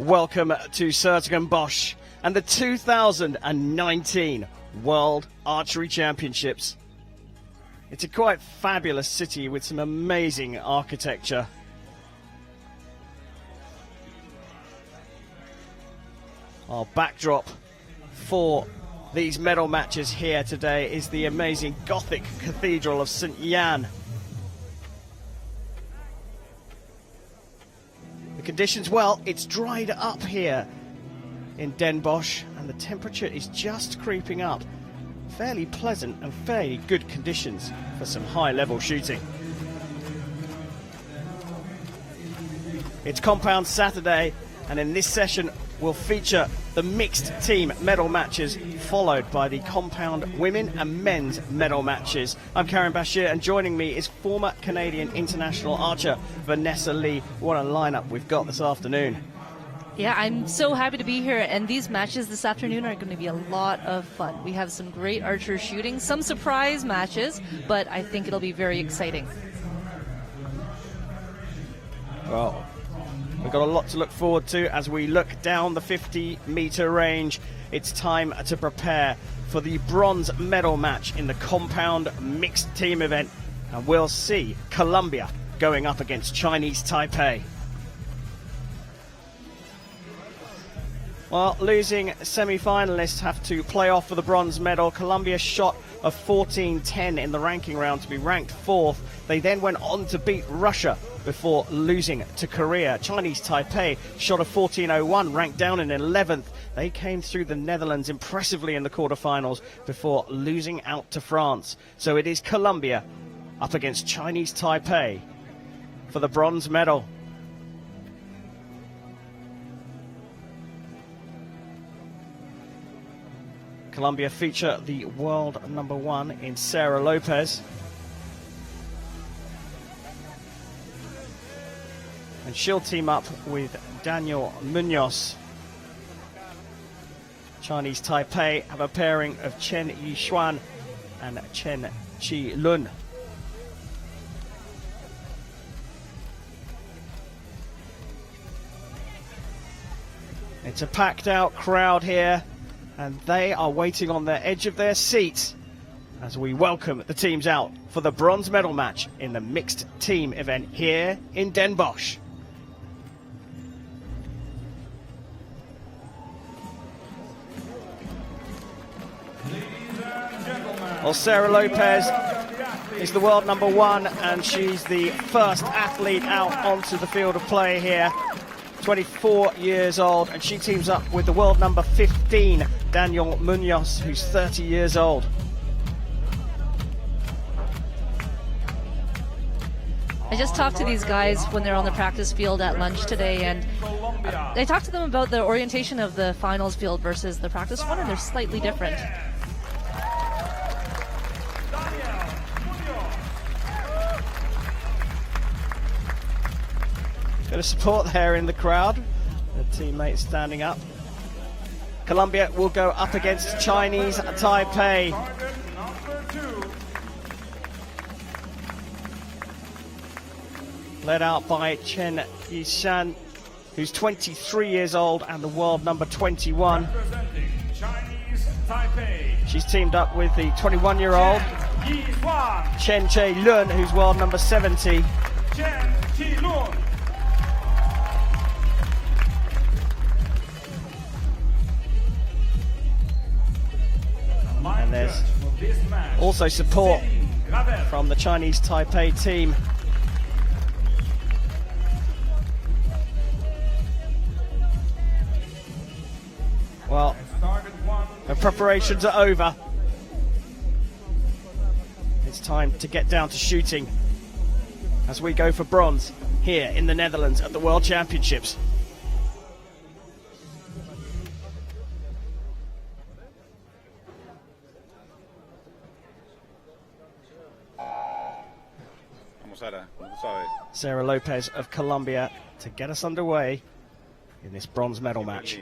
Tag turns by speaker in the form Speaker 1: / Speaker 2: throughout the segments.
Speaker 1: welcome to Den Bosch and the 2019 World Archery Championships. It's a quite fabulous city with some amazing architecture. Our backdrop for these medal matches here today is the amazing Gothic Cathedral of St. Jan. The conditions, well, it's dried up here in Den Bosch and the temperature is just creeping up. Fairly pleasant and fairly good conditions for some high-level shooting. It's Compound Saturday, and in this session will feature the mixed team medal matches, followed by the compound women and men's medal matches. I'm Karen Bashir, and joining me is former Canadian international archer Vanessa Lee. What a lineup we've got this afternoon.
Speaker 2: Yeah, I'm so happy to be here, and these matches this afternoon are going to be a lot of fun. We have some great archer shooting, some surprise matches, but I think it'll be very exciting.
Speaker 1: Well, we've got a lot to look forward to as we look down the 50-meter range. It's time to prepare for the bronze medal match in the compound mixed team event, and we'll see Colombia going up against Chinese Taipei. Well, losing semi-finalists have to play off for the bronze medal. Colombia shot a 14.10 in the ranking round to be ranked 4th. They then went on to beat Russia before losing to Korea. Chinese Taipei shot a 14.01, ranked down in 11th. They came through the Netherlands impressively in the quarterfinals before losing out to France. So it is Colombia up against Chinese Taipei for the bronze medal. Colombia feature the world #1 in Sarah Lopez. And she'll team up with Daniel Munoz. Chinese Taipei have a pairing of Chen Yixuan and Chen Qilun. It's a packed out crowd here, and they are waiting on the edge of their seats as we welcome the teams out for the bronze medal match in the mixed team event here in Den Bosch. Well, Sarah Lopez is the world #1, and she's the first athlete out onto the field of play here. 24 years old, and she teams up with the world #15, Daniel Munoz, who's 30 years old.
Speaker 2: I just talked to these guys when they're on the practice field at lunch today, and I talked to them about the orientation of the finals field versus the practice one, and they're slightly different.
Speaker 1: Bit of support there in the crowd. The teammates standing up. Colombia will go up against Chinese Taipei. Led out by Chen Yixuan, who's 23 years old and the world #21. She's teamed up with the 21-year-old Chen Qilun, who's world #70. And there's also support from the Chinese Taipei team. Well, the preparations are over. It's time to get down to shooting as we go for bronze here in the Netherlands at the World Championships. Sarah Lopez of Colombia to get us underway in this bronze medal match.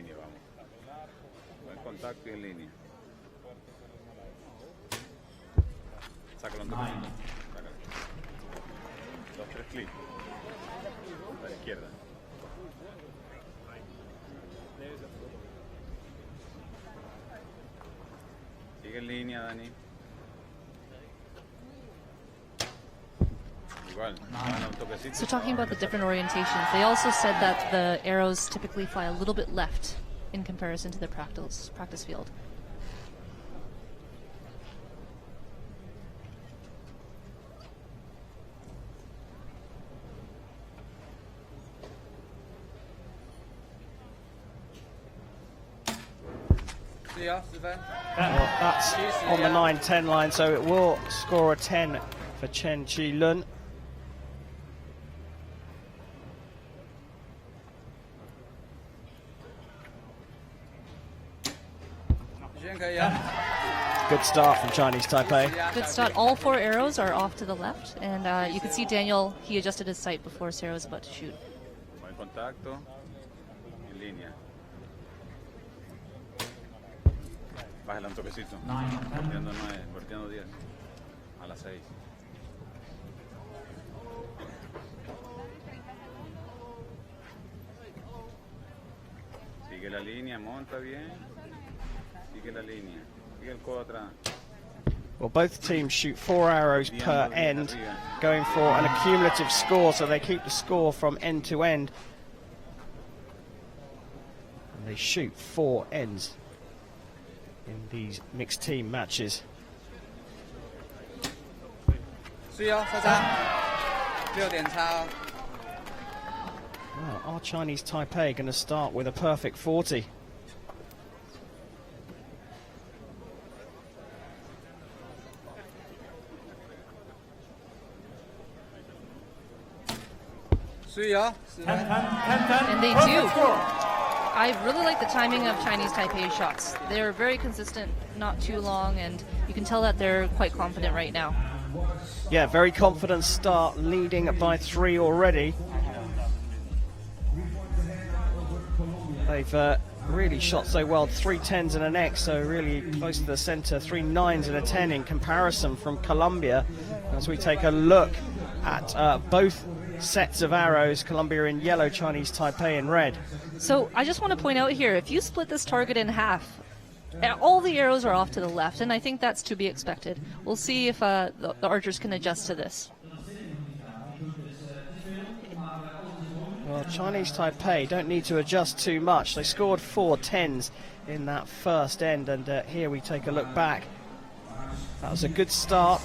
Speaker 3: Sigue en línea, Dani. Igual, baja un toquecito.
Speaker 2: So talking about the different orientations, they also said that the arrows typically fly a little bit left in comparison to the practice field.
Speaker 1: Well, that's on the 9-10 line, so it will score a 10 for Chen Chi-lun. Good start from Chinese Taipei.
Speaker 2: Good start. All 4 arrows are off to the left, and you can see Daniel, he adjusted his sight before Sarah was about to shoot.
Speaker 3: Buen contacto. En línea. Bájala un toquecito. Volteando 9, volteando 10. A las 6. Sigue la línea, monta bien. Sigue la línea. Sigue el codo atrás.
Speaker 1: Well, both teams shoot 4 arrows per end, going for an accumulative score, so they keep the score from end to end. And they shoot 4 ends in these mixed team matches.
Speaker 4: Well,
Speaker 1: are Chinese Taipei going to start with a perfect 40?
Speaker 2: And they do. I really like the timing of Chinese Taipei's shots. They're very consistent, not too long, and you can tell that they're quite confident right now.
Speaker 1: Yeah, very confident start, leading by 3 already. They've really shot so well, 3 10s and an X, so really close to the center, 3 9s and a 10 in comparison from Colombia. As we take a look at both sets of arrows, Colombia in yellow, Chinese Taipei in red.
Speaker 2: So I just want to point out here, if you split this target in half, all the arrows are off to the left, and I think that's to be expected. We'll see if the archers can adjust to this.
Speaker 1: Well, Chinese Taipei don't need to adjust too much. They scored 4 10s in that first end, and here we take a look back. That was a good start.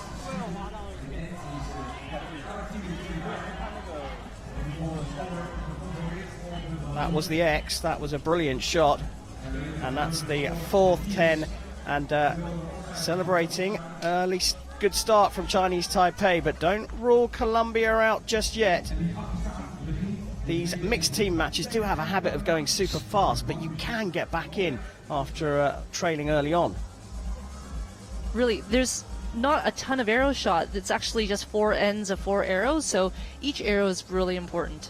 Speaker 1: That was the X. That was a brilliant shot. And that's the 4th 10. And celebrating early good start from Chinese Taipei, but don't rule Colombia out just yet. These mixed team matches do have a habit of going super fast, but you can get back in after trailing early on.
Speaker 2: Really, there's not a ton of arrow shot. It's actually just 4 ends of 4 arrows, so each arrow is really important.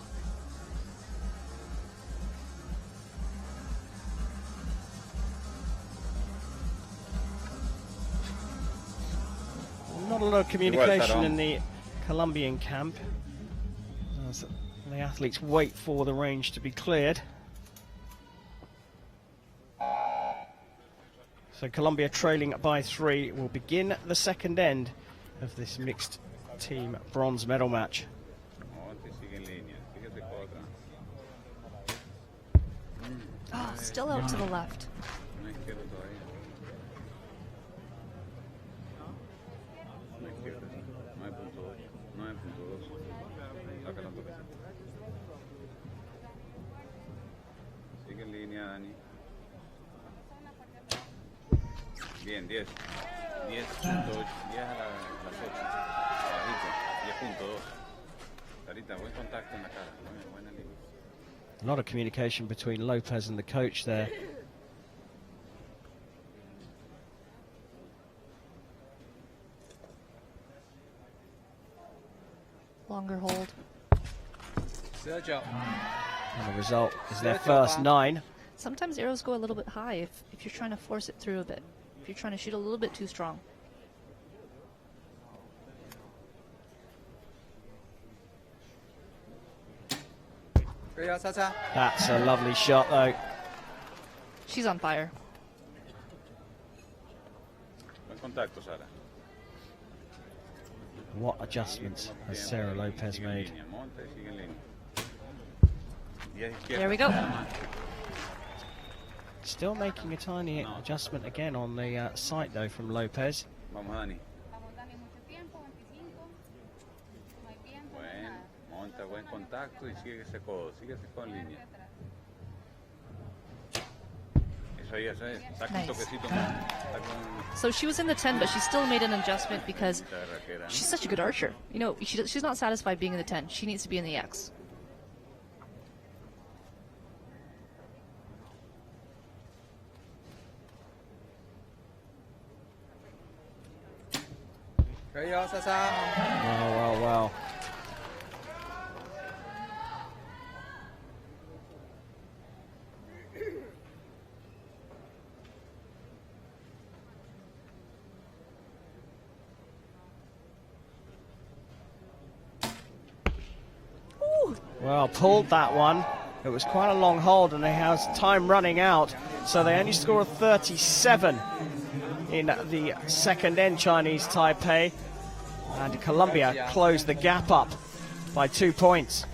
Speaker 1: Not a lot of communication in the Colombian camp. As the athletes wait for the range to be cleared. So Colombia trailing by 3 will begin the second end of this mixed team bronze medal match.
Speaker 2: Oh, still out to the left.
Speaker 3: Sigue en línea, Dani. Bien, 10. 10.8, 10 a las 8. Abajito, 10.2. Sarita, buen contacto en la cara. Buena línea.
Speaker 1: A lot of communication between Lopez and the coach there.
Speaker 2: Longer hold.
Speaker 1: And the result is their first 9.
Speaker 2: Sometimes arrows go a little bit high if you're trying to force it through a bit. If you're trying to shoot a little bit too strong.
Speaker 1: That's a lovely shot though.
Speaker 2: She's on fire.
Speaker 3: Buen contacto, Sara.
Speaker 1: What adjustments has Sarah Lopez
Speaker 3: Sigue en
Speaker 1: made?
Speaker 3: línea, monta y sigue en línea. 10 izquierda.
Speaker 2: There we go.
Speaker 1: Still making a tiny adjustment again on the sight though from Lopez.
Speaker 3: Vamos, Dani. Buen, monta, buen contacto y sigue ese codo en línea. Eso es. Saca un
Speaker 2: Nice.
Speaker 3: toquecito más. Saca un-
Speaker 2: So she was in the 10, but she still made an adjustment because
Speaker 3: mucha raquera.
Speaker 2: she's such a good archer. You know, she's not satisfied being in the 10. She needs to be in the X.
Speaker 1: Well. Well, pulled that one. It was quite a long hold and they have time running out. So they only score a 37 in the second end, Chinese Taipei. And Colombia closed the gap up by 2 points.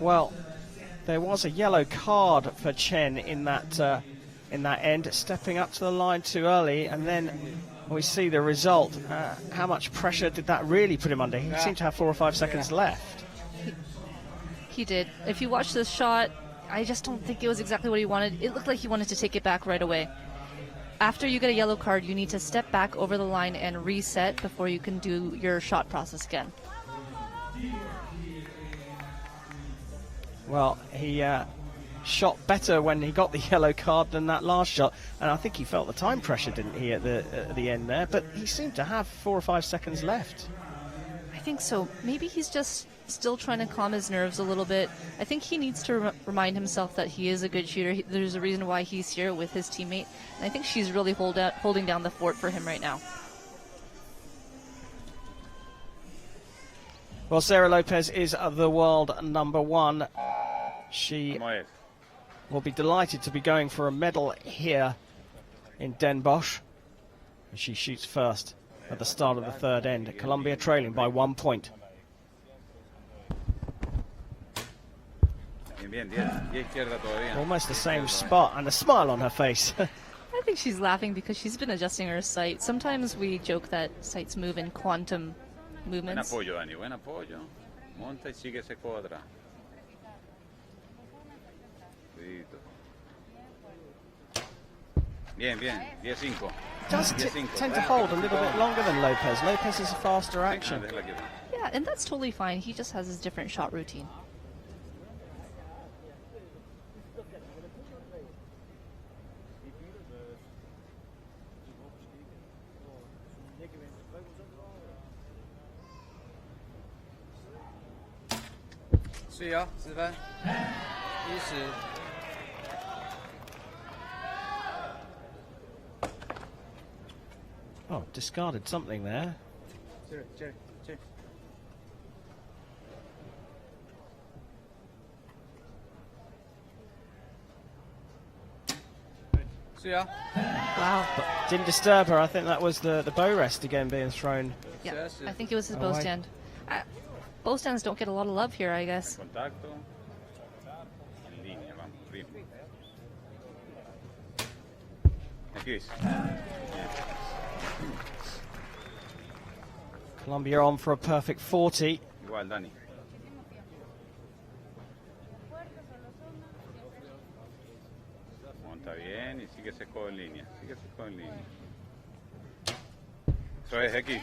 Speaker 1: Well, there was a yellow card for Chen in that end, stepping up to the line too early, and then we see the result. How much pressure did that really put him under? He seemed to have 4 or 5 seconds left.
Speaker 2: He did. If you watch this shot, I just don't think it was exactly what he wanted. It looked like he wanted to take it back right away. After you get a yellow card, you need to step back over the line and reset before you can do your shot process again.
Speaker 1: Well, he shot better when he got the yellow card than that last shot, and I think he felt the time pressure, didn't he, at the end there? But he seemed to have 4 or 5 seconds left.
Speaker 2: I think so. Maybe he's just still trying to calm his nerves a little bit. I think he needs to remind himself that he is a good shooter. There's a reason why he's here with his teammate, and I think she's really holding down the fort for him right now.
Speaker 1: Well, Sarah Lopez is the world number 1. She
Speaker 3: ¿Cómo es?
Speaker 1: will be delighted to be going for a medal here in Den Bosch. She shoots first at the start of the third end. Colombia trailing by 1 point.
Speaker 3: Bien, 10 izquierda todavía.
Speaker 1: Almost the same spot and a smile on her face.
Speaker 2: I think she's laughing because she's been adjusting her sight. Sometimes we joke that sights move in quantum
Speaker 3: Buen
Speaker 2: movements.
Speaker 3: apoyo, Dani, buen apoyo. Monta y sigue ese codo atrás. Cuidito. Bien, 10-5.
Speaker 1: Does
Speaker 3: 10-5.
Speaker 1: tend to hold a little bit longer than Lopez. Lopez is a faster action.
Speaker 3: Déjala quieta.
Speaker 2: Yeah, and that's totally fine. He just has his different shot routine.
Speaker 4: 注意哦，10分，10。
Speaker 1: Oh, discarded something there.
Speaker 4: Jerry. 注意哦，
Speaker 2: Wow.
Speaker 1: But didn't disturb her. I think that was the bow rest again being thrown.
Speaker 2: Yeah, I think it was his
Speaker 1: Oh,
Speaker 2: bow
Speaker 1: I-
Speaker 2: stand. Bow stands don't get a lot of love here, I guess.
Speaker 3: Contacto. En línea, vamos, ritmo. Aquí es.
Speaker 1: Colombia on for a perfect 40.
Speaker 3: Igual, Dani. Monta bien y sigue ese codo en línea. Sigue ese codo en línea. Eso es, X.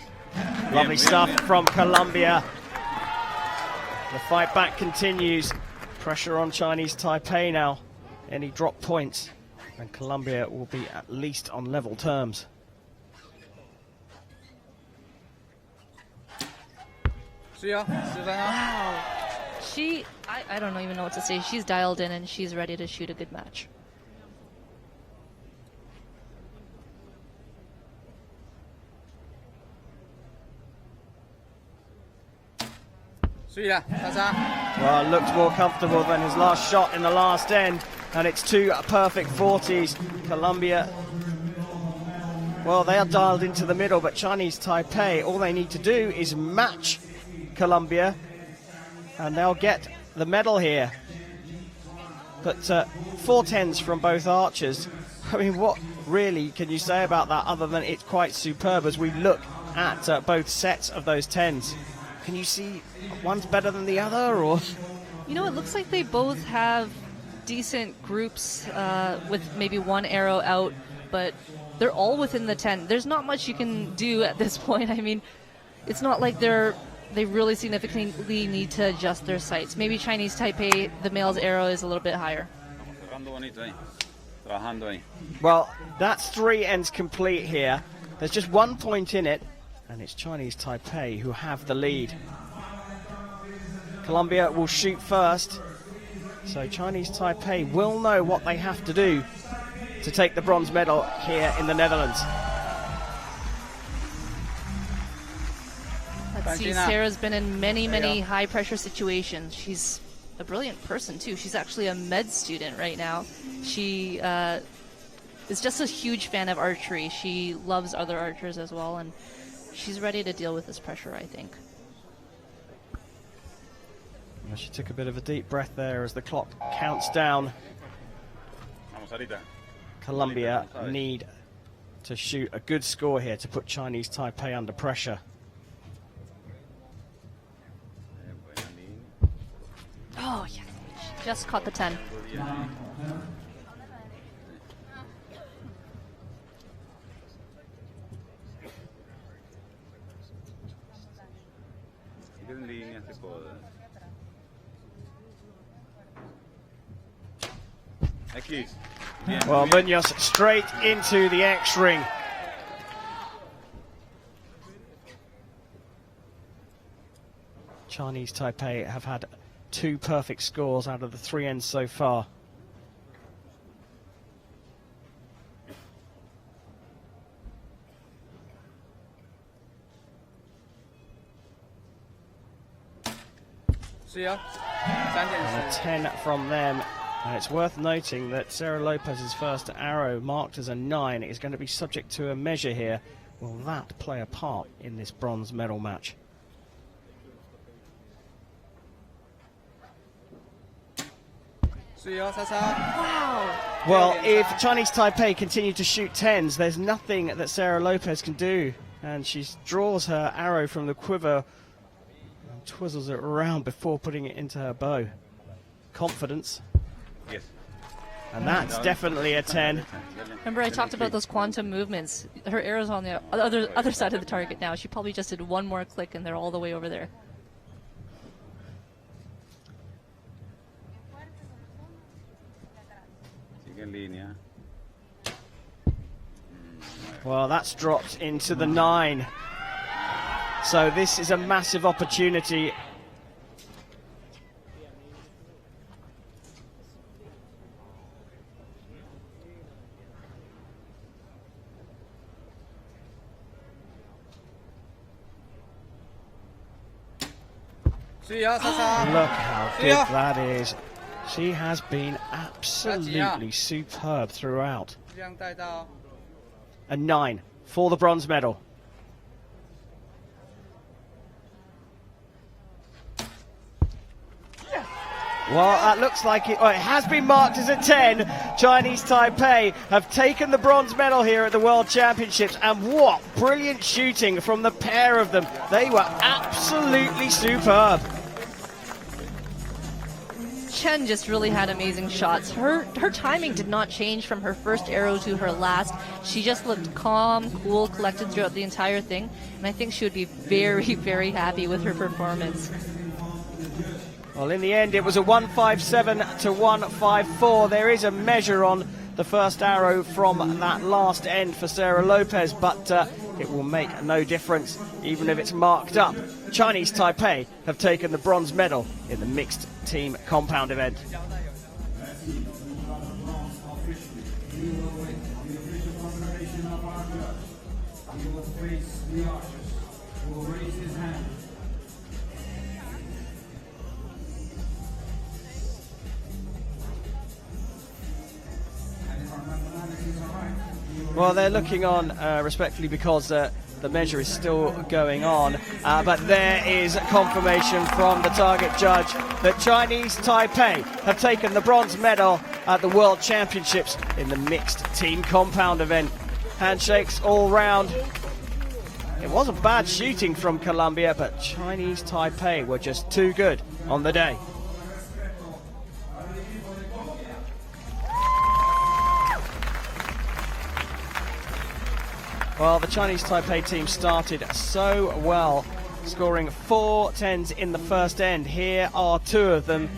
Speaker 1: Lovely
Speaker 3: Bien,
Speaker 1: stuff
Speaker 3: bien.
Speaker 1: from Colombia. The fight back continues. Pressure on Chinese Taipei now. Any drop points, and Colombia will be at least on level terms.
Speaker 2: I don't even know what to say. She's dialed in and she's ready to shoot a good match.
Speaker 1: Well, looked more comfortable than his last shot in the last end, and it's 2 perfect 40s. Colombia, well, they are dialed into the middle, but Chinese Taipei, all they need to do is match Colombia, and they'll get the medal here. But 4 10s from both archers. I mean, what really can you say about that other than it's quite superb as we look at both sets of those 10s? Can you see one's better than the other, or?
Speaker 2: You know, it looks like they both have decent groups with maybe one arrow out, but they're all within the 10. There's not much you can do at this point. I mean, it's not like they really significantly need to adjust their sights. Maybe Chinese Taipei, the male's arrow is a little bit higher.
Speaker 1: Well, that's 3 ends complete here. There's just 1 point in it, and it's Chinese Taipei who have the lead. Colombia will shoot first, so Chinese Taipei will know what they have to do to take the bronze medal here in the Netherlands.
Speaker 2: Let's see, Sarah's been in many high-pressure situations. She's a brilliant person, too. She's actually a med student right now. She is just a huge fan of archery. She loves other archers as well, and she's ready to deal with this pressure, I think.
Speaker 1: Well, she took a bit of a deep breath there as the clock counts down. Colombia need to shoot a good score here to put Chinese Taipei under pressure.
Speaker 2: Oh, yeah. She just caught the 10.
Speaker 1: Well, Munoz straight into the X ring. Chinese Taipei have had 2 perfect scores out of the 3 ends so far. And a 10 from them. And it's worth noting that Sarah Lopez's first arrow, marked as a 9, is going to be subject to a measure here. Will that play a part in this bronze medal match?
Speaker 2: Wow.
Speaker 1: Well, if Chinese Taipei continue to shoot 10s, there's nothing that Sarah Lopez can do. And she draws her arrow from the quiver and twizzles it around before putting it into her bow. Confidence.
Speaker 3: Yes.
Speaker 1: And that's definitely a 10.
Speaker 2: Remember I talked about those quantum movements. Her arrow's on the other side of the target now. She probably just did one more click and they're all the way over there.
Speaker 1: Well, that's dropped into the 9. So this is a massive opportunity. Look how good that is. She has been absolutely superb throughout. A 9 for the bronze medal. Well, that looks like it. Oh, it has been marked as a 10. Chinese Taipei have taken the bronze medal here at the World Championships, and what brilliant shooting from the pair of them. They were absolutely superb.
Speaker 2: Chen just really had amazing shots. Her timing did not change from her first arrow to her last. She just looked calm, cool, collected throughout the entire thing, and I think she would be very, very happy with her performance.
Speaker 1: Well, in the end, it was a 157 to 154. There is a measure on the first arrow from that last end for Sarah Lopez, but it will make no difference, even if it's marked up. Chinese Taipei have taken the bronze medal in the mixed team compound event. Well, they're looking on respectfully because the measure is still going on, but there is confirmation from the target judge that Chinese Taipei have taken the bronze medal at the World Championships in the mixed team compound event. Handshakes all round. It wasn't bad shooting from Colombia, but Chinese Taipei were just too good on the day. Well, the Chinese Taipei team started so well, scoring 4 tens in the first end. Here are 2 of them,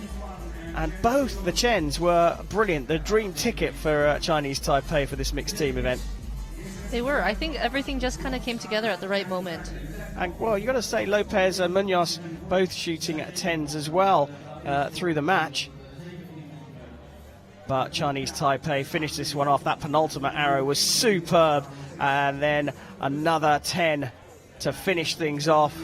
Speaker 1: and both the Chens were brilliant. The dream ticket for Chinese Taipei for this mixed team event.
Speaker 2: They were. I think everything just kind of came together at the right moment.
Speaker 1: And, well, you've got to say Lopez and Munoz both shooting at 10s as well through the match. But Chinese Taipei finished this one off. That penultimate arrow was superb. And then another 10 to finish things off.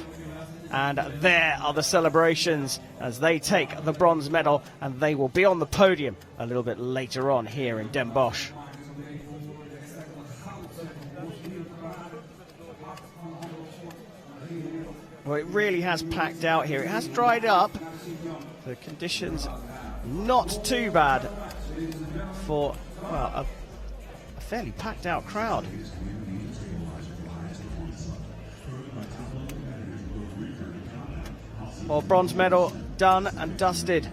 Speaker 1: And there are the celebrations as they take the bronze medal, and they will be on the podium a little bit later on here in Den Bosch. Well, it really has packed out here. It has dried up. The conditions not too bad for, well, a fairly packed out crowd. Well, bronze medal done and dusted,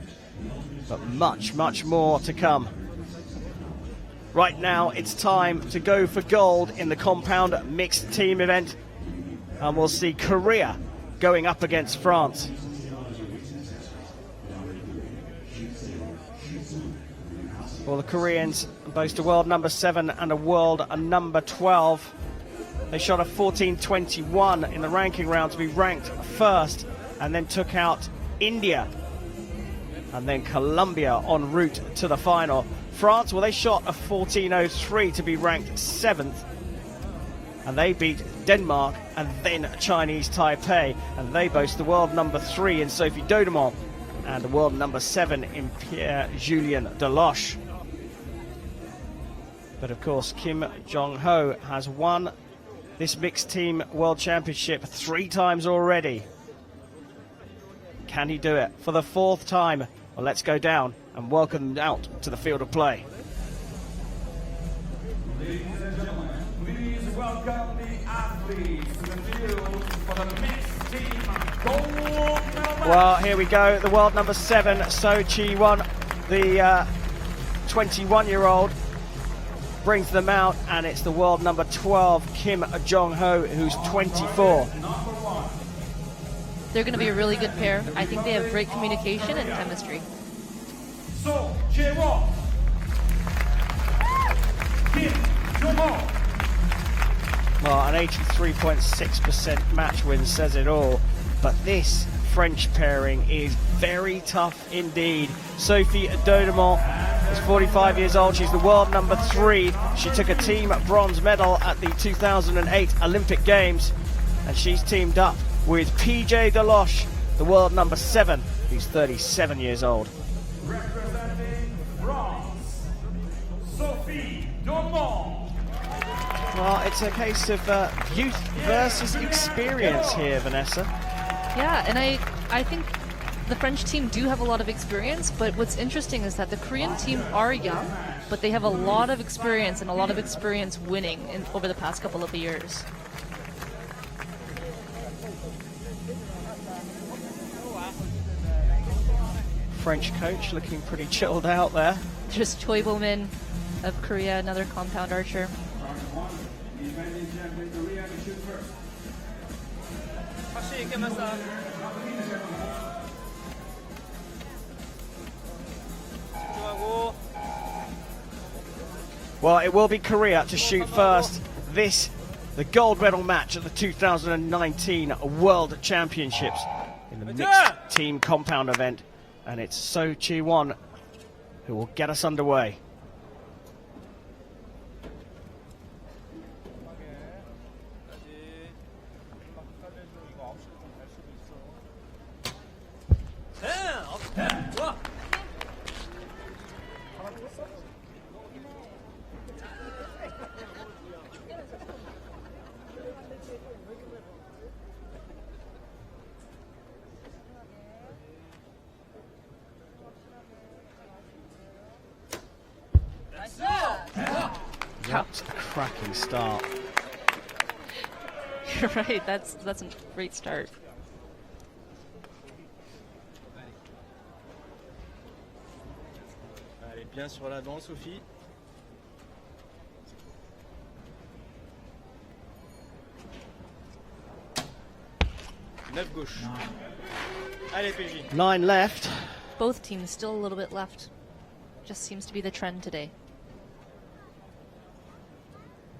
Speaker 1: but much, much more to come. Right now, it's time to go for gold in the compound mixed team event, and we'll see Korea going up against France. Well, the Koreans boast a world number 7 and a world number 12. They shot a 14.21 in the ranking round to be ranked first, and then took out India and then Colombia en route to the final. France, well, they shot a 14.03 to be ranked 7th, and they beat Denmark and then Chinese Taipei, and they boast the world number 3 in Sophie Dodemont and the world number 7 in Pierre-Julien Deloche. But of course, Kim Jong-ho has won this mixed team world championship 3 times already. Can he do it for the 4th time? Well, let's go down and welcome them out to the field of play.
Speaker 5: Ladies and gentlemen, please welcome the athletes to the field for the mixed team gold medal.
Speaker 1: Well, here we go. The world number 7, So Chi-won, the 21-year-old, brings them out, and it's the world number 12, Kim Jong-ho, who's 24.
Speaker 2: They're going to be a really good pair. I think they have great communication and chemistry.
Speaker 5: So Chi-won, Kim Jong-ho.
Speaker 1: Well, an 83.6% match win says it all. But this French pairing is very tough indeed. Sophie Dodemont is 45 years old. She's the world number 3. She took a team bronze medal at the 2008 Olympic Games, and she's teamed up with PJ Deloche, the world number 7, who's 37 years old.
Speaker 5: Representing France, Sophie Dodemont.
Speaker 1: Well, it's a case of youth versus experience here, Vanessa.
Speaker 2: Yeah, and I think the French team do have a lot of experience, but what's interesting is that the Korean team are young, but they have a lot of experience and a lot of experience winning over the past couple of years.
Speaker 1: French coach looking pretty chilled out there.
Speaker 2: There's Choi Bo-min of Korea, another compound archer.
Speaker 1: Well, it will be Korea to shoot first. The gold medal match at the 2019 World Championships in the mixed team compound event. And it's So Chi-won who will get us underway. That's a cracking start.
Speaker 2: You're right. That's a great start.
Speaker 6: Allez, bien sur l'avant, Sophie. Neuf gauche. Allez, PJ.
Speaker 1: 9 left.
Speaker 2: Both teams still a little bit left. Just seems to be the trend today.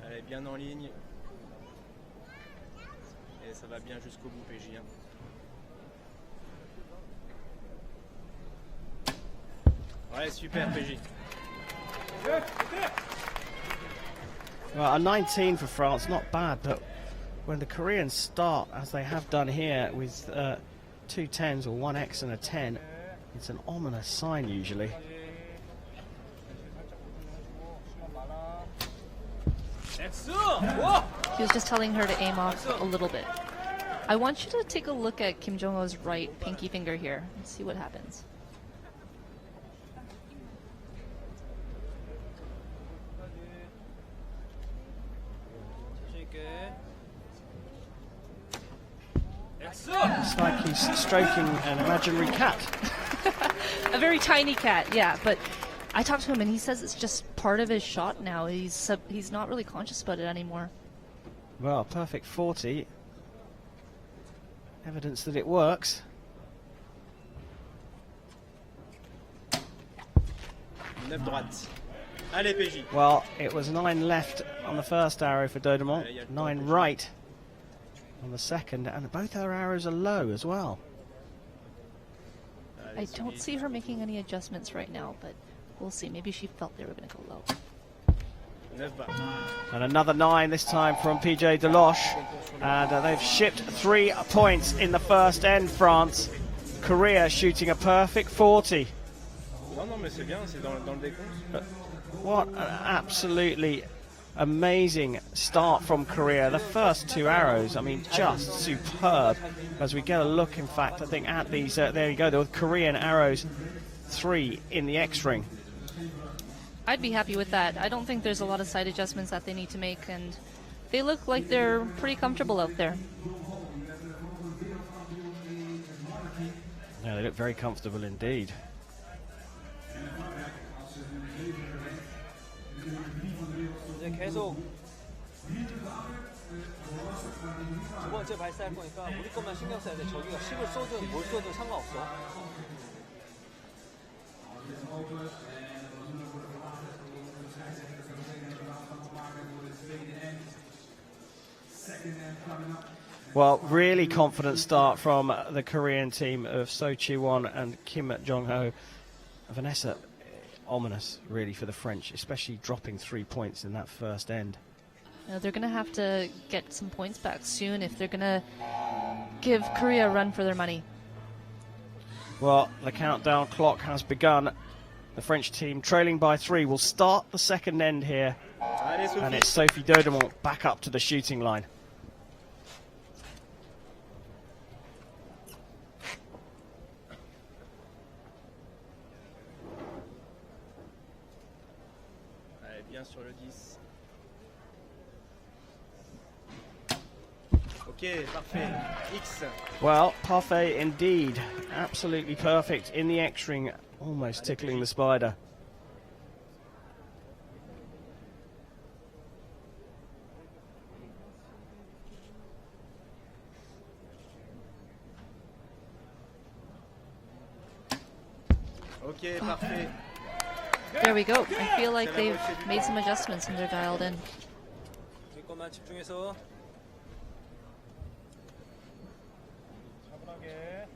Speaker 6: Allez, bien en ligne. Et ça va bien jusqu'au bout, PJ. Ouais, super, PJ.
Speaker 1: Well, a 19 for France, not bad, but when the Koreans start, as they have done here, with 2 10s or 1 X and a 10, it's an ominous sign usually.
Speaker 2: He was just telling her to aim off a little bit. I want you to take a look at Kim Jong-ho's right pinky finger here and see what happens.
Speaker 1: It's like he's stroking an imaginary cat.
Speaker 2: A very tiny cat, yeah, but I talked to him and he says it's just part of his shot now. He's not really conscious about it anymore.
Speaker 1: Well, perfect 40. Evidence that it works.
Speaker 6: Neuf droite. Allez, PJ.
Speaker 1: Well, it was 9 left on the first arrow for Dodemont, 9 right on the second, and both her arrows are low as well.
Speaker 2: I don't see her making any adjustments right now, but we'll see. Maybe she felt they were going to go low.
Speaker 6: Neuf bas.
Speaker 1: And another 9 this time from PJ Deloche. And they've shipped 3 points in the first end, France. Korea shooting a perfect 40.
Speaker 6: Non, non, mais c'est bien, c'est dans le décompte.
Speaker 1: What an absolutely amazing start from Korea. The first 2 arrows, I mean, just superb. As we get a look, in fact, I think at these, there you go, the Korean arrows, 3 in the X-ring.
Speaker 2: I'd be happy with that. I don't think there's a lot of side adjustments that they need to make, and they look like they're pretty comfortable out there.
Speaker 1: Yeah, they look very comfortable indeed.
Speaker 7: 이제 계속 두 번째 발사할 거니까 우리 것만 신경 써야 돼. 저기가 10을 쏘든 뭘 쏘든 상관없어.
Speaker 1: Well, really confident start from the Korean team of So Chi-won and Kim Jong-ho. Vanessa, ominous really for the French, especially dropping 3 points in that first end.
Speaker 2: They're going to have to get some points back soon if they're going to give Korea a run for their money.
Speaker 1: Well, the countdown clock has begun. The French team trailing by 3 will start the second end here.
Speaker 6: Allez, Sophie.
Speaker 1: And it's Sophie Dodemont back up to the shooting line.
Speaker 6: Allez, bien sur le 10. Ok, parfait. X.
Speaker 1: Well, parfait indeed. Absolutely perfect in the X-ring, almost tickling the spider.
Speaker 6: Ok, parfait.
Speaker 2: There we go. I feel like they've made some adjustments and they're dialed in.
Speaker 7: 우리 것만 집중해서.
Speaker 6: 차분하게.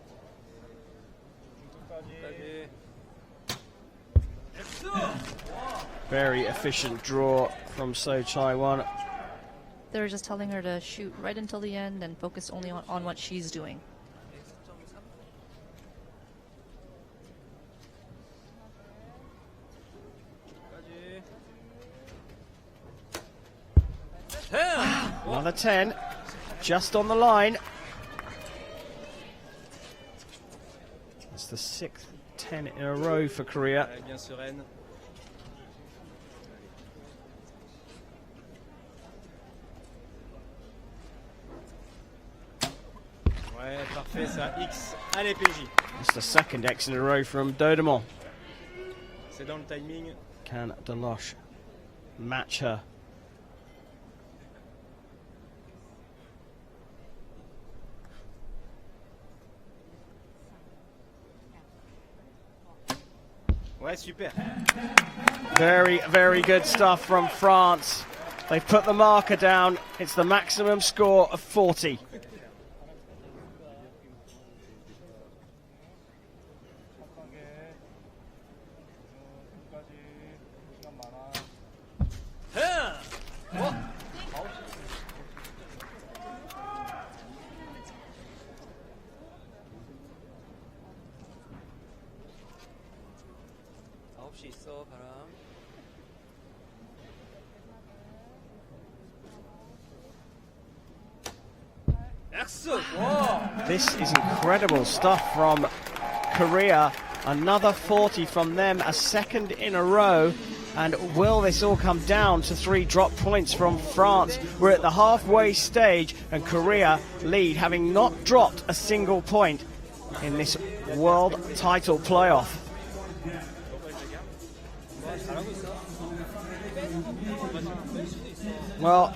Speaker 6: 끝까지.
Speaker 1: Very efficient draw from So Chai-won.
Speaker 2: They were just telling her to shoot right until the end and focus only on what she's doing.
Speaker 1: Another 10, just on the line. It's the 6th 10 in a row for Korea.
Speaker 6: Elle est bien sereine. Ouais, parfait ça. X. Allez PJ.
Speaker 1: It's the 2nd X in a row from Dodemont.
Speaker 6: C'est dans le timing.
Speaker 1: Can Deloche match her?
Speaker 6: Ouais, super.
Speaker 1: Very, very good stuff from France. They've put the marker down. It's the maximum score of 40.
Speaker 7: 있어, 바람.
Speaker 1: This is incredible stuff from Korea. Another 40 from them, a 2nd in a row. And will this all come down to 3 drop points from France? We're at the halfway stage and Korea lead, having not dropped a single point in this world title playoff. Well,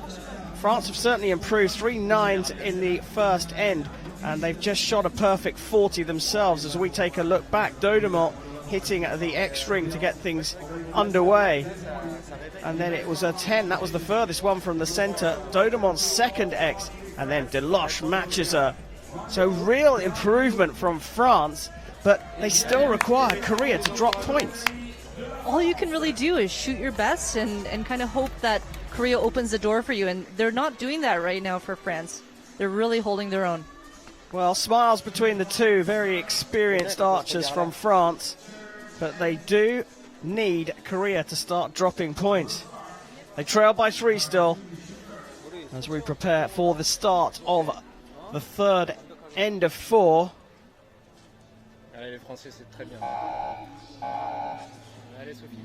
Speaker 1: France have certainly improved. 3 9s in the first end, and they've just shot a perfect 40 themselves. As we take a look back, Dodemont hitting the X ring to get things underway, and then it was a 10. That was the furthest one from the center. Dodemont's 2nd X, and then Deloche matches her. So real improvement from France, but they still require Korea to drop points.
Speaker 2: All you can really do is shoot your best and kind of hope that Korea opens the door for you, and they're not doing that right now for France. They're really holding their own.
Speaker 1: Well, smiles between the two very experienced archers from France, but they do need Korea to start dropping points. They trail by 3 still as we prepare for the start of the 3rd end of 4.
Speaker 6: Allez, les Français, c'est très bien. Allez, Sophie.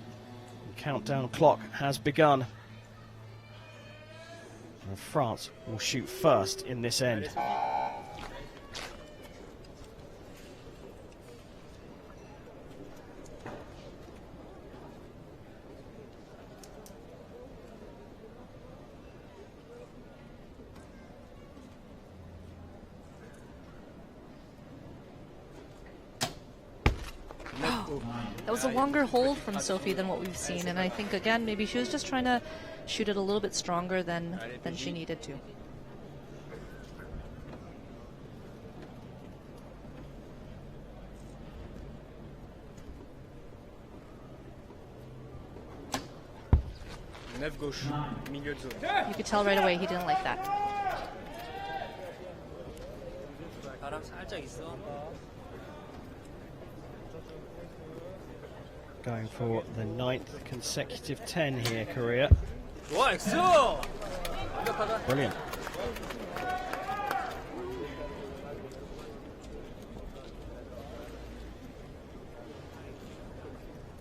Speaker 1: The countdown clock has begun. And France will shoot first in this end.
Speaker 2: That was a longer hold from Sophie than what we've seen, and I think, again, maybe she was just trying to shoot it a little bit stronger than she needed to.
Speaker 6: Neuf gauche, milieu de zone.
Speaker 2: You could tell right away he didn't like that.
Speaker 7: 바람 살짝 있어.
Speaker 1: Going for the 9th consecutive 10 here, Korea.
Speaker 7: 와, 엑스! 완벽하다.
Speaker 1: Brilliant.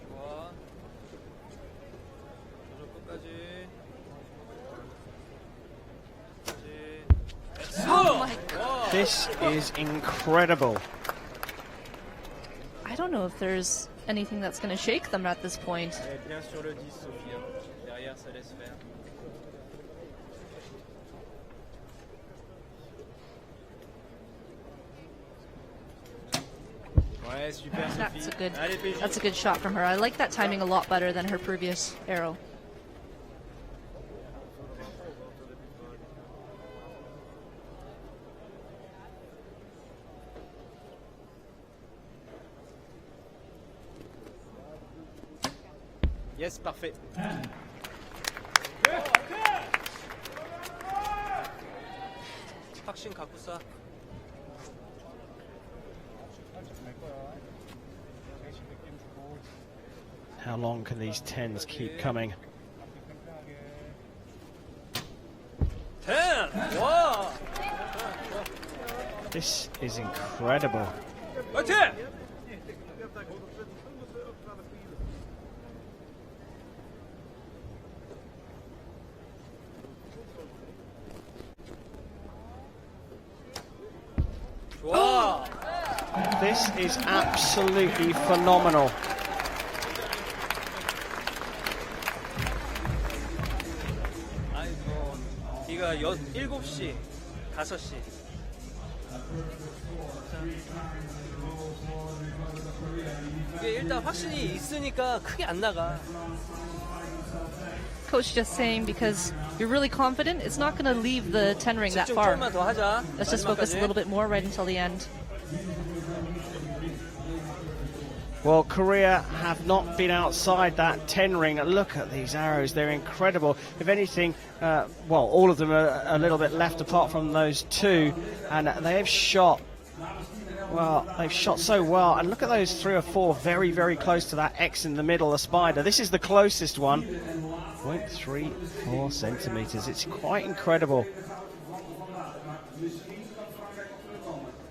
Speaker 7: 좋아. 끝까지.
Speaker 2: Oh my God.
Speaker 1: This is incredible.
Speaker 2: I don't know if there's anything that's going to shake them at this point.
Speaker 6: Elle est bien sur le 10, Sophie. Derrière, ça laisse faire. Ouais, super Sophie. Allez PJ.
Speaker 2: That's a good shot from her. I like that timing a lot better than her previous arrow.
Speaker 6: Yes, parfait.
Speaker 7: 확신 갖고 쏴.
Speaker 1: How long can these 10s keep coming?
Speaker 7: 10! 와!
Speaker 1: This is incredible.
Speaker 7: 화이팅! 와!
Speaker 1: This is absolutely phenomenal.
Speaker 7: 아이고, 네가 7시, 5시. 이게 일단 확신이 있으니까 크게 안 나가.
Speaker 2: Coach just saying because you're really confident, it's not going to leave the 10 ring that
Speaker 7: 집중
Speaker 2: far.
Speaker 7: 조금만 더 하자.
Speaker 2: Let's just focus a little bit more right until the end.
Speaker 1: Well, Korea have not been outside that 10 ring. Look at these arrows, they're incredible. If anything, well, all of them are a little bit left apart from those two, and they've shot, well, they've shot so well. And look at those 3 or 4 very, very close to that X in the middle, the spider. This is the closest one, 0.34 centimeters. It's quite incredible.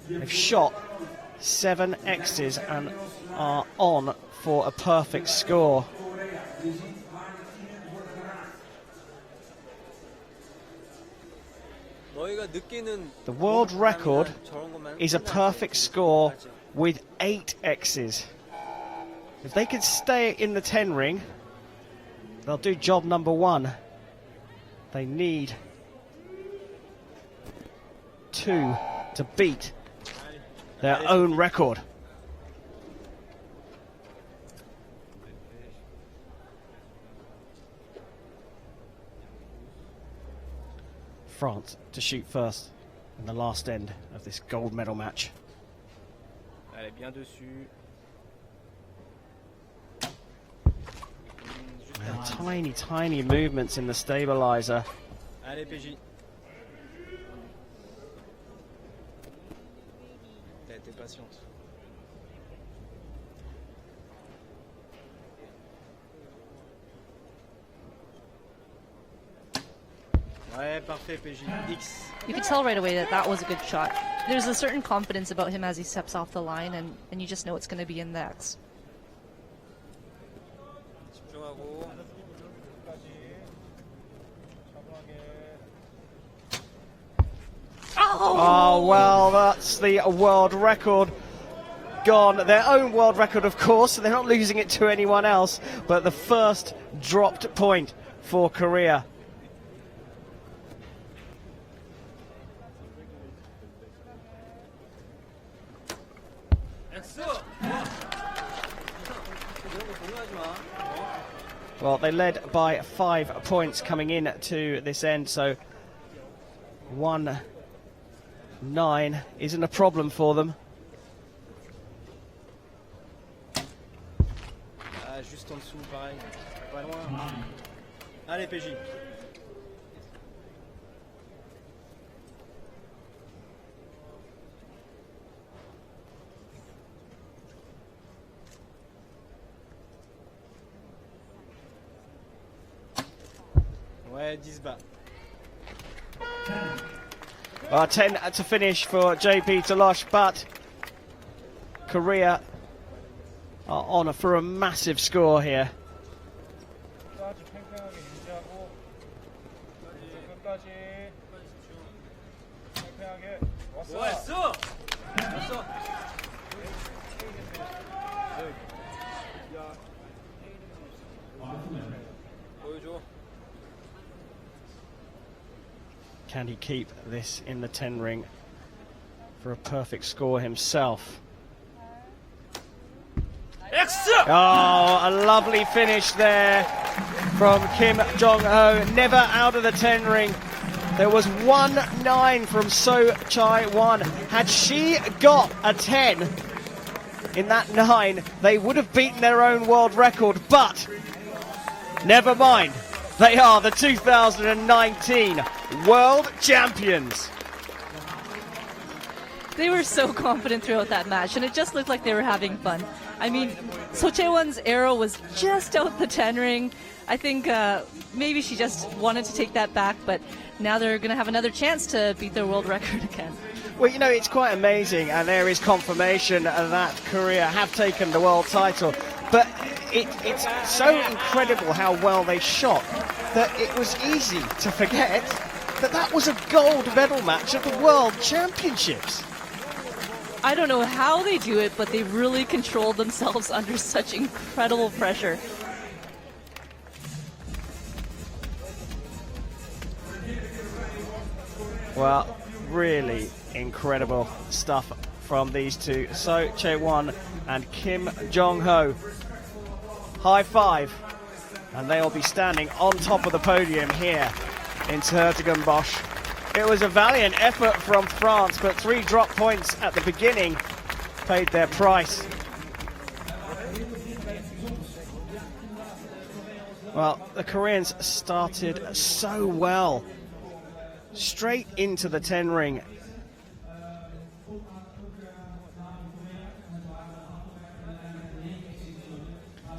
Speaker 1: They've shot 7 X's and are on for a perfect score. The world record is a perfect score with 8 X's. If they could stay in the 10 ring, they'll do job number 1. They need 2 to beat their own record. France to shoot first in the last end of this gold medal match.
Speaker 6: Allez, bien dessus.
Speaker 1: Tiny, tiny movements in the stabilizer.
Speaker 6: Allez PJ. T'es patiente. Ouais, parfait PJ. X.
Speaker 2: You can tell right away that that was a good shot. There's a certain confidence about him as he steps off the line, and you just know it's going to be in the X.
Speaker 7: 집중하고.
Speaker 1: Oh, well, that's the world record gone. Their own world record, of course. They're not losing it to anyone else, but the first dropped point for Korea. Well, they led by 5 points coming in to this end, so 1-9 isn't a problem for them.
Speaker 6: Ah, juste en dessous, pareil. Pas loin. Allez PJ. Ouais, 10 bas.
Speaker 1: 10 to finish for JP Talosh, but Korea are on for a massive score here.
Speaker 7: 좋았어! 좋았어! 보여줘.
Speaker 1: Can he keep this in the 10 ring for a perfect score himself? Oh, a lovely finish there from Kim Jong-ho. Never out of the 10 ring. There was 1-9 from So Chai-won. Had she got a 10 in that 9, they would have beaten their own world record, but never mind. They are the 2019 World Champions.
Speaker 2: They were so confident throughout that match, and it just looked like they were having fun. I mean, So Chae-won's arrow was just out the 10 ring. I think maybe she just wanted to take that back, but now they're going to have another chance to beat their world record again.
Speaker 1: Well, you know, it's quite amazing, and there is confirmation that Korea have taken the world title. But it's so incredible how well they shot that it was easy to forget that that was a gold medal match at the World Championships.
Speaker 2: I don't know how they do it, but they really controlled themselves under such incredible pressure.
Speaker 1: Well, really incredible stuff from these two, So Chae-won and Kim Jong-ho. High five, and they'll be standing on top of the podium here in Den Bosch. It was a valiant effort from France, but 3 drop points at the beginning paid their price. Well, the Koreans started so well. Straight into the 10 ring.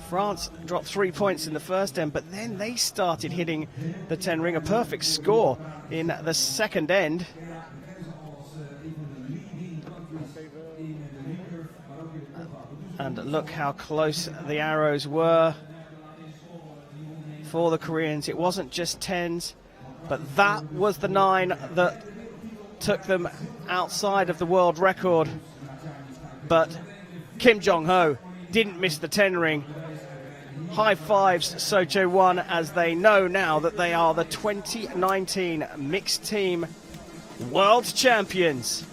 Speaker 1: France dropped 3 points in the first end, but then they started hitting the 10 ring. A perfect score in the second end. And look how close the arrows were for the Koreans. It wasn't just 10s, but that was the 9 that took them outside of the world record. But Kim Jong-ho didn't miss the 10 ring. High fives, So Chae-won, as they know now that they are the 2019 mixed team world champions.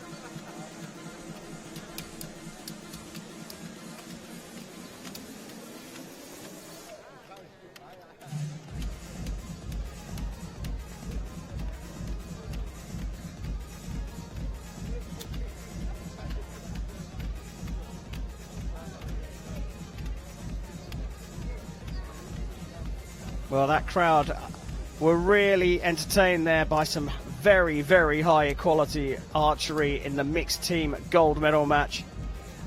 Speaker 1: Well, that crowd were really entertained there by some very, very high quality archery in the mixed team gold medal match.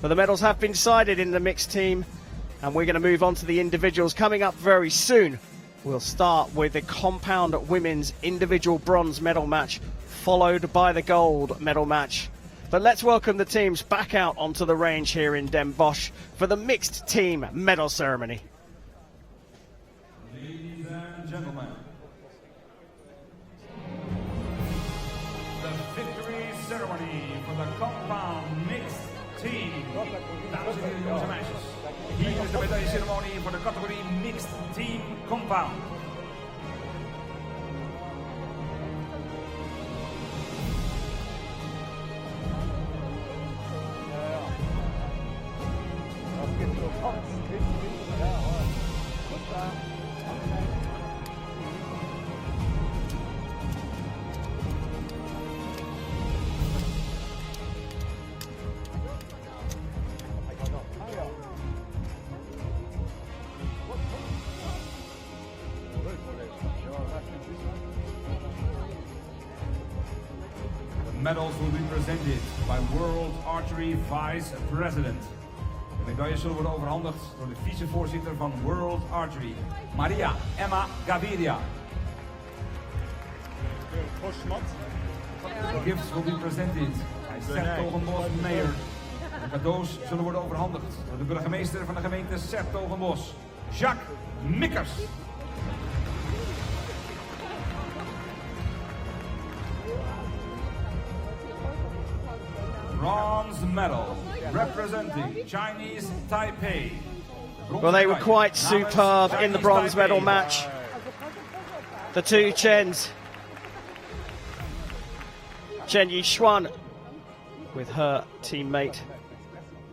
Speaker 1: But the medals have been decided in the mixed team, and we're going to move on to the individuals coming up very soon. We'll start with the compound women's individual bronze medal match, followed by the gold medal match. But let's welcome the teams back out onto the range here in Den Bosch for the mixed team medal ceremony.
Speaker 5: Ladies and gentlemen, the victory ceremony for the compound mixed team. Dames en heren, jongens en meisjes. Hier is de medailleceremonie voor de categorie mixed team compound. Medals will be presented by World Archery Vice President. De medailles zullen worden overhandigd door de vicevoorzitter van World Archery, Maria Emma Gaviria. The gifts will be presented by Sertogenbos Mayor. De cadeaus zullen worden overhandigd door de burgemeester van de gemeente Sertogenbos, Jacques Mikkers. Bronze medal representing Chinese Taipei.
Speaker 1: Well, they were quite superb in the bronze medal match. The two Chens. Chen Yixuan with her teammate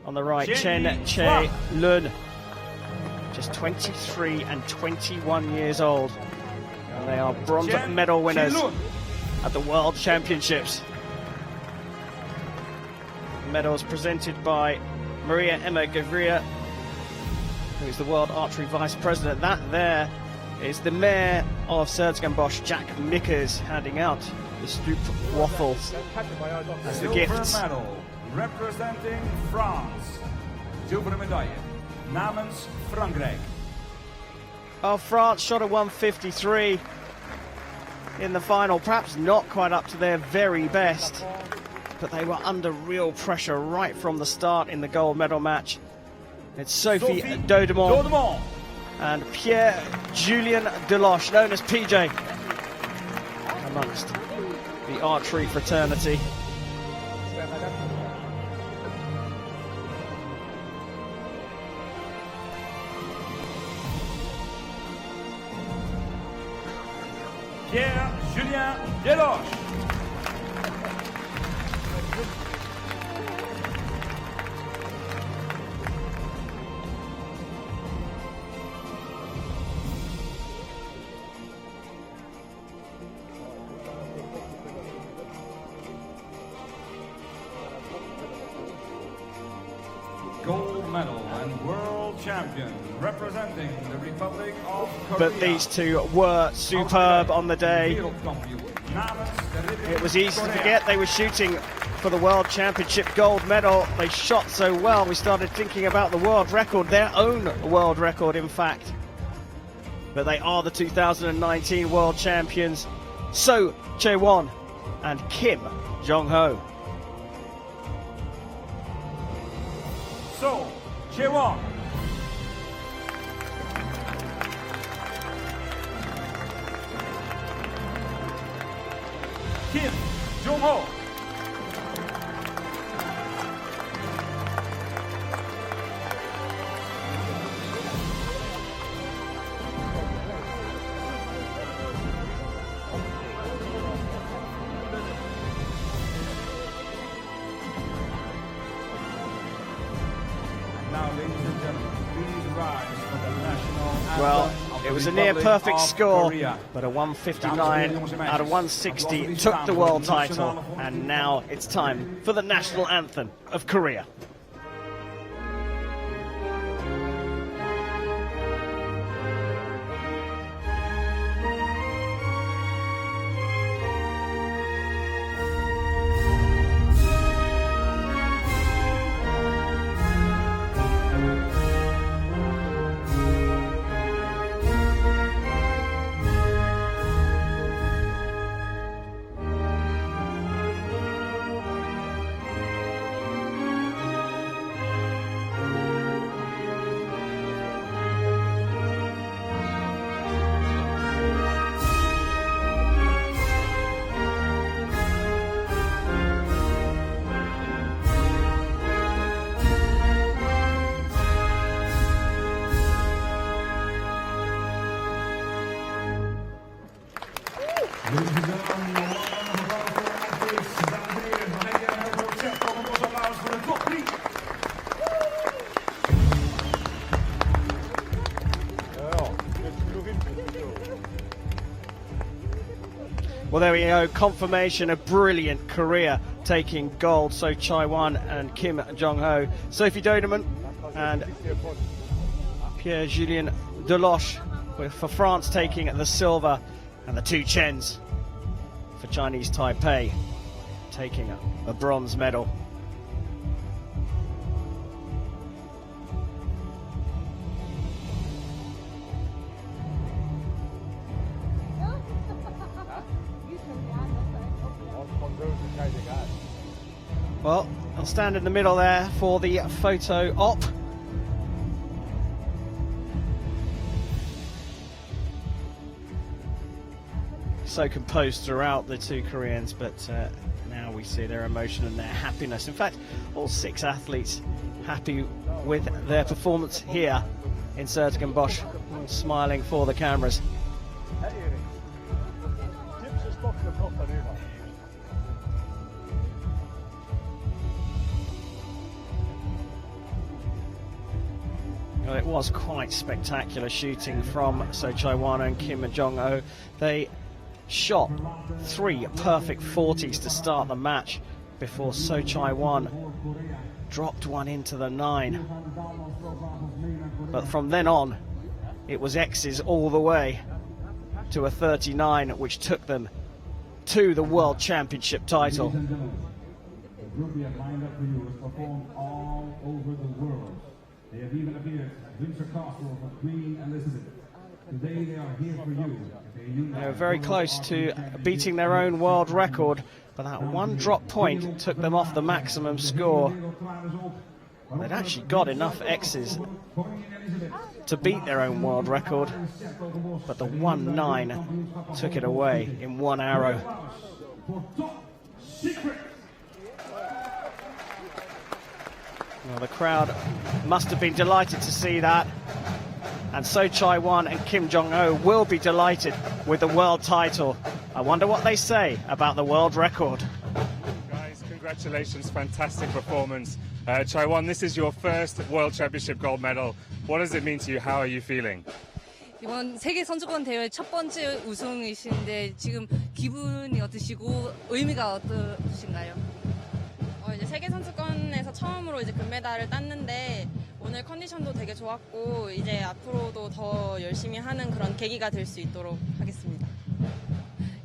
Speaker 1: on the right, Chen Chae-lun. just 23 and 21 years old. And they are bronze medal winners at the World Championships. Medals presented by Maria Emma Gavria, who is the World Archery Vice President. That there is the Mayor of Den Bosch, Jack Mickers, handing out the Stoop waffles as the gifts.
Speaker 5: Silver medal representing France. Zilveren medaille namens Frankrijk.
Speaker 1: Oh, France shot a 153 in the final, perhaps not quite up to their very best, but they were under real pressure right from the start in the gold medal match. It's Sophie Daudemont and Pierre-Julien Deloche, known as PJ, amongst the archery fraternity.
Speaker 5: Pierre-Julien Deloche. Gold medal and world champion representing the Republic of Korea.
Speaker 1: But these two were superb on the day. It was easy to forget they were shooting for the World Championship gold medal. They shot so well, we started thinking about the world record, their own world record, in fact. But they are the 2019 world champions, So Chae-won and Kim Jong-ho.
Speaker 5: So Chae-won. Kim Jong-ho. Now, ladies and gentlemen, please rise for the national anthem.
Speaker 1: Well,
Speaker 5: of
Speaker 1: it was
Speaker 5: the
Speaker 1: a near
Speaker 5: Republic
Speaker 1: perfect
Speaker 5: of
Speaker 1: score,
Speaker 5: Korea.
Speaker 1: but a 159 out of 160 took the world title, and now it's time for the national anthem of Korea.
Speaker 5: Ladies and gentlemen, dames en heren, nog een keer een heel groot set. Kom een applaus voor de top 3.
Speaker 1: Well, there we go. Confirmation of brilliant Korea taking gold. So Chae-won and Kim Jong-ho, Sophie Daudemont and Pierre-Julien Deloche for France taking the silver, and the two Chens for Chinese Taipei taking a bronze medal. Well, I'll stand in the middle there for the photo op. So composed throughout, the two Koreans, but now we see their emotion and their happiness. In fact, all six athletes happy with their performance here in Den Bosch, smiling for the cameras. Well, it was quite spectacular shooting from So Chai-wan and Kim Jong-ho. They shot 3 perfect 40s to start the match before So Chai-wan dropped one into the 9. But from then on, it was X's all the way to a 39, which took them to the World Championship title.
Speaker 5: The group we have lined up for you has performed all over the world. They have even appeared at Windsor Castle for Queen Elizabeth. Today they are here for you.
Speaker 1: They were very close to beating their own world record, but that one drop point took them off the maximum score. They'd actually got enough X's to beat their own world record, but the 1-9 took it away in 1 arrow. Well, the crowd must have been delighted to see that, and So Chai-wan and Kim Jong-ho will be delighted with the world title. I wonder what they say about the world record.
Speaker 8: Guys, congratulations, fantastic performance. Chai-wan, this is your first World Championship gold medal. What does it mean to you? How are you feeling?
Speaker 2: 이번 세계 선수권 대회 첫 번째 우승이신데 지금 기분이 어떠시고 의미가 어떠신가요?
Speaker 9: 이제 세계 선수권에서 처음으로 이제 금메달을 땄는데 오늘 컨디션도 되게 좋았고 이제 앞으로도 더 열심히 하는 그런 계기가 될 수 있도록 하겠습니다.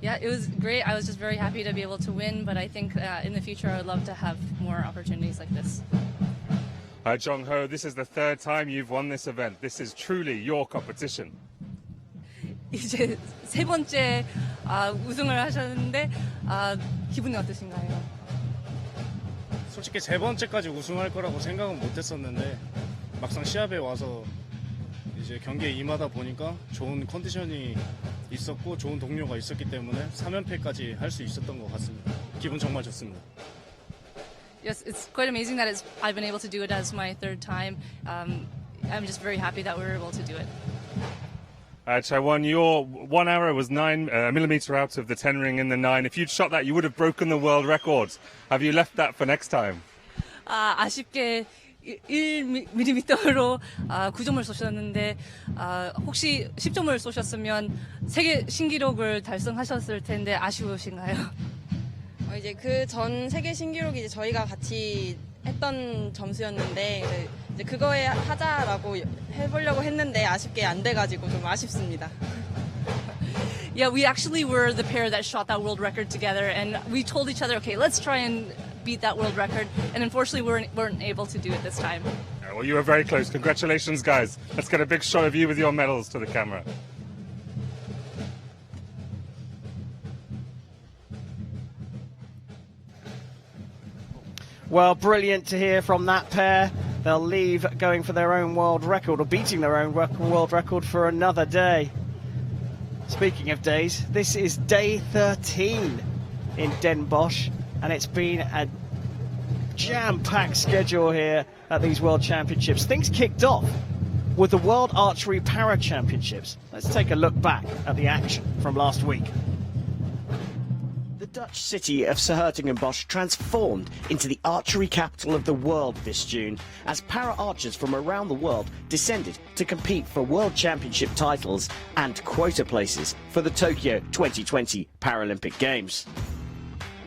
Speaker 2: Yeah, it was great. I was just very happy to be able to win, but I think in the future I would love to have more opportunities like this.
Speaker 8: Jong-ho, this is the 3rd time you've won this event. This is truly your competition.
Speaker 2: 이제 세 번째 우승을 하셨는데 기분이 어떠신가요?
Speaker 6: 솔직히 3번째까지 우승할 거라고 생각은 못했었는데 막상 시합에 와서 이제 경기에 임하다 보니까 좋은 컨디션이 있었고 좋은 동료가 있었기 때문에 3연패까지 할 수 있었던 것 같습니다. 기분 정말 좋습니다.
Speaker 2: Yes, it's quite amazing that I've been able to do it as my 3rd time. I'm just very happy that we were able to do it.
Speaker 8: Chai-wan, your 1 arrow was 9 millimeter out of the 10 ring in the 9. If you'd shot that, you would have broken the world records. Have you left that for next time?
Speaker 2: 아쉽게 1mm로 9점을 쏘셨는데 혹시 10점을 쏘셨으면 세계 신기록을 달성하셨을 텐데 아쉬우신가요?
Speaker 9: 이제 그 전 세계 신기록이 이제 저희가 같이 했던 점수였는데 이제 그거에 하자라고 해보려고 했는데 아쉽게 안 돼가지고 좀 아쉽습니다.
Speaker 2: Yeah, we actually were the pair that shot that world record together, and we told each other, okay, let's try and beat that world record, and unfortunately we weren't able to do it this time.
Speaker 8: Well, you were very close. Congratulations, guys. Let's get a big shot of you with your medals to the camera.
Speaker 1: Well, brilliant to hear from that pair. They'll leave going for their own world record, or beating their own world record, for another day. Speaking of days, this is day 13 in Den Bosch, and it's been a jam-packed schedule here at these World Championships. Things kicked off with the World Archery Para Championships. Let's take a look back at the action from last week.
Speaker 10: The Dutch city of 's-Hertogenbosch transformed into the archery capital of the world this June as para-archers from around the world descended to compete for World Championship titles and quota places for the Tokyo 2020 Paralympic Games.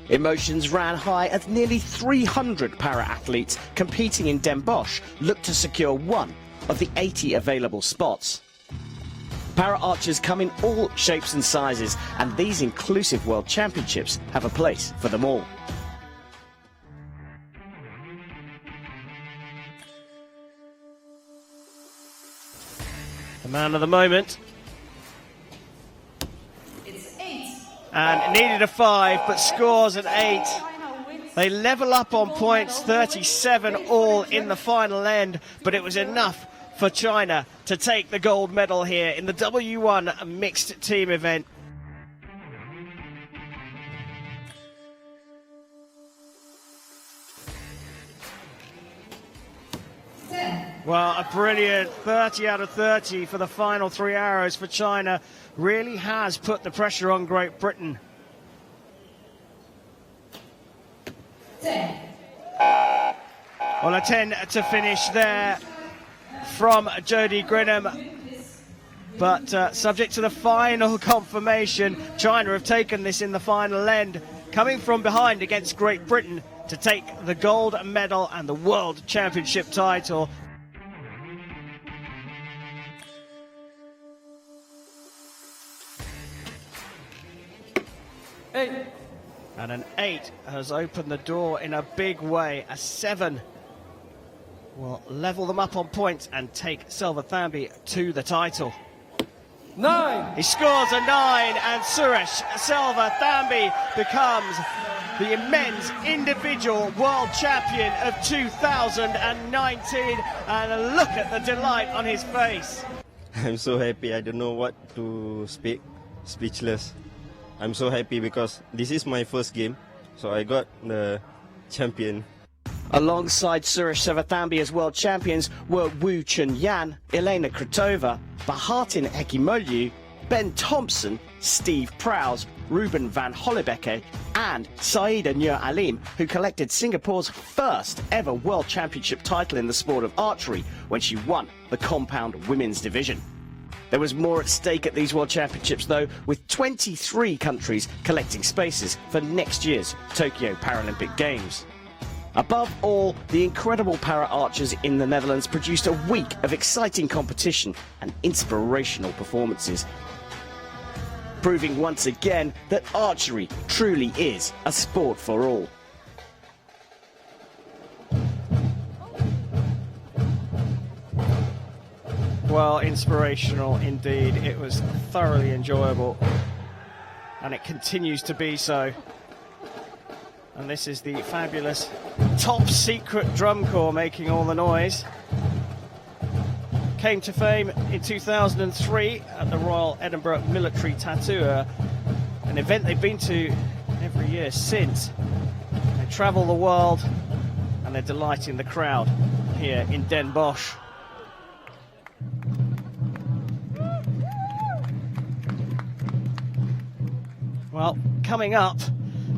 Speaker 10: Emotions ran high as nearly 300 para-athletes competing in Den Bosch looked to secure one of the 80 available spots. Para-archers come in all shapes and sizes, and these inclusive World Championships have a place for them all.
Speaker 1: The man of the moment. And needed a 5, but scores an 8. They level up on points, 37 all in the final end, but it was enough for China to take the gold medal here in the W1 mixed team event. Well, a brilliant 30 out of 30 for the final 3 arrows for China. Really has put the pressure on Great Britain. Well, a 10 to finish there from Jodie Grinham. But subject to the final confirmation, China have taken this in the final end, coming from behind against Great Britain to take the gold medal and the World Championship title. And an 8 has opened the door in a big way. A 7 will level them up on points and take Selva Thambi to the title.
Speaker 7: 9.
Speaker 1: He scores a 9, and Suresh Selva Thambi becomes the men's individual world champion of 2019. And look at the delight on his face.
Speaker 11: I'm so happy. I don't know what to speak. Speechless. I'm so happy because this is my first game, so I got the champion.
Speaker 10: Alongside Suresh Selva-Thambi as world champions were Wu Chun-yan, Elena Krutova, Bahatin Ekimolu, Ben Thompson, Steve Prowse, Ruben van Hollebeke and Saida Nur Alim, who collected Singapore's first ever world championship title in the sport of archery when she won the compound women's division. There was more at stake at these World Championships, though, with 23 countries collecting spaces for next year's Tokyo Paralympic Games. Above all, the incredible para-archers in the Netherlands produced a week of exciting competition and inspirational performances, proving once again that archery truly is a sport for all.
Speaker 1: Well, inspirational indeed. It was thoroughly enjoyable, and it continues to be so. And this is the fabulous top secret drum corps making all the noise. Came to fame in 2003 at the Royal Edinburgh Military Tattoo, an event they've been to every year since. They travel the world and they're delighting the crowd here in Den Bosch. Well, coming up,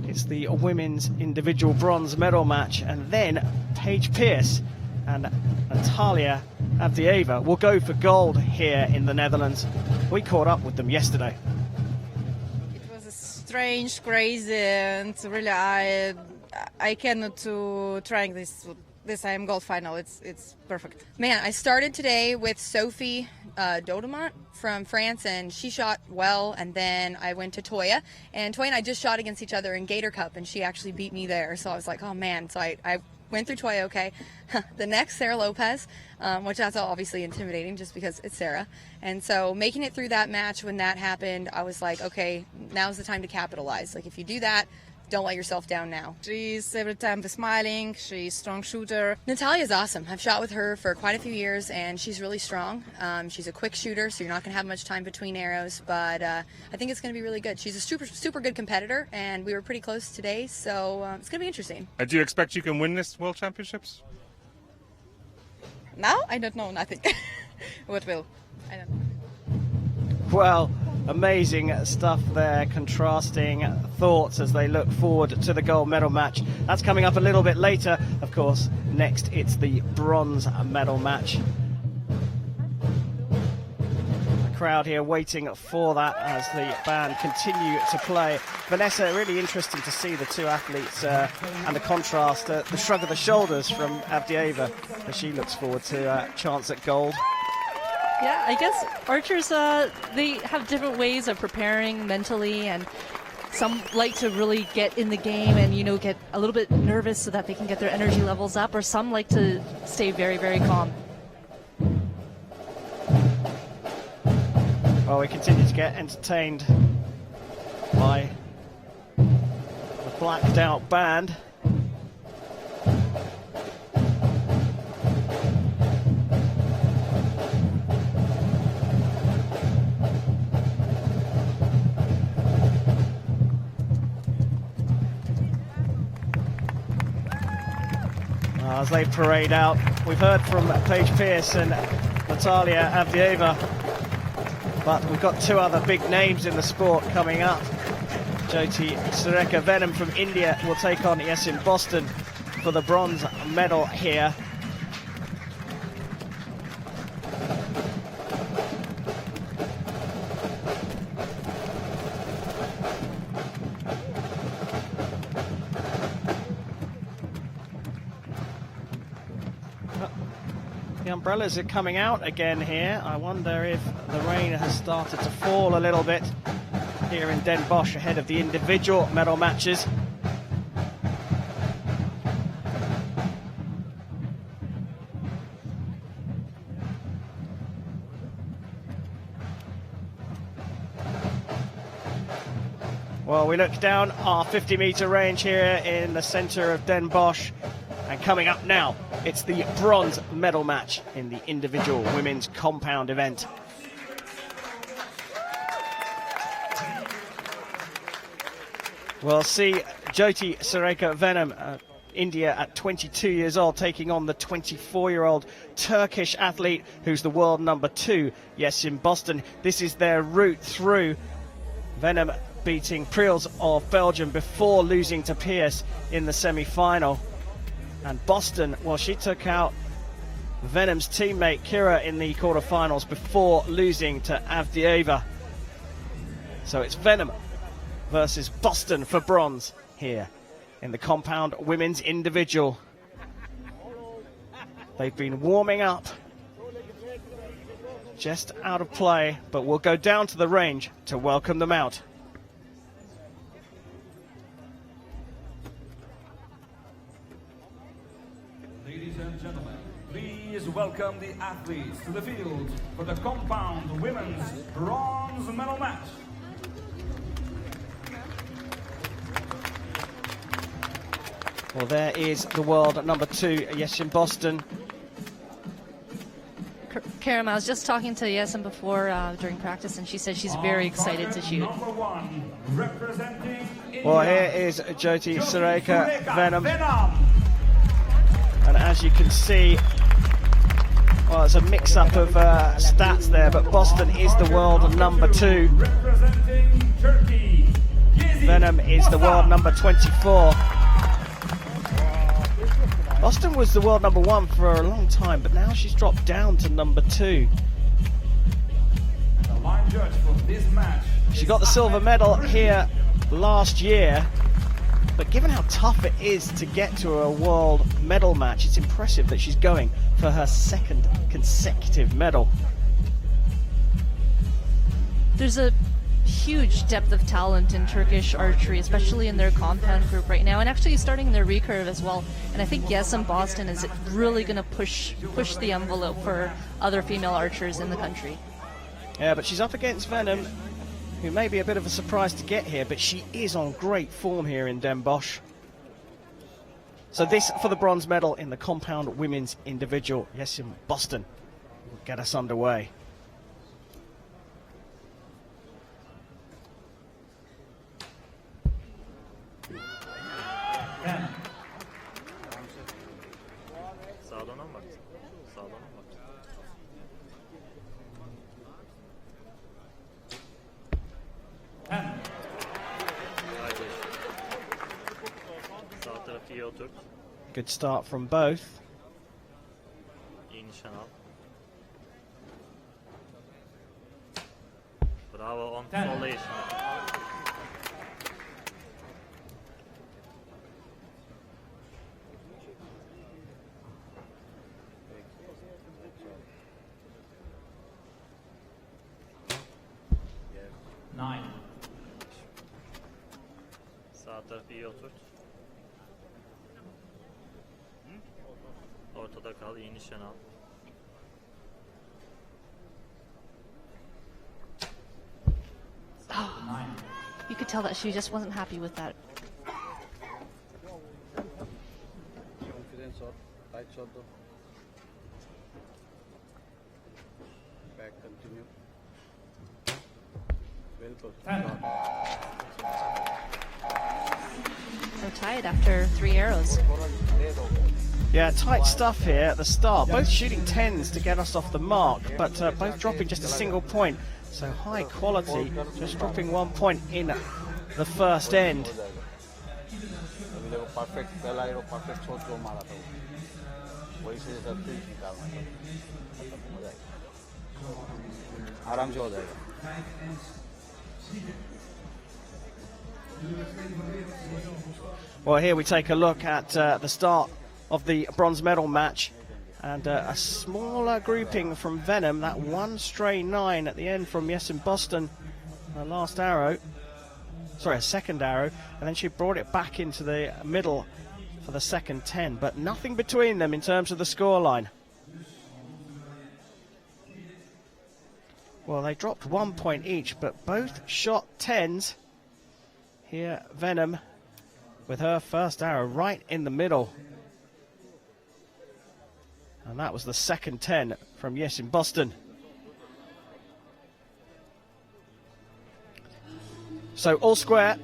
Speaker 1: it's the women's individual bronze medal match, and then Paige Pierce and Natalia Avdieva will go for gold here in the Netherlands. We caught up with them yesterday.
Speaker 9: It was a strange, crazy, and really I cannot to trying this IM gold final. It's perfect. Man, I started today with Sophie Dodemont from France, and she shot well, and then I went to Toya, and Toya and I just shot against each other in Gator Cup, and she actually beat me there, so I was like, oh man. So I went through Toya okay. The next, Sarah Lopez, which that's obviously intimidating just because it's Sarah, and so making it through that match, when that happened, I was like, okay, now's the time to capitalize. Like, if you do that, don't let yourself down now.
Speaker 12: She's every time smiling, she's a strong shooter.
Speaker 9: Natalia's awesome. I've shot with her for quite a few years, and she's really strong. She's a quick shooter, so you're not going to have much time between arrows, but I think it's going to be really good. She's a super good competitor, and we were pretty close today, so it's going to be interesting.
Speaker 8: Do you expect you can win this World Championships?
Speaker 9: Now? I don't know, nothing. What will? I don't know.
Speaker 1: Well, amazing stuff there, contrasting thoughts as they look forward to the gold medal match. That's coming up a little bit later. Of course, next it's the bronze medal match. The crowd here waiting for that as the band continue to play. Vanessa, really interesting to see the two athletes and the contrast, the shrug of the shoulders from Avdieva as she looks forward to a chance at gold.
Speaker 2: Yeah, I guess archers, they have different ways of preparing mentally, and some like to really get in the game and, you know, get a little bit nervous so that they can get their energy levels up, or some like to stay very, very calm.
Speaker 1: Well, we continue to get entertained by the blacked out band. As they parade out, we've heard from Paige Pierce and Natalia Avdieva, but we've got two other big names in the sport coming up. Jyoti Sureka Venom from India will take on Yasin Boston for the bronze medal here. The umbrellas are coming out again here. I wonder if the rain has started to fall a little bit here in Den Bosch ahead of the individual medal matches. Well, we look down our 50-meter range here in the center of Den Bosch. And coming up now, it's the bronze medal match in the individual women's compound event. We'll see Jyoti Sareka Venom, India at 22 years old, taking on the 24-year-old Turkish athlete who's the world number 2, Yesim Boston. This is their route through. Venom beating Priels of Belgium before losing to Pierce in the semi-final. And Boston, well, she took out Venom's teammate Kira in the quarterfinals before losing to Avdieva. So it's Venom versus Boston for bronze here in the compound women's individual. They've been warming up, just out of play, but we'll go down to the range to welcome them out.
Speaker 5: Ladies and gentlemen, please welcome the athletes to the field for the compound women's bronze medal match.
Speaker 1: Well, there is the world number 2, Yesim Boston.
Speaker 2: Karam, I was just talking to Yesim before during practice, and she said she's very excited to shoot.
Speaker 1: Well, here is Jyoti Sareka Venom. And as you can see, well, it's a mix-up of stats there, but Boston is the world number 2. Venom is the world number 24. Boston was the world number 1 for a long time, but now she's dropped down to number 2.
Speaker 5: The line judge for this match.
Speaker 1: She got the silver medal here last year, but given how tough it is to get to a world medal match, it's impressive that she's going for her 2nd consecutive medal.
Speaker 2: There's a huge depth of talent in Turkish archery, especially in their compound group right now, and actually starting their recurve as well. And I think Yesim Boston is really going to push the envelope for other female archers in the country.
Speaker 1: Yeah, but she's up against Venom, who may be a bit of a surprise to get here, but she is on great form here in Den Bosch. So this for the bronze medal in the compound women's individual. Yesim Boston will get us underway. Good start from both.
Speaker 13: Bravo on foundation.
Speaker 5: Nine.
Speaker 13: Sağ tarafı iyi oturt. Ortada kal, iyi nişan al.
Speaker 2: You could tell that she just wasn't happy with that.
Speaker 4: Confident shot, tight shot though. Back continue. Well put.
Speaker 2: So tied after 3 arrows.
Speaker 1: Yeah, tight stuff here at the start. Both shooting 10s to get us off the mark, but both dropping just a single point. So high quality, just dropping 1 point in the first end. Well, here we take a look at the start of the bronze medal match. And a smaller grouping from Venom, that one stray 9 at the end from Yes in Boston, her last arrow. Sorry, a second arrow, and then she brought it back into the middle for the second 10, but nothing between them in terms of the scoreline. Well, they dropped 1 point each, but both shot 10s. Here, Venom with her first arrow right in the middle. And that was the second 10 from Yes in Boston. So all square.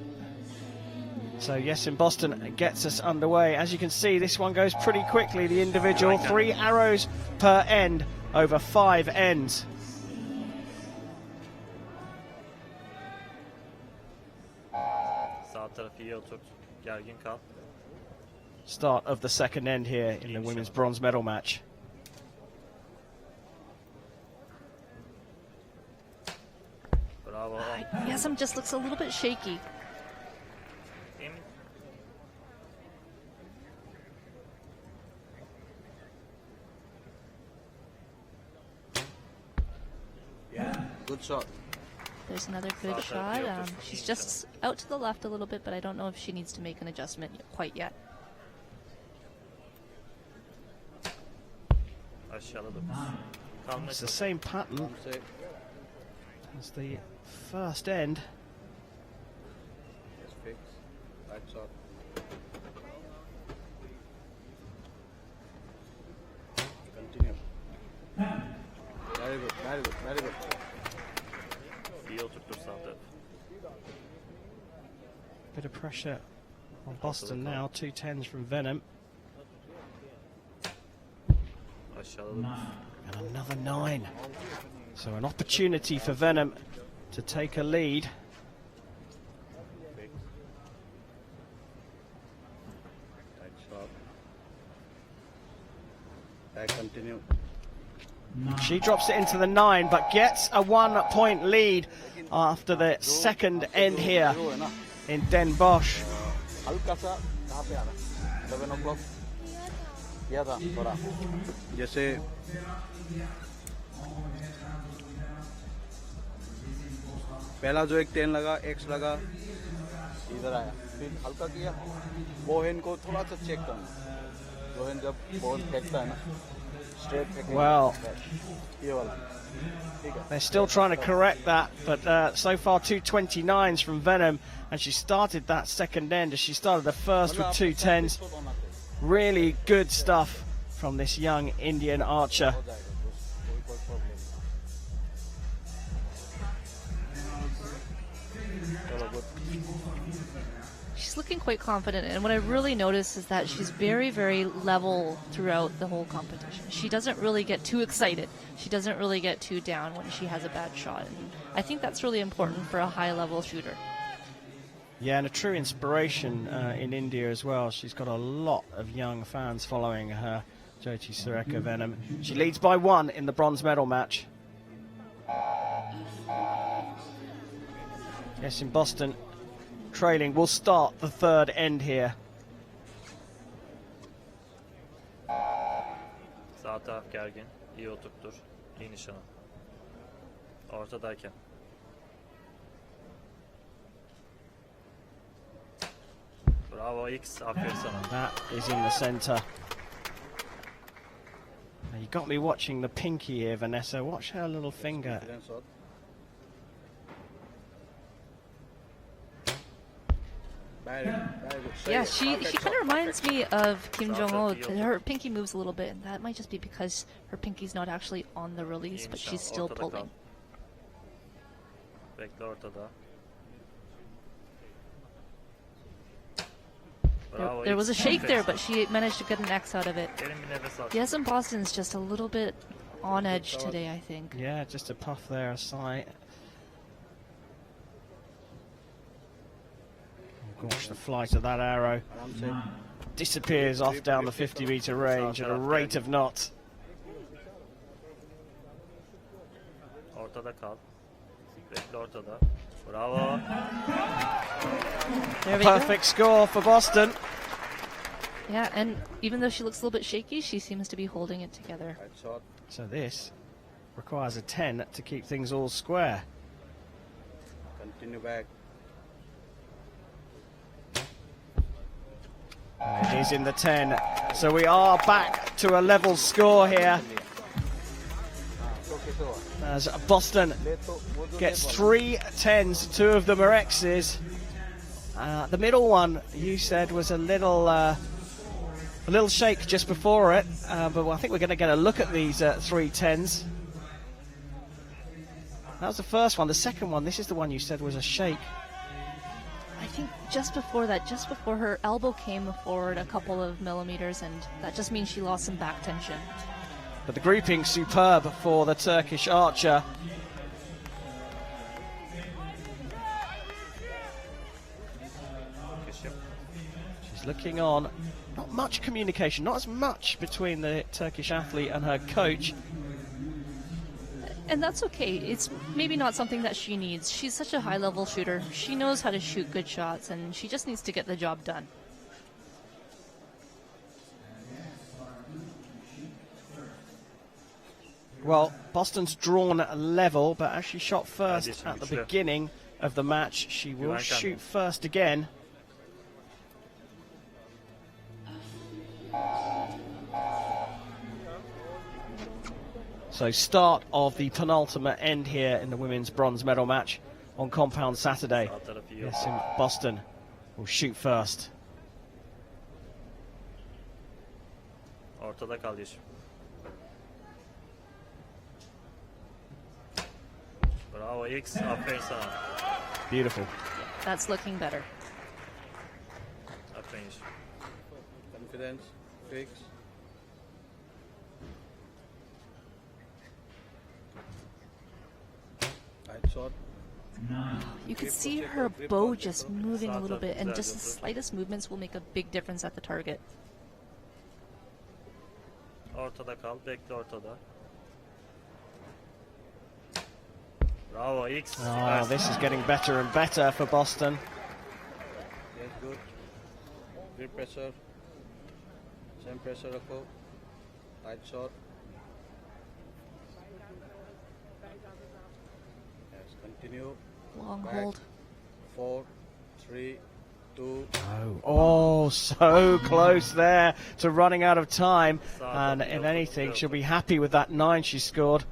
Speaker 1: So Yes in Boston gets us underway. As you can see, this one goes pretty quickly, the individual. 3 arrows per end over 5 ends.
Speaker 13: Sağ tarafı iyi oturt. Gergin kal.
Speaker 1: Start of the second end here in the women's bronze medal match.
Speaker 13: Bravo.
Speaker 2: Yesem just looks a little bit shaky.
Speaker 4: Good shot.
Speaker 2: There's another good shot. She's just out to the left a little bit, but I don't know if she needs to make an adjustment quite yet.
Speaker 1: It's the same pattern as the first end.
Speaker 4: Yes, fix. Right shot. Continue. Very good, very good, very good.
Speaker 13: İyi oturtur sağ tarafı.
Speaker 1: Bit of pressure on Boston now. 2 10s from Venom. And another 9. So an opportunity for Venom to take a lead.
Speaker 4: Right shot. Back continue.
Speaker 1: She drops it into the 9, but gets a 1 point lead after the second end here in Den Bosch.
Speaker 4: जैसे पहला जो एक 10 लगा, X लगा, इधर आया, फिर हल्का किया, बोहेन को थोड़ा सा चेक करना, बोहेन जब बॉल फेंकता है ना, स्ट्रेट फेंकेगा,
Speaker 1: Well,
Speaker 4: ये वाला, ठीक है.
Speaker 1: they're still trying to correct that, but so far 2 29s from Venom, and she started that second end as she started the first with 2 10s. Really good stuff from this young Indian archer.
Speaker 2: She's looking quite confident, and what I really notice is that she's very, very level throughout the whole competition. She doesn't really get too excited. She doesn't really get too down when she has a bad shot. And I think that's really important for a high-level shooter.
Speaker 1: Yeah, and a true inspiration in India as well. She's got a lot of young fans following her, Jyoti Sureka Venom. She leads by 1 in the bronze medal match. Yes, in Boston, trailing. We'll start the third end here.
Speaker 13: Sağ taraf gergin. İyi oturtur. İyi nişana. Ortadayken. Bravo X. Aferin sana.
Speaker 1: That is in the centre. Now, you got me watching the pinky here, Vanessa. Watch her little finger.
Speaker 2: Yeah, she kind of reminds me of Kim Jong-ho. Her pinky moves a little bit, and that might just be because her pinky's not actually on the release, but she's still pulling.
Speaker 13: Bekle ortada.
Speaker 2: There was a shake there, but she managed to get an X out of it. Yes, and Boston's just a little bit on edge today, I think.
Speaker 1: Yeah, just a puff there aside. Oh gosh, the flight of that arrow disappears off down the 50-meter range at a rate of knots.
Speaker 13: Ortada kal. Bekle ortada. Bravo.
Speaker 1: Perfect score for Boston.
Speaker 2: Yeah, and even though she looks a little bit shaky, she seems to be holding it together.
Speaker 4: Right shot.
Speaker 1: So this requires a 10 to keep things all square.
Speaker 4: Continue back.
Speaker 1: It is in the 10. So we are back to a level score here. As Boston gets 3 10s, 2 of them are X's. The middle one, you said, was a little shake just before it, but I think we're going to get a look at these 3 10s. That was the first one. The second one, this is the one you said was a shake.
Speaker 2: I think just before that, just before her elbow came forward a couple of millimeters, and that just means she lost some back tension.
Speaker 1: But the grouping superb for the Turkish archer. She's looking on. Not much communication, not as much between the Turkish athlete and her coach.
Speaker 2: And that's okay. It's maybe not something that she needs. She's such a high-level shooter. She knows how to shoot good shots, and she just needs to get the job done.
Speaker 1: Well, Boston's drawn a level, but as she shot first at the beginning of the match, she will shoot first again. So start of the penultimate end here in the women's bronze medal match on compound Saturday. Yes, in Boston will shoot first.
Speaker 13: Ortada kal Yeşim. Bravo X, aferin sana.
Speaker 1: Beautiful.
Speaker 2: That's looking better.
Speaker 13: Aferin Yeşim.
Speaker 4: Confidence, fix. Right shot.
Speaker 2: You can see her bow just moving a little bit, and just the slightest movements will make a big difference at the target.
Speaker 13: Ortada kal, bekle ortada. Bravo X.
Speaker 1: Oh, this is getting better and better for Boston.
Speaker 4: Yes, good. Good pressure. Same pressure, Rako. Right shot. Yes, continue.
Speaker 2: Long
Speaker 4: Back.
Speaker 2: hold.
Speaker 4: 4, 3, 2.
Speaker 1: Oh, so close there to running out of time. And if anything, she'll be happy with that 9 she scored.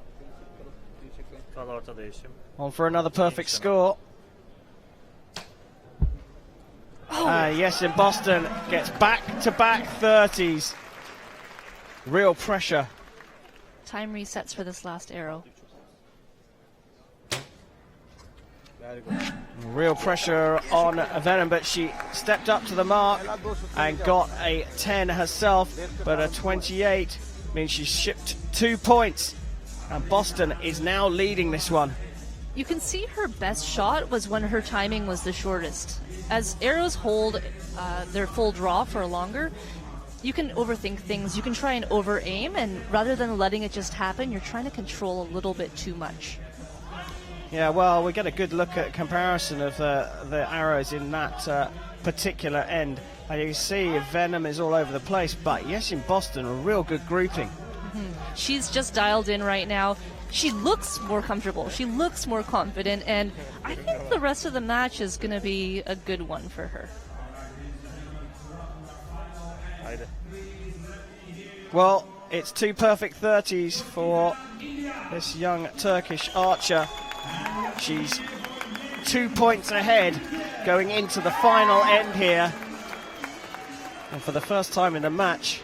Speaker 13: Kal ortada Yeşim.
Speaker 1: On for another perfect score. Yes, in Boston gets back-to-back 30s. Real pressure.
Speaker 2: Time resets for this last arrow.
Speaker 4: Very good.
Speaker 1: Real pressure on Venom, but she stepped up to the mark and got a 10 herself, but a 28 means she shipped 2 points. And Boston is now leading this one.
Speaker 2: You can see her best shot was when her timing was the shortest. As arrows hold their full draw for longer, you can overthink things. You can try and over-aim, and rather than letting it just happen, you're trying to control a little bit too much.
Speaker 1: Yeah, well, we get a good look at comparison of the arrows in that particular end. And you can see Venom is all over the place, but yes, in Boston, a real good grouping.
Speaker 2: She's just dialed in right now. She looks more comfortable. She looks more confident, and I think the rest of the match is going to be a good one for her.
Speaker 1: Well, it's 2 perfect 30s for this young Turkish archer. She's 2 points ahead going into the final end here. And for the first time in the match,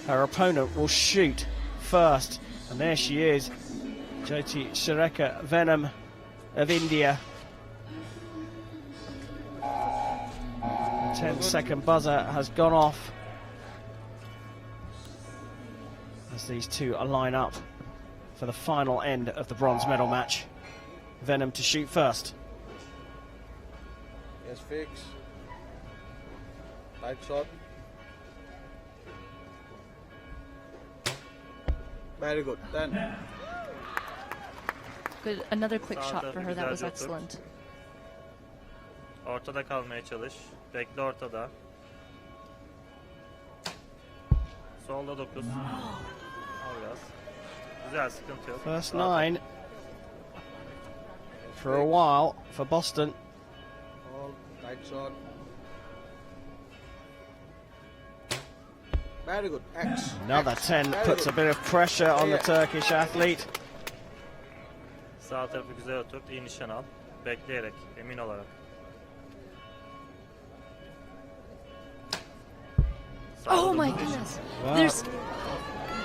Speaker 1: her opponent will shoot first. And there she is, Jyoti Sureka Venom of India. The 10-second buzzer has gone off as these two line up for the final end of the bronze medal match. Venom to shoot first.
Speaker 4: Yes, fix. Right shot. Very good. 10.
Speaker 2: Good, another quick shot for her. That was excellent.
Speaker 13: Ortada kalmaya çalış. Bekle ortada. Solda 9. Al biraz. Güzel, sıkıntı yok.
Speaker 1: First
Speaker 13: Rahat ol.
Speaker 1: 9 for a while for Boston.
Speaker 4: All tight shot. Very good. X.
Speaker 1: Another
Speaker 4: X.
Speaker 1: 10
Speaker 4: Very
Speaker 1: puts a
Speaker 4: good.
Speaker 1: bit of pressure on the
Speaker 4: Yeah.
Speaker 1: Turkish athlete.
Speaker 13: Sağ tarafı güzel oturt, iyi nişan al. Bekleyerek, emin olarak. Sağda
Speaker 2: Oh my
Speaker 13: 9.
Speaker 2: goodness.
Speaker 1: Wow.
Speaker 2: There's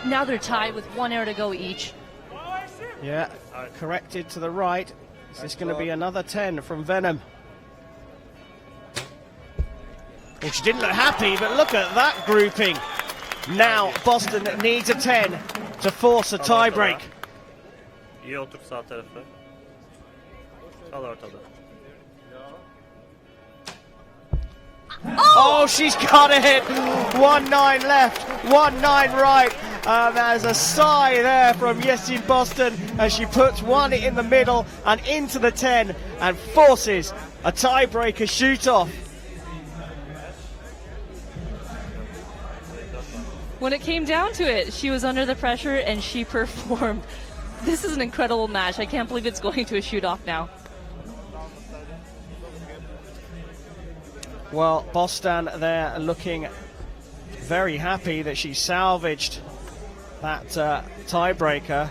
Speaker 2: now they're tied with 1 arrow to go each.
Speaker 1: Yeah, corrected to the right. Is this going to be another 10 from Venom? Well, she didn't look happy, but look at that grouping. Now Boston needs a 10 to force a tie break.
Speaker 13: İyi otur sağ tarafı. Kal ortada.
Speaker 1: Oh, she's got it! 1-9 left, 1-9 right. There's a sigh there from Yesin Boston as she puts one in the middle and into the 10 and forces a tiebreaker shoot-off.
Speaker 2: When it came down to it, she was under the pressure and she performed. This is an incredible match. I can't believe it's going to a shoot-off now.
Speaker 1: Well, Boston there looking very happy that she salvaged that tiebreaker.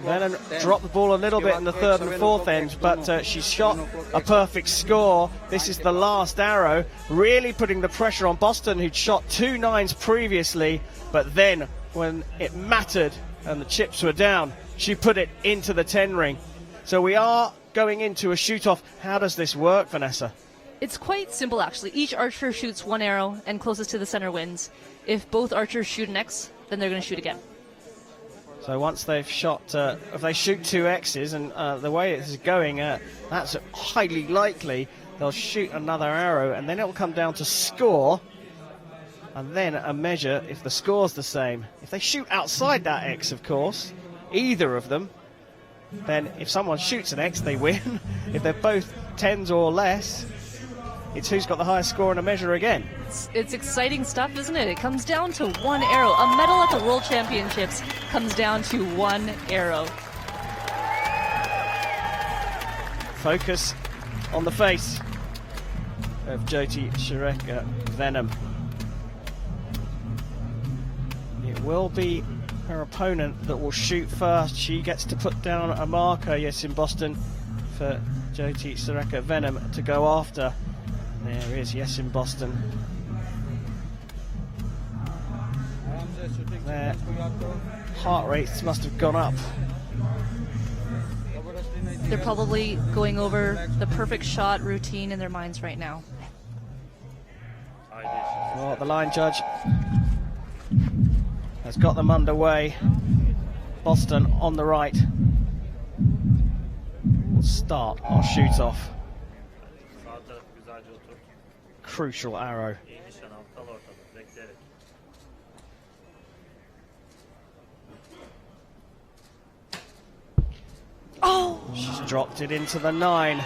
Speaker 1: Venom dropped the ball a little bit in the third and fourth end, but she shot a perfect score. This is the last arrow, really putting the pressure on Boston, who'd shot 2 9s previously, but then when it mattered and the chips were down, she put it into the 10 ring. So we are going into a shoot-off. How does this work, Vanessa?
Speaker 2: It's quite simple, actually. Each archer shoots 1 arrow, and closest to the center wins. If both archers shoot an X, then they're going to shoot again.
Speaker 1: So once they've shot, if they shoot 2 X's, and the way it's going, that's highly likely they'll shoot another arrow, and then it'll come down to score, and then a measure if the score's the same. If they shoot outside that X, of course, either of them, then if someone shoots an X, they win. If they're both 10s or less, it's who's got the highest score in a measure again.
Speaker 2: It's exciting stuff, isn't it? It comes down to 1 arrow. A medal at the World Championships comes down to 1 arrow.
Speaker 1: Focus on the face of Jyoti Shireka Venom. It will be her opponent that will shoot first. She gets to put down a marker, yes, in Boston, for Jyoti Shireka Venom to go after. There is Yesin Boston. Their heart rates must have gone up.
Speaker 2: They're probably going over the perfect shot routine in their minds right now.
Speaker 1: Well, the line judge has got them underway. Boston on the right. We'll start our shoot-off. Crucial arrow.
Speaker 2: Oh!
Speaker 1: She's dropped it into the 9.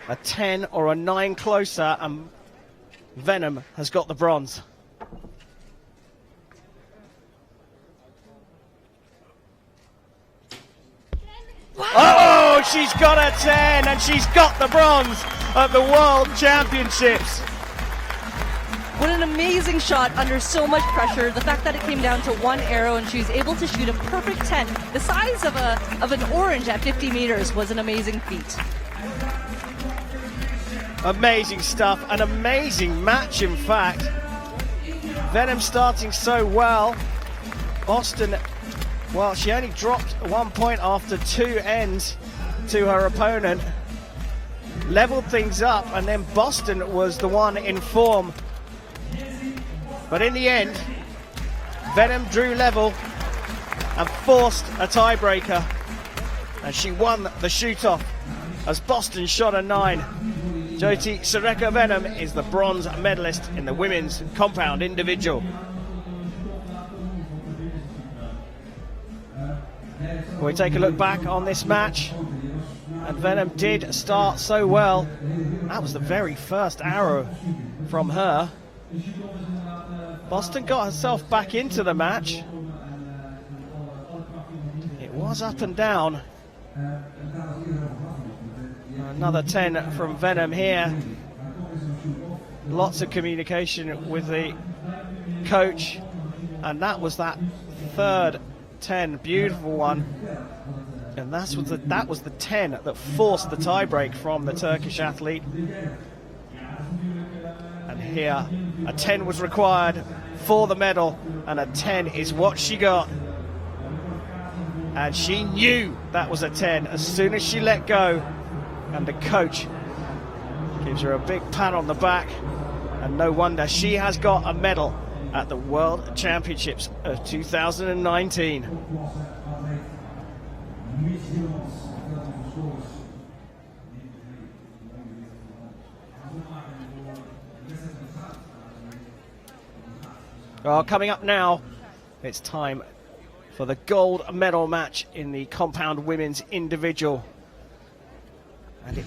Speaker 1: A 10 or a 9 closer, and Venom has got the bronze. Oh, she's got a 10 and she's got the bronze at the World Championships.
Speaker 2: What an amazing shot under so much pressure. The fact that it came down to 1 arrow and she was able to shoot a perfect 10, the size of an orange at 50 meters, was an amazing feat.
Speaker 1: Amazing stuff, an amazing match in fact. Venom starting so well. Boston, well, she only dropped 1 point after 2 ends to her opponent. Leveled things up, and then Boston was the one in form. But in the end, Venom drew level and forced a tiebreaker. And she won the shoot-off as Boston shot a 9. Jyoti Shireka Venom is the bronze medalist in the women's compound individual. We take a look back on this match, and Venom did start so well. That was the very first arrow from her. Boston got herself back into the match. It was up and down. Another 10 from Venom here. Lots of communication with the coach, and that was that third 10, beautiful one. And that was the 10 that forced the tiebreak from the Turkish athlete. And here, a 10 was required for the medal, and a 10 is what she got. And she knew that was a 10 as soon as she let go. And the coach gives her a big pat on the back. And no wonder she has got a medal at the World Championships of 2019. Well, coming up now, it's time for the gold medal match in the compound women's individual. And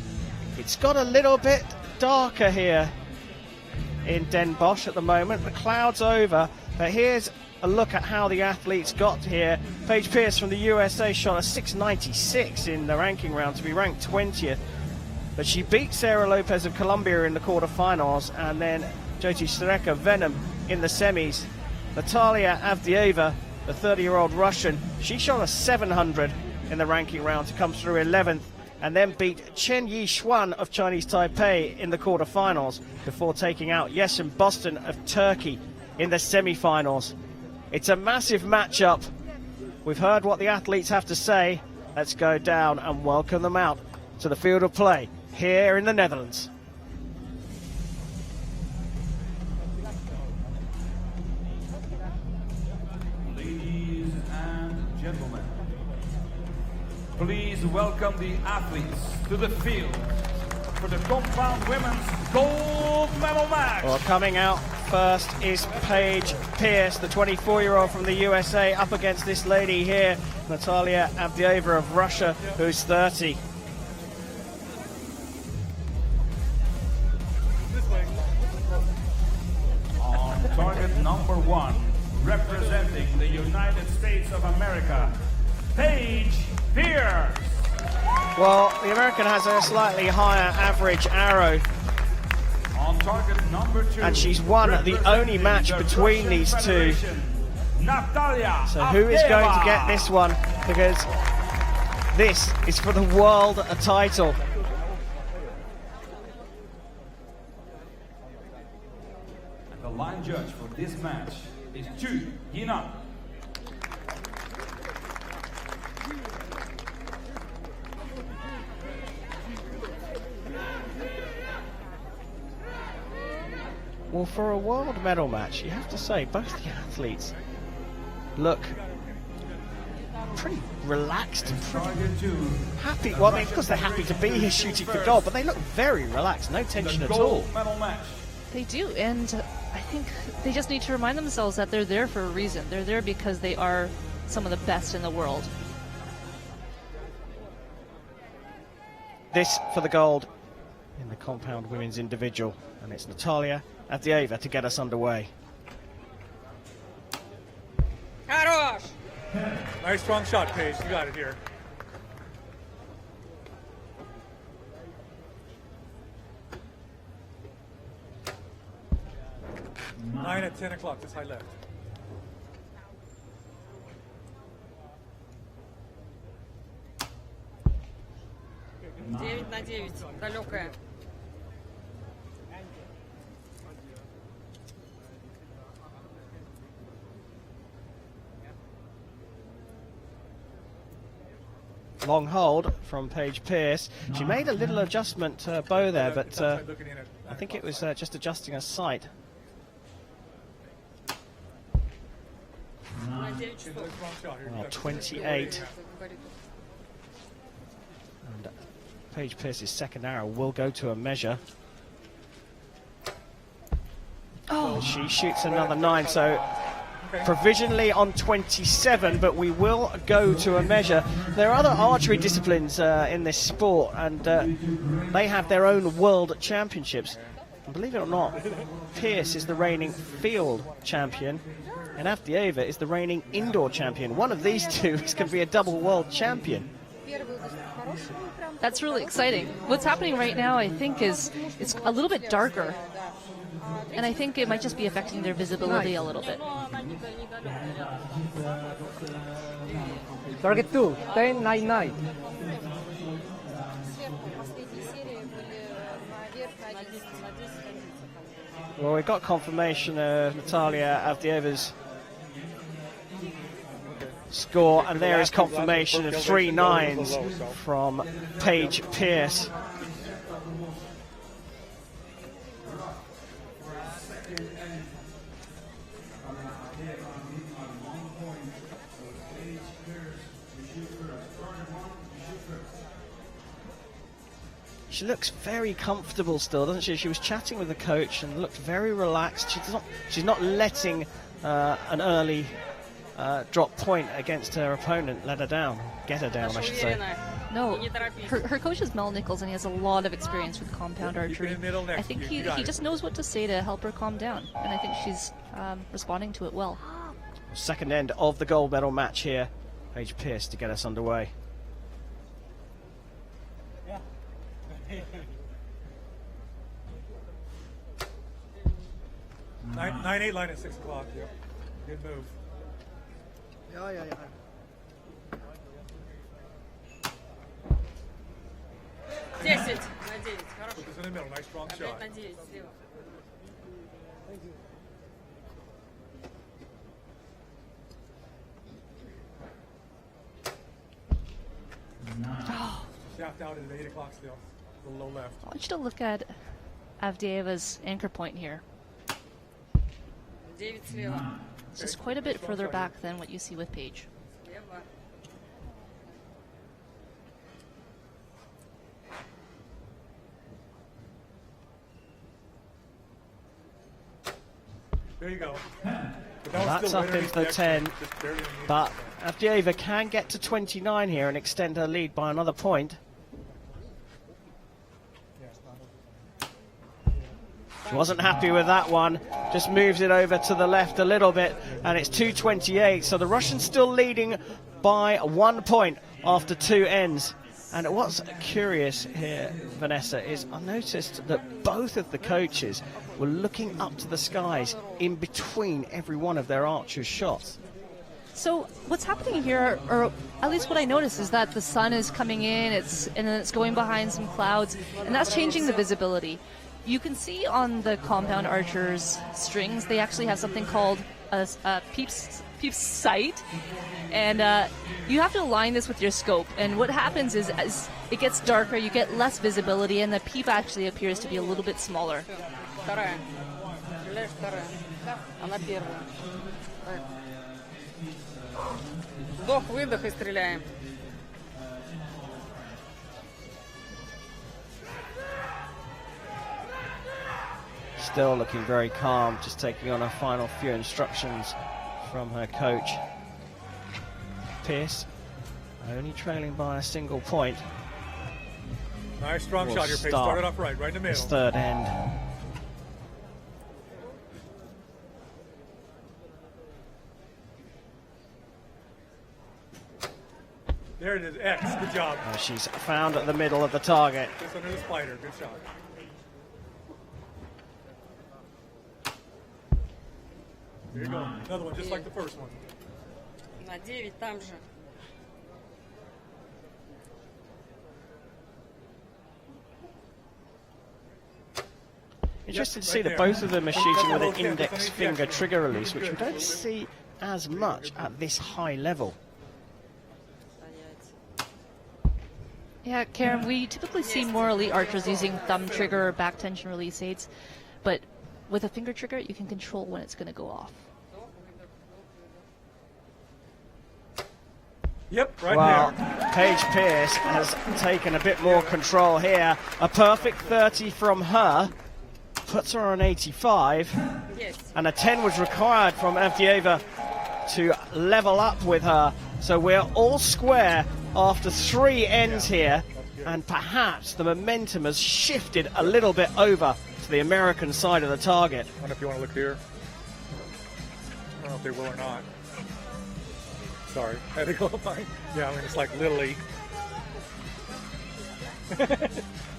Speaker 1: it's got a little bit darker here in Den Bosch at the moment. The cloud's over, but here's a look at how the athletes got here. Paige Pierce from the USA shot a 6.96 in the ranking round to be ranked 20th, but she beat Sarah Lopez of Colombia in the quarterfinals, and then Jyoti Streka Venom in the semis. Natalia Avdieva, the 30-year-old Russian, she shot a 700 in the ranking round to come through 11th, and then beat Chen Yi Xuan of Chinese Taipei in the quarterfinals before taking out Yesen Boston of Turkey in the semi-finals. It's a massive matchup. We've heard what the athletes have to say. Let's go down and welcome them out to the field of play here in the Netherlands.
Speaker 5: Ladies and gentlemen, please welcome the athletes to the field for the compound women's gold medal match.
Speaker 1: Well, coming out first is Paige Pierce, the 24-year-old from the USA, up against this lady here, Natalia Avdieva of Russia, who's 30.
Speaker 5: On target number 1, representing the United States of America, Paige Pierce.
Speaker 1: Well, the American has a slightly higher average arrow,
Speaker 5: On target number 2,
Speaker 1: and she's won the only match between these two.
Speaker 5: Natalia
Speaker 1: So who is going to get
Speaker 5: Avdieva.
Speaker 1: this one? Because this is for the world title.
Speaker 5: The line judge for this match is Chu Yinan.
Speaker 1: Well, for a world medal match, you have to say both the athletes look pretty relaxed and pretty happy. Well, of course they're happy to be here shooting for gold, but they look very relaxed, no tension at all.
Speaker 5: Medal match.
Speaker 2: They do, and I think they just need to remind themselves that they're there for a reason. They're there because they are some of the best in the world.
Speaker 1: This for the gold in the compound women's individual, and it's Natalia Avdieva to get us underway.
Speaker 14: Nice strong shot, Paige. You got it here. Nine at 10 o'clock, this high left.
Speaker 12: Девять на 9, далекая.
Speaker 1: Long hold from Paige Pierce. She made a little adjustment to her bow there, but I think it was just adjusting her sight. 28. And Paige Pierce's second arrow will go to a measure. Oh, she shoots another 9, so provisionally on 27, but we will go to a measure. There are other archery disciplines in this sport, and they have their own world championships. And believe it or not, Pierce is the reigning field champion, and Avdieva is the reigning indoor champion. One of these two is going to be a double world champion.
Speaker 2: That's really exciting. What's happening right now, I think, is it's a little bit darker. And I think it might just be affecting their visibility a little bit.
Speaker 15: Target 2, 10-9-9.
Speaker 1: Well, we got confirmation of Natalia Avdieva's score, and there is confirmation of 3 9s from Paige Pierce. She looks very comfortable still, doesn't she? She was chatting with the coach and looked very relaxed. She's not letting an early drop point against her opponent get her down, I should say.
Speaker 2: No, her coach is Mel Nichols, and he has a lot of experience with compound archery. I think he just knows what to say to help her calm down, and I think she's responding to it well.
Speaker 1: Second end of the gold medal match here. Paige Pierce to get us underway.
Speaker 14: 9-8 line at 6 o'clock. Yep. Good move.
Speaker 15: Yeah.
Speaker 14: Put this in the middle. Nice strong shot. Shaft out at 8 o'clock still. A little low left.
Speaker 2: I want you to look at Avdieva's anchor point here. It's just quite a bit further back than what you see with Paige.
Speaker 14: There you go.
Speaker 1: Well, that's up into the 10, but Avdieva can get to 29 here and extend her lead by another point. She wasn't happy with that one, just moves it over to the left a little bit, and it's 2:28, so the Russians still leading by 1 point after 2 ends. And what's curious here, Vanessa, is I noticed that both of the coaches were looking up to the skies in between every one of their archers' shots.
Speaker 2: So what's happening here, or at least what I noticed, is that the sun is coming in, and then it's going behind some clouds, and that's changing the visibility. You can see on the compound archers' strings, they actually have something called a peeps sight, and you have to align this with your scope. And what happens is, as it gets darker, you get less visibility, and the peep actually appears to be a little bit smaller.
Speaker 12: Вдох-выдох и стреляем.
Speaker 1: Still looking very calm, just taking on her final few instructions from her coach. Pierce only trailing by a single point.
Speaker 14: Nice strong shot here, Paige. Started off right in the middle.
Speaker 1: This third end.
Speaker 14: There it is, X. Good job.
Speaker 1: She's found at the middle of the target.
Speaker 14: Just under the spider. Good shot. There you go. Another one, just like the first one.
Speaker 12: На 9 там же.
Speaker 1: Interesting to see that both of them are shooting with an index finger trigger release, which we don't see as much at this high level.
Speaker 2: Yeah, Karen, we typically see more elite archers using thumb trigger or back tension release aids, but with a finger trigger, you can control when it's going to go off.
Speaker 14: Yep, right
Speaker 1: there. Paige Pierce has taken a bit more control here. A perfect 30 from her puts her on 85, and a 10 was required from Avdieva to level up with her. So we're all square after 3 ends here, and perhaps the momentum has shifted a little bit over to the American side of the target.
Speaker 5: I don't know if you want to look here. I don't know if they will or not. Sorry, I had to go by. Yeah, I mean it's like literally.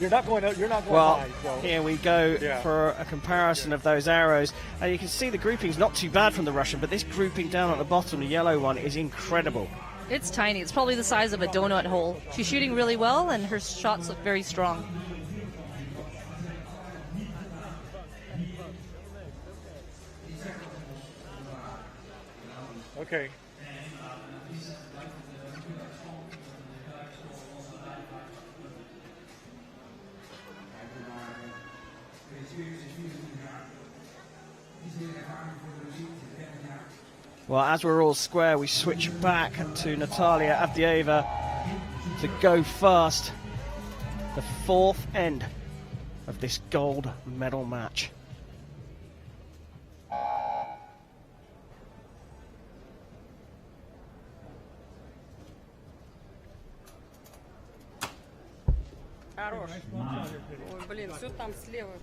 Speaker 5: You're not going
Speaker 1: Well,
Speaker 5: high. So.
Speaker 1: here we go
Speaker 5: Yeah.
Speaker 1: for a comparison of those arrows. And you can see the grouping's not too bad from the Russian, but this grouping down at the bottom, the yellow one, is incredible.
Speaker 2: It's tiny. It's probably the size of a donut hole. She's shooting really well, and her shots look very strong.
Speaker 5: Okay.
Speaker 1: Well, as we're all square, we switch back to Natalia Avdieva to go first. The fourth end of this gold medal match.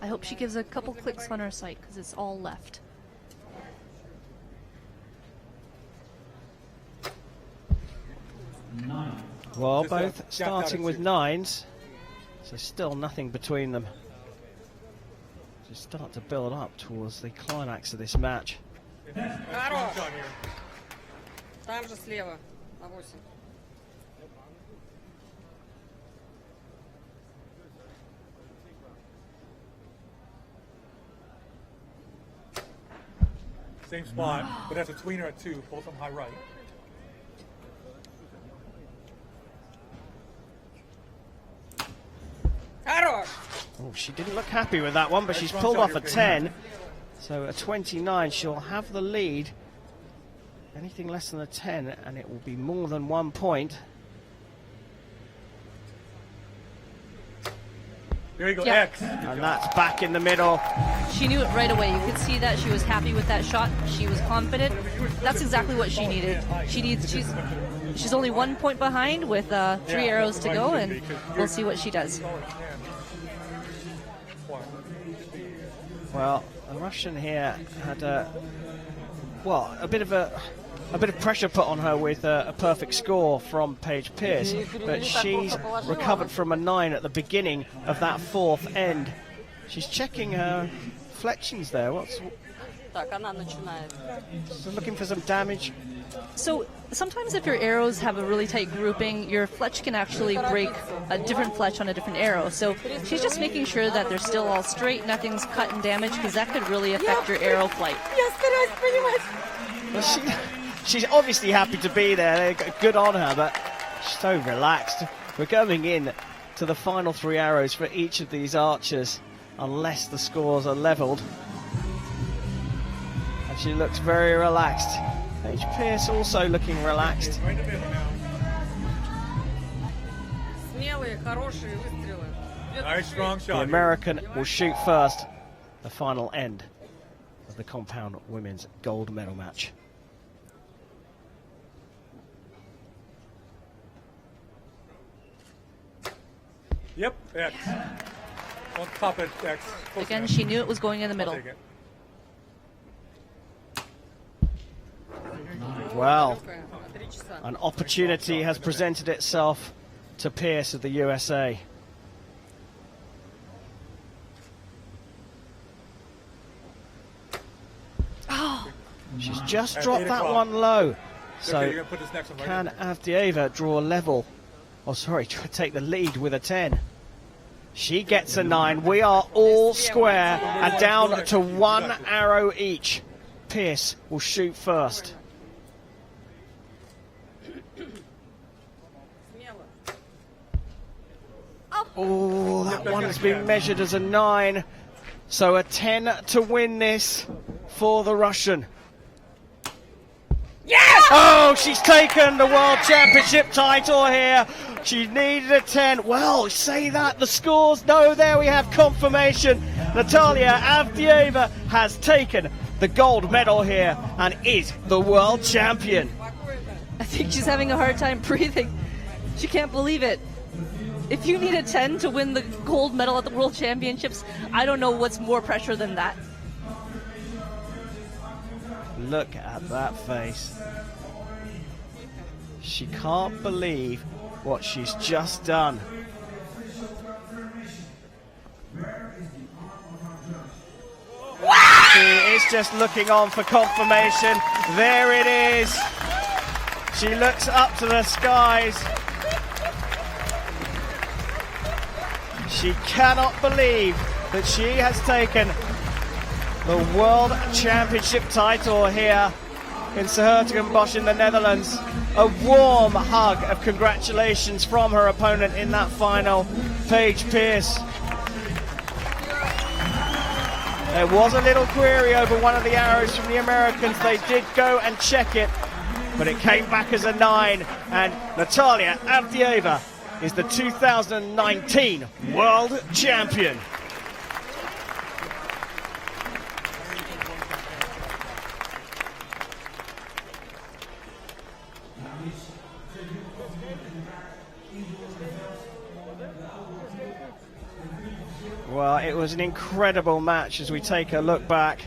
Speaker 2: I hope she gives a couple clicks on her sight because it's all left.
Speaker 1: Well, both starting with nines, so still nothing between them. Just start to build up towards the climax of this match.
Speaker 14: Хорош. Там же слева, на 8.
Speaker 5: Same spot, but that's a tweener at 2, both on high right.
Speaker 14: Хорош.
Speaker 1: Oh, she didn't look happy with that one, but she's pulled off a 10. So a 29, she'll have the lead. Anything less than a 10, and it will be more than 1 point.
Speaker 5: There you go,
Speaker 2: Yeah.
Speaker 5: X.
Speaker 1: And that's back in the middle.
Speaker 2: She knew it right away. You could see that she was happy with that shot. She was confident. That's exactly what she needed. She's only 1 point behind with 3 arrows to go, and we'll see what she does.
Speaker 1: Well, the Russian here had a bit of pressure put on her with a perfect score from Paige Pierce, but she's recovered from a 9 at the beginning of that fourth end. She's checking her fletchings there.
Speaker 14: Так, она начинает.
Speaker 1: She's looking for some damage.
Speaker 2: So sometimes if your arrows have a really tight grouping, your fletch can actually break a different fletch on a different arrow. So she's just making sure that they're still all straight, nothing's cut and damaged, because that could really affect your arrow flight.
Speaker 14: Я стараюсь понимать.
Speaker 1: Well, she's obviously happy to be there. Good on her, but she's so relaxed. We're going in to the final 3 arrows for each of these archers, unless the scores are leveled. And she looks very relaxed. Paige Pierce also looking relaxed.
Speaker 14: Смелые, хорошие выстрелы.
Speaker 5: Nice, strong
Speaker 1: The
Speaker 5: shot.
Speaker 1: American will shoot first, the final end of the compound women's gold medal match.
Speaker 5: Yep, X. On top of X. Close
Speaker 2: Again,
Speaker 5: enough.
Speaker 2: she knew it was going in the middle.
Speaker 5: I'll take it.
Speaker 1: Well, an opportunity has presented itself to Pierce of the USA.
Speaker 2: Oh,
Speaker 1: She's just
Speaker 5: At
Speaker 1: dropped
Speaker 5: 8
Speaker 1: that
Speaker 5: o'clock.
Speaker 1: one low.
Speaker 5: Okay,
Speaker 1: So
Speaker 5: you're gonna put this next one right
Speaker 1: can
Speaker 5: in.
Speaker 1: Avdieva draw a level? Oh, sorry, take the lead with a 10. She gets a 9. We are all square and down to 1 arrow each. Pierce will shoot first. Oh, that one has been measured as a 9. So a 10 to win this for the Russian.
Speaker 14: Yes!
Speaker 1: Oh, she's taken the World Championship title here. She needed a 10. Well, say that, the scores. No, there we have confirmation. Natalia Avdieva has taken the gold medal here and is the world champion.
Speaker 2: I think she's having a hard time breathing. She can't believe it. If you need a 10 to win the gold medal at the World Championships, I don't know what's more pressure than that.
Speaker 1: Look at that face. She can't believe what she's just done. She is just looking on for confirmation. There it is. She looks up to the skies. She cannot believe that she has taken the World Championship title here in Bosch in the Netherlands. A warm hug of congratulations from her opponent in that final, Paige Pierce. There was a little query over one of the arrows from the Americans. They did go and check it, but it came back as a 9, and Natalia Avdieva is the 2019 World Champion. Well, it was an incredible match as we take a look back.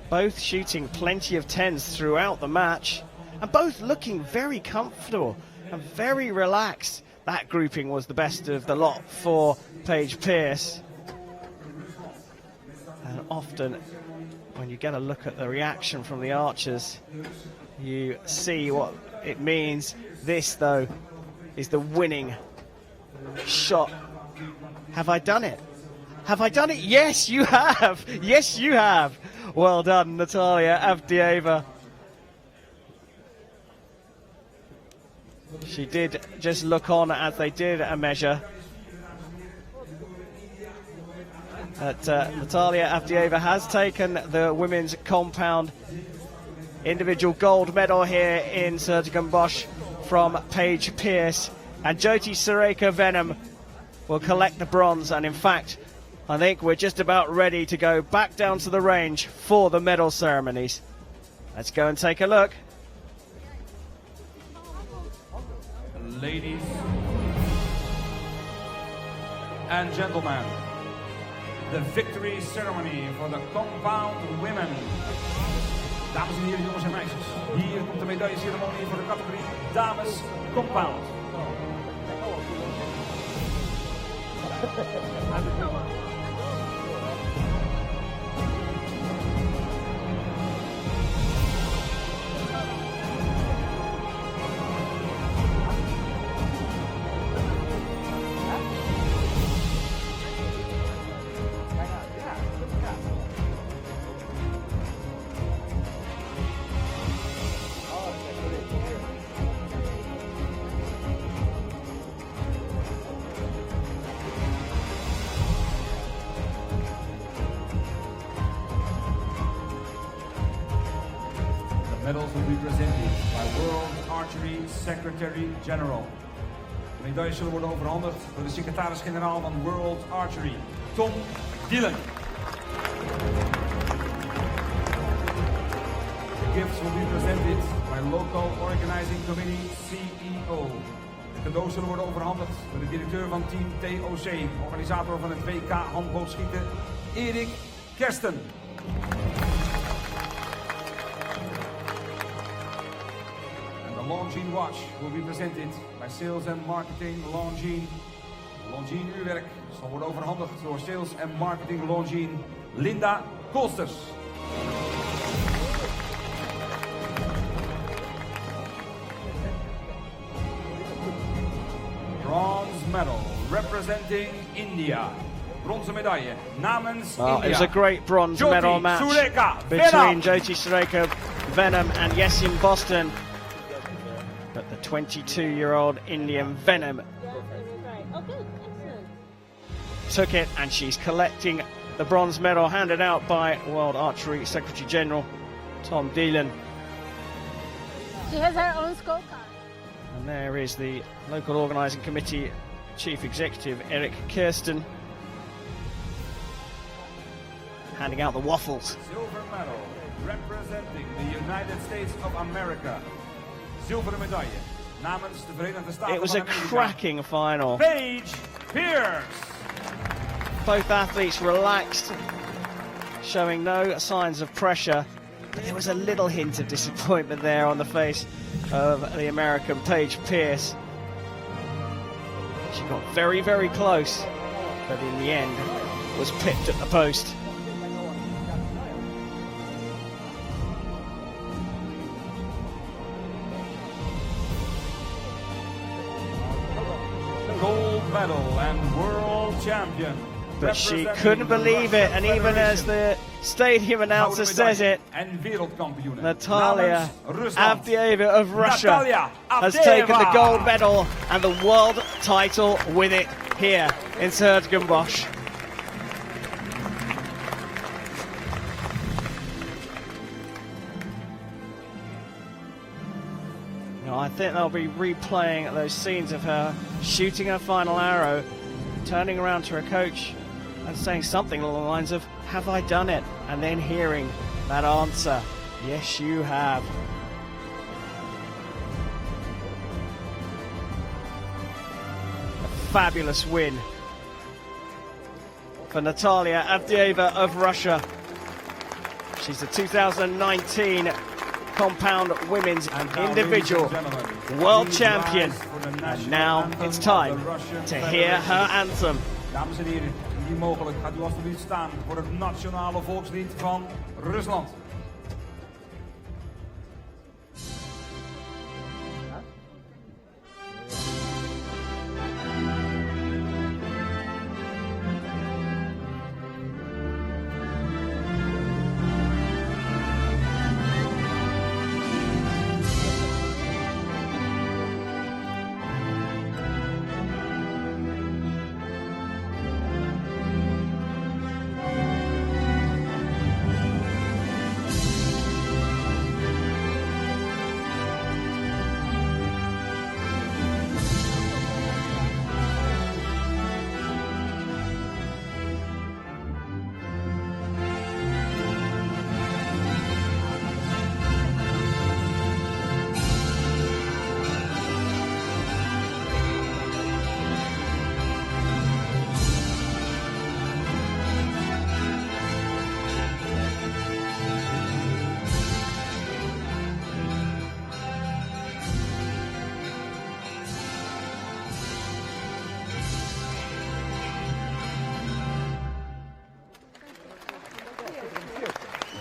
Speaker 1: Both shooting plenty of 10s throughout the match, and both looking very comfortable and very relaxed. That grouping was the best of the lot for Paige Pierce. And often, when you get a look at the reaction from the archers, you see what it means. This, though, is the winning shot. Have I done it? Have I done it? Yes, you have. Yes, you have. Well done, Natalia Avdieva. She did just look on as they did a measure. Natalia Avdieva has taken the women's compound individual gold medal here in Bosch from Paige Pierce, and Jyoti Sureka Venom will collect the bronze. And in fact, I think we're just about ready to go back down to the range for the medal ceremonies. Let's go and take a look.
Speaker 5: Ladies and gentlemen, the victory ceremony for the compound women. Dames en heren, jongens en meisjes, hier komt de medailleceremonie voor de categorie dames compound. Medals will be presented by World Archery Secretary General. De medailles zullen worden overhandigd door de secretaris-generaal van World Archery, Tom Dillon. The gifts will be presented by Local Organizing Committee CEO. De cadeaus zullen worden overhandigd door de directeur van Team TOC, organisator van het WK handboogschieten, Erik Kersten. The Longines watch will be presented by Sales and Marketing Longines. Longines uurwerk zal worden overhandigd door Sales and Marketing Longines Linda Kolsters. Bronze medal representing India. Bronze medaille namens India.
Speaker 1: It was a great bronze medal match between Jyoti Sureka Venom and Yesim Boston. But the 22-year-old Indian Venom took it, and she's collecting the bronze medal handed out by World Archery Secretary General Tom Dillon.
Speaker 16: She has her own scorecard.
Speaker 1: And there is the local organising committee chief executive Erik Kirsten handing out the waffles.
Speaker 5: Silver medal representing the United States of America. zilveren medaille. Namens de Verenigde Staten
Speaker 1: It was
Speaker 5: van
Speaker 1: a
Speaker 5: Amerika.
Speaker 1: cracking final.
Speaker 5: Paige Pierce.
Speaker 1: Both athletes relaxed, showing no signs of pressure. But there was a little hint of disappointment there on the face of the American Paige Pierce. She got very, very close, but in the end was pipped at the post.
Speaker 5: Gold medal and world champion.
Speaker 1: But she couldn't believe it, and even as the stadium announcer says it, Natalia Avdieva of Russia has taken the gold medal and the world title with it here in Den Bosch. Now, I think they'll be replaying those scenes of her shooting her final arrow, turning around to her coach and saying something along the lines of, "Have I done it?" And then hearing that answer, "Yes, you have." A fabulous win for Natalia Avdieva of Russia. She's the 2019 compound womenmen's individual world champion. And now it's time to hear her anthem.
Speaker 5: Dames en heren, indien mogelijk gaat u alstublieft staan voor het nationale volkslied van Rusland.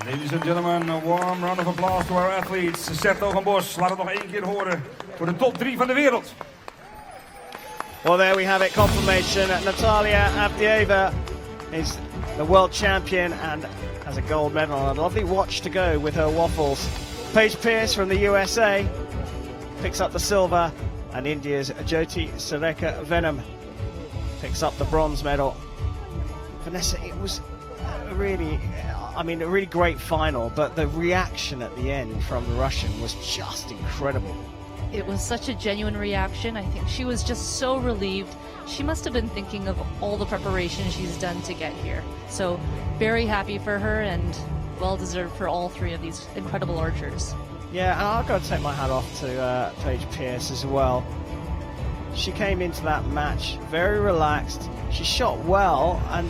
Speaker 5: Ladies and gentlemen, a warm round of applause to our athletes. Den Bosch, laat het nog één keer horen voor de top 3 van de wereld.
Speaker 1: Well, there we have it, confirmation. Natalia Avdieva is the world champion and has a gold medal. A lovely watch to go with her waffles. Paige Pierce from the USA picks up the silver, and India's Jyoti Sareka Venom picks up the bronze medal. Vanessa, it was a really great final, but the reaction at the end from the Russian was just incredible.
Speaker 2: It was such a genuine reaction. I think she was just so relieved. She must have been thinking of all the preparation she's done to get here. So very happy for her and well deserved for all three of these incredible archers.
Speaker 1: Yeah, and I've got to take my hat off to Paige Pierce as well. She came into that match very relaxed. She shot well, and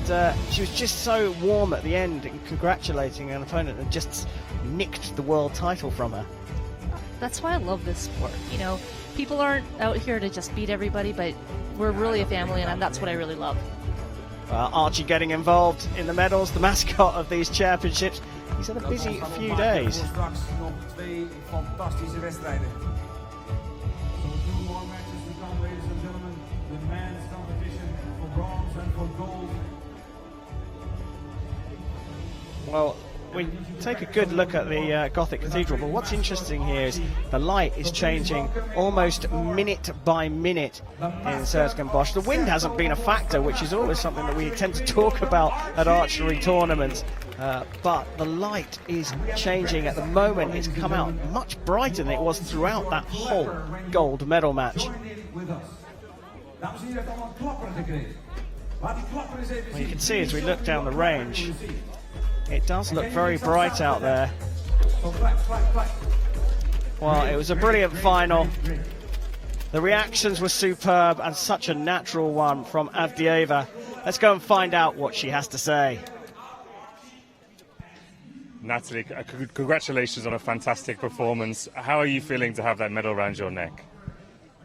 Speaker 1: she was just so warm at the end, congratulating an opponent that just nicked the world title from her.
Speaker 2: That's why I love this sport. You know, people aren't out here to just beat everybody, but we're really a family, and that's what I really love.
Speaker 1: Archie getting involved in the medals, the mascot of these championships. He's had a busy few days.
Speaker 5: Straks nog 2 fantastische wedstrijden. Ladies and gentlemen, the men's competition for bronze and for gold.
Speaker 1: Well, we take a good look at the Gothic Cathedral, but what's interesting here is the light is changing almost minute by minute in Den Bosch. The wind hasn't been a factor, which is always something that we tend to talk about at archery tournaments, but the light is changing at the moment. It's come out much brighter than it was throughout that whole gold medal match. Well, you can see as we look down the range, it does look very bright out there. Well, it was a brilliant final. The reactions were superb and such a natural one from Avdieva. Let's go and find out what she has to say.
Speaker 8: Natalie, congratulations on a fantastic performance. How are you feeling to have that medal around your neck?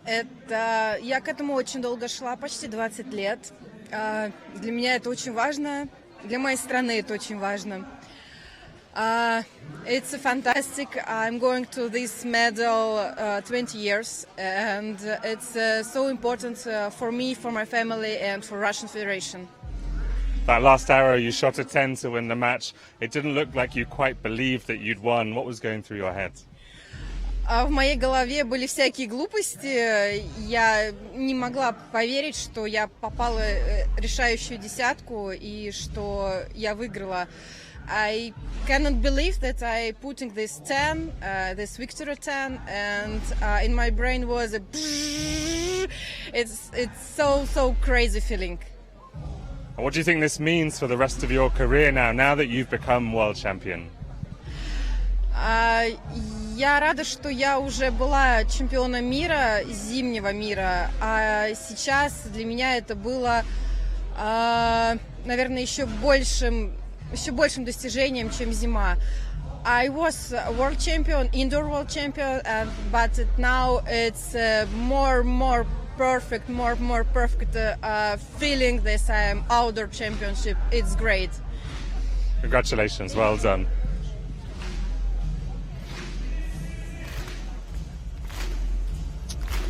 Speaker 9: Я к этому очень долго шла, почти 20 лет. Для меня это очень важно, для моей страны это очень важно. It's fantastic. I'm going to this medal 20 years, and it's so important for me, for my family, and for Russian Federation.
Speaker 8: That last arrow, you shot a 10 to win the match. It didn't look like you quite believed that you'd won. What was going through your head?
Speaker 9: В моей голове были всякие глупости. Я не могла поверить, что я попала в решающую десятку и что я выиграла. I cannot believe that I putting this 10, this victory 10, and in my brain was a it's so crazy feeling.
Speaker 8: What do you think this means for the rest of your career now that you've become world champion?
Speaker 9: Я рада, что я уже была чемпионом мира, зимнего мира, а сейчас для меня это было, наверное, еще большим достижением, чем зима. I was world champion, indoor world champion, but now it's more perfect, more perfect feeling this outdoor championship. It's great.
Speaker 8: Congratulations, well done.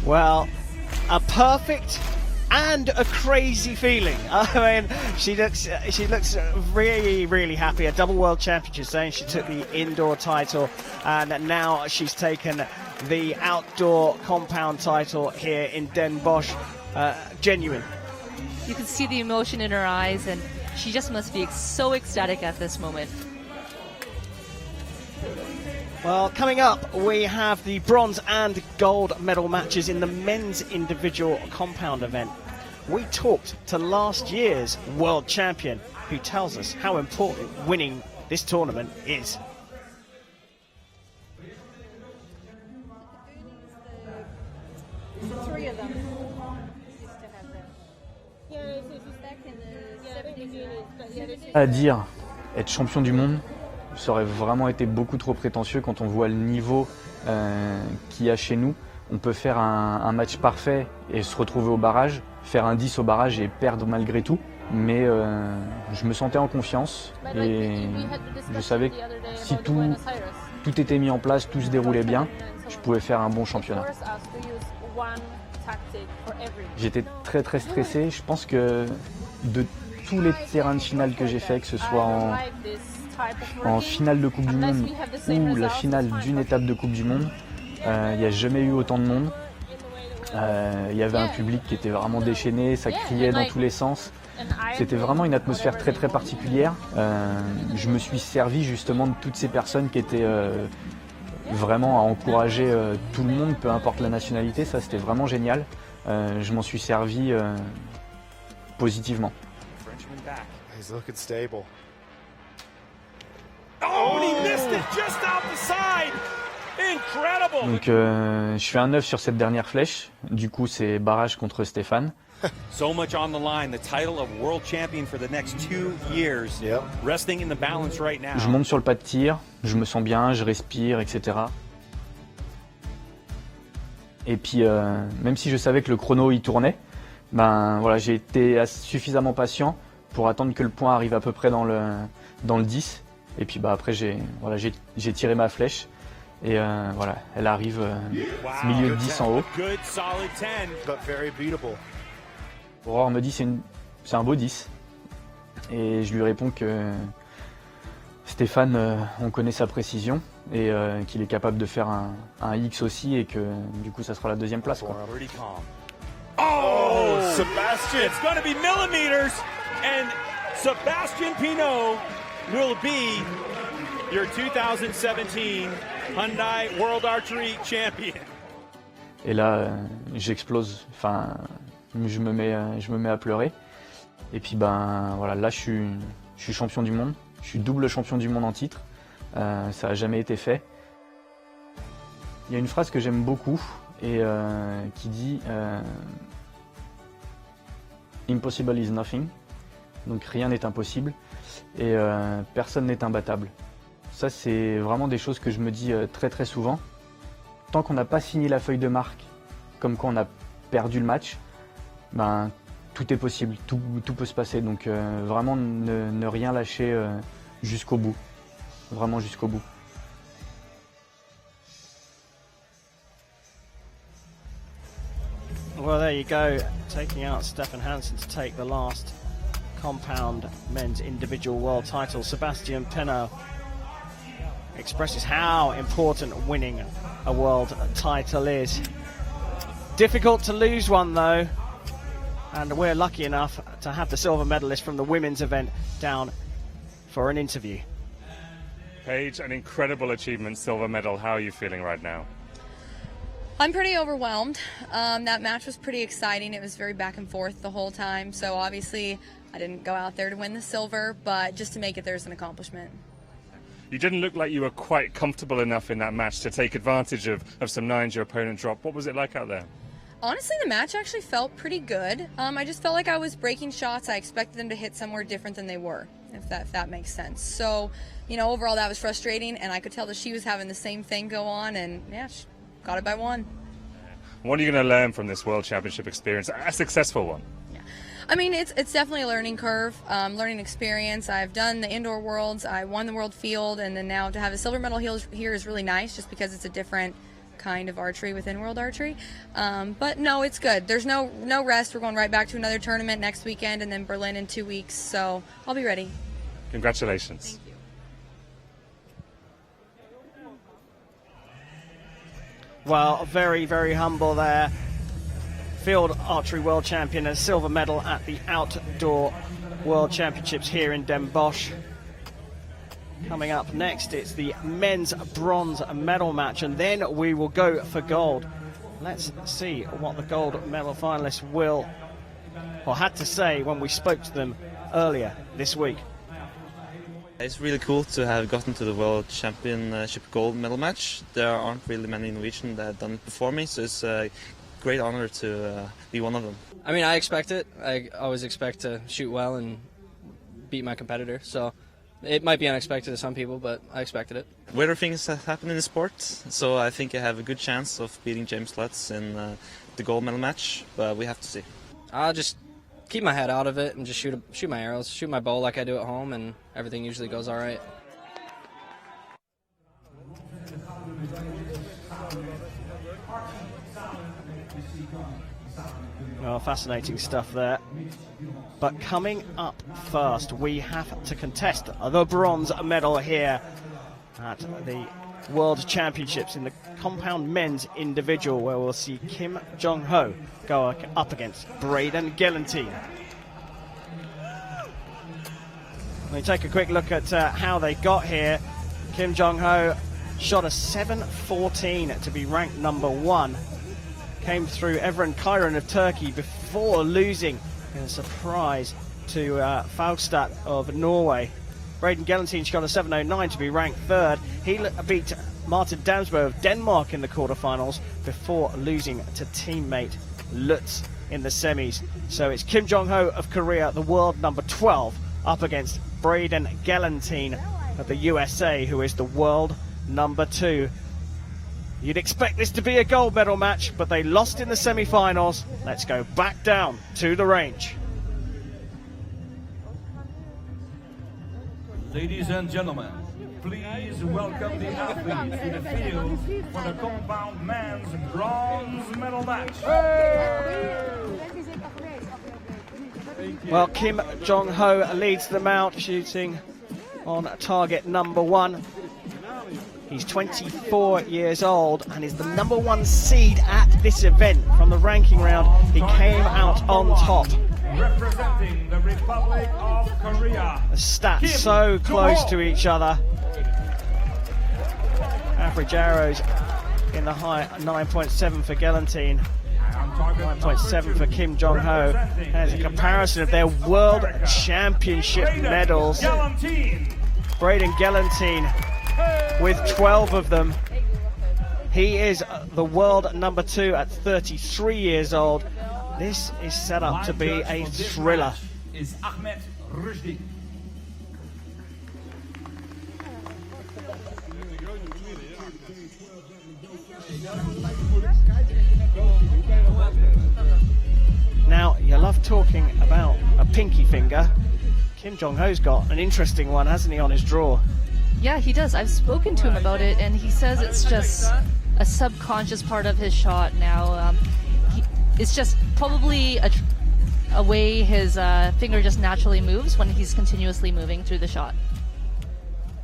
Speaker 1: Well, a perfect and a crazy feeling. I mean, she looks really happy. A double world championship, saying she took the indoor title, and now she's taken the outdoor compound title here in Den Bosch. Genuine.
Speaker 2: You can see the emotion in her eyes, and she just must be so ecstatic at this moment.
Speaker 1: Well, coming up, we have the bronze and gold medal matches in the men's individual compound event. We talked to last year's world champion, who tells us how important winning this tournament is.
Speaker 16: Three of them.
Speaker 17: À dire, être champion du monde, ça aurait vraiment été beaucoup trop prétentieux quand on voit le niveau qu'il y a chez nous. On peut faire un match parfait et se retrouver au barrage, faire un 10 au barrage et perdre malgré tout. Mais je me sentais en confiance et je savais que si tout était mis en place, tout se déroulait bien, je pouvais faire un bon championnat. J'étais très stressé. Je pense que de tous les terrains de finale que j'ai fait, que ce soit en finale de Coupe du Monde ou la finale d'une étape de Coupe du Monde, il n'y a jamais eu autant de monde. Il y avait un public qui était vraiment déchaîné, ça criait dans tous les sens. C'était vraiment une atmosphère très particulière. Je me suis servi justement de toutes ces personnes qui étaient vraiment à encourager tout le monde, peu importe la nationalité. Ça, c'était vraiment génial. Je m'en suis servi positivement.
Speaker 18: He's looking stable.
Speaker 5: Oh, and he missed it just out the side. Incredible.
Speaker 17: Donc je fais un 9 sur cette dernière flèche. Du coup, c'est barrage contre Stéphane.
Speaker 19: So much on the line, the title of world champion for the next 2 years. Yep. Resting in the balance right now.
Speaker 17: Je monte sur le pas de tir, je me sens bien, je respire, etc. Et puis même si je savais que le chrono il tournait, ben voilà, j'ai été suffisamment patient pour attendre que le point arrive à peu près dans le 10. Et puis bah après j'ai tiré ma flèche et voilà, elle arrive milieu de 10 en haut. Aurore me dit c'est un beau 10 et je lui réponds que Stéphane, on connaît sa précision et qu'il est capable de faire un X aussi et que du coup ça sera la deuxième place, quoi.
Speaker 5: Oh, Sebastian! It's going to be millimeters, and Sebastian Pinot will be your 2017 Hyundai World Archery Champion.
Speaker 17: Et là, j'explose. Enfin, je me mets à pleurer. Et puis ben voilà, là je suis champion du monde. Je suis double champion du monde en titre. Ça n'a jamais été fait. Il y a une phrase que j'aime beaucoup et qui dit Impossible is nothing. Donc rien n'est impossible et personne n'est imbattable. Ça, c'est vraiment des choses que je me dis très très souvent. Tant qu'on n'a pas signé la feuille de marque, comme quand on a perdu le match, ben, tout est possible, tout peut se passer. Donc vraiment ne rien lâcher jusqu'au bout. Vraiment jusqu'au bout.
Speaker 1: Well, there you go, taking out Stefan Hansen to take the last compound men's individual world title. Sebastian Pinot expresses how important winning a world title is. Difficult to lose one though, and we're lucky enough to have the silver medalist from the women's event down for an interview.
Speaker 8: Paige, an incredible achievement, silver medal. How are you feeling right now?
Speaker 9: I'm pretty overwhelmed. That match was pretty exciting. It was very back and forth the whole time. So obviously I didn't go out there to win the silver, but just to make it there's an accomplishment.
Speaker 8: You didn't look like you were quite comfortable enough in that match to take advantage of some nines your opponent dropped. What was it like out there?
Speaker 9: Honestly, the match actually felt pretty good. I just felt like I was breaking shots. I expected them to hit somewhere different than they were, if that makes sense. So, you know, overall that was frustrating, and I could tell that she was having the same thing go on, and yeah, she got it by one.
Speaker 8: What are you going to learn from this World Championship experience? A successful one.
Speaker 9: I mean, it's definitely a learning curve, learning experience. I've done the indoor worlds, I won the world field, and then now to have a silver medal here is really nice just because it's a different kind of archery within world archery. But no, it's good. There's no rest. We're going right back to another tournament next weekend and then Berlin in 2 weeks, so I'll be ready.
Speaker 8: Congratulations.
Speaker 9: Thank you.
Speaker 1: Well, very, very humble there. Field Archery World Champion and silver medal at the Outdoor World Championships here in Den Bosch. Coming up next, it's the men's bronze medal match, and then we will go for gold. Let's see what the gold medal finalists will, or had to say when we spoke to them earlier this week.
Speaker 20: It's really cool to have gotten to the World Championship gold medal match. There aren't really many Norwegians that have done it before me, so it's a great honor to be one of them.
Speaker 21: I mean, I expect it. I always expect to shoot well and beat my competitor, so it might be unexpected to some people, but I expected it.
Speaker 20: Weirder things have happened in the sport, so I think I have a good chance of beating James Lutz in the gold medal match, but we have to see.
Speaker 21: I'll just keep my head out of it and just shoot my arrows, shoot my bow like I do at home, and everything usually goes all right.
Speaker 1: Well, fascinating stuff there. But coming up first, we have to contest the bronze medal here at the World Championships in the compound men's individual, where we'll see Kim Jong-ho go up against Braden Gelentine. We take a quick look at how they got here. Kim Jong-ho shot a 7.14 to be ranked number 1. Came through Evren Kairan of Turkey before losing in a surprise to Faustad of Norway. Braden Gelentine shot a 7.09 to be ranked 3rd. He beat Martin Damsbo of Denmark in the quarterfinals before losing to teammate Lutz in the semis. So it's Kim Jong-ho of Korea, the world number 12, up against Braden Gelentine of the USA, who is the world number 2. You'd expect this to be a gold medal match, but they lost in the semi-finals. Let's go back down to the range.
Speaker 5: Ladies and gentlemen, please welcome the athletes to the field for the compound men's bronze medal match.
Speaker 1: Well, Kim Jong-ho leads them out, shooting on target number 1. He's 24 years old and is the number 1 seed at this event. From the ranking round, he came out on top.
Speaker 5: Representing the Republic of Korea.
Speaker 1: The stats so close to each other. Average arrows in the high 9.7 for Gelentine. 9.7 for Kim Jong-ho. There's a comparison of their World Championship medals. Braden Gelentine with 12 of them. He is the world number 2 at 33 years old. This is set up to be a thriller.
Speaker 5: Is Ahmed Rushdie.
Speaker 1: Now, you love talking about a pinky finger. Kim Jong-ho's got an interesting one, hasn't he, on his draw?
Speaker 2: Yeah, he does. I've spoken to him about it, and he says it's just a subconscious part of his shot now. It's just probably a way his finger just naturally moves when he's continuously moving through the shot.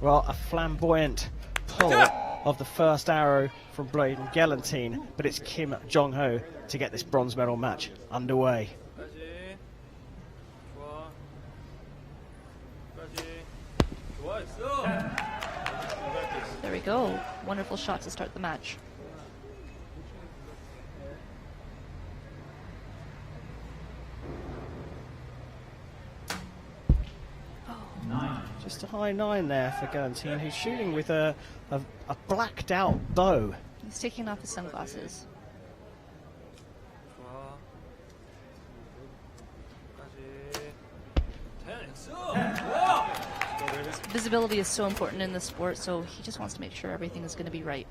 Speaker 1: Well, a flamboyant pull of the first arrow from Braden Gelantine, but it's Kim Jong-ho to get this bronze medal match underway.
Speaker 2: There we go. Wonderful shot to start the match.
Speaker 1: Just a high 9 there for Gelantine, who's shooting with a blacked out bow.
Speaker 2: He's taking off his sunglasses. Visibility is so important in this sport, so he just wants to make sure everything is going to be right.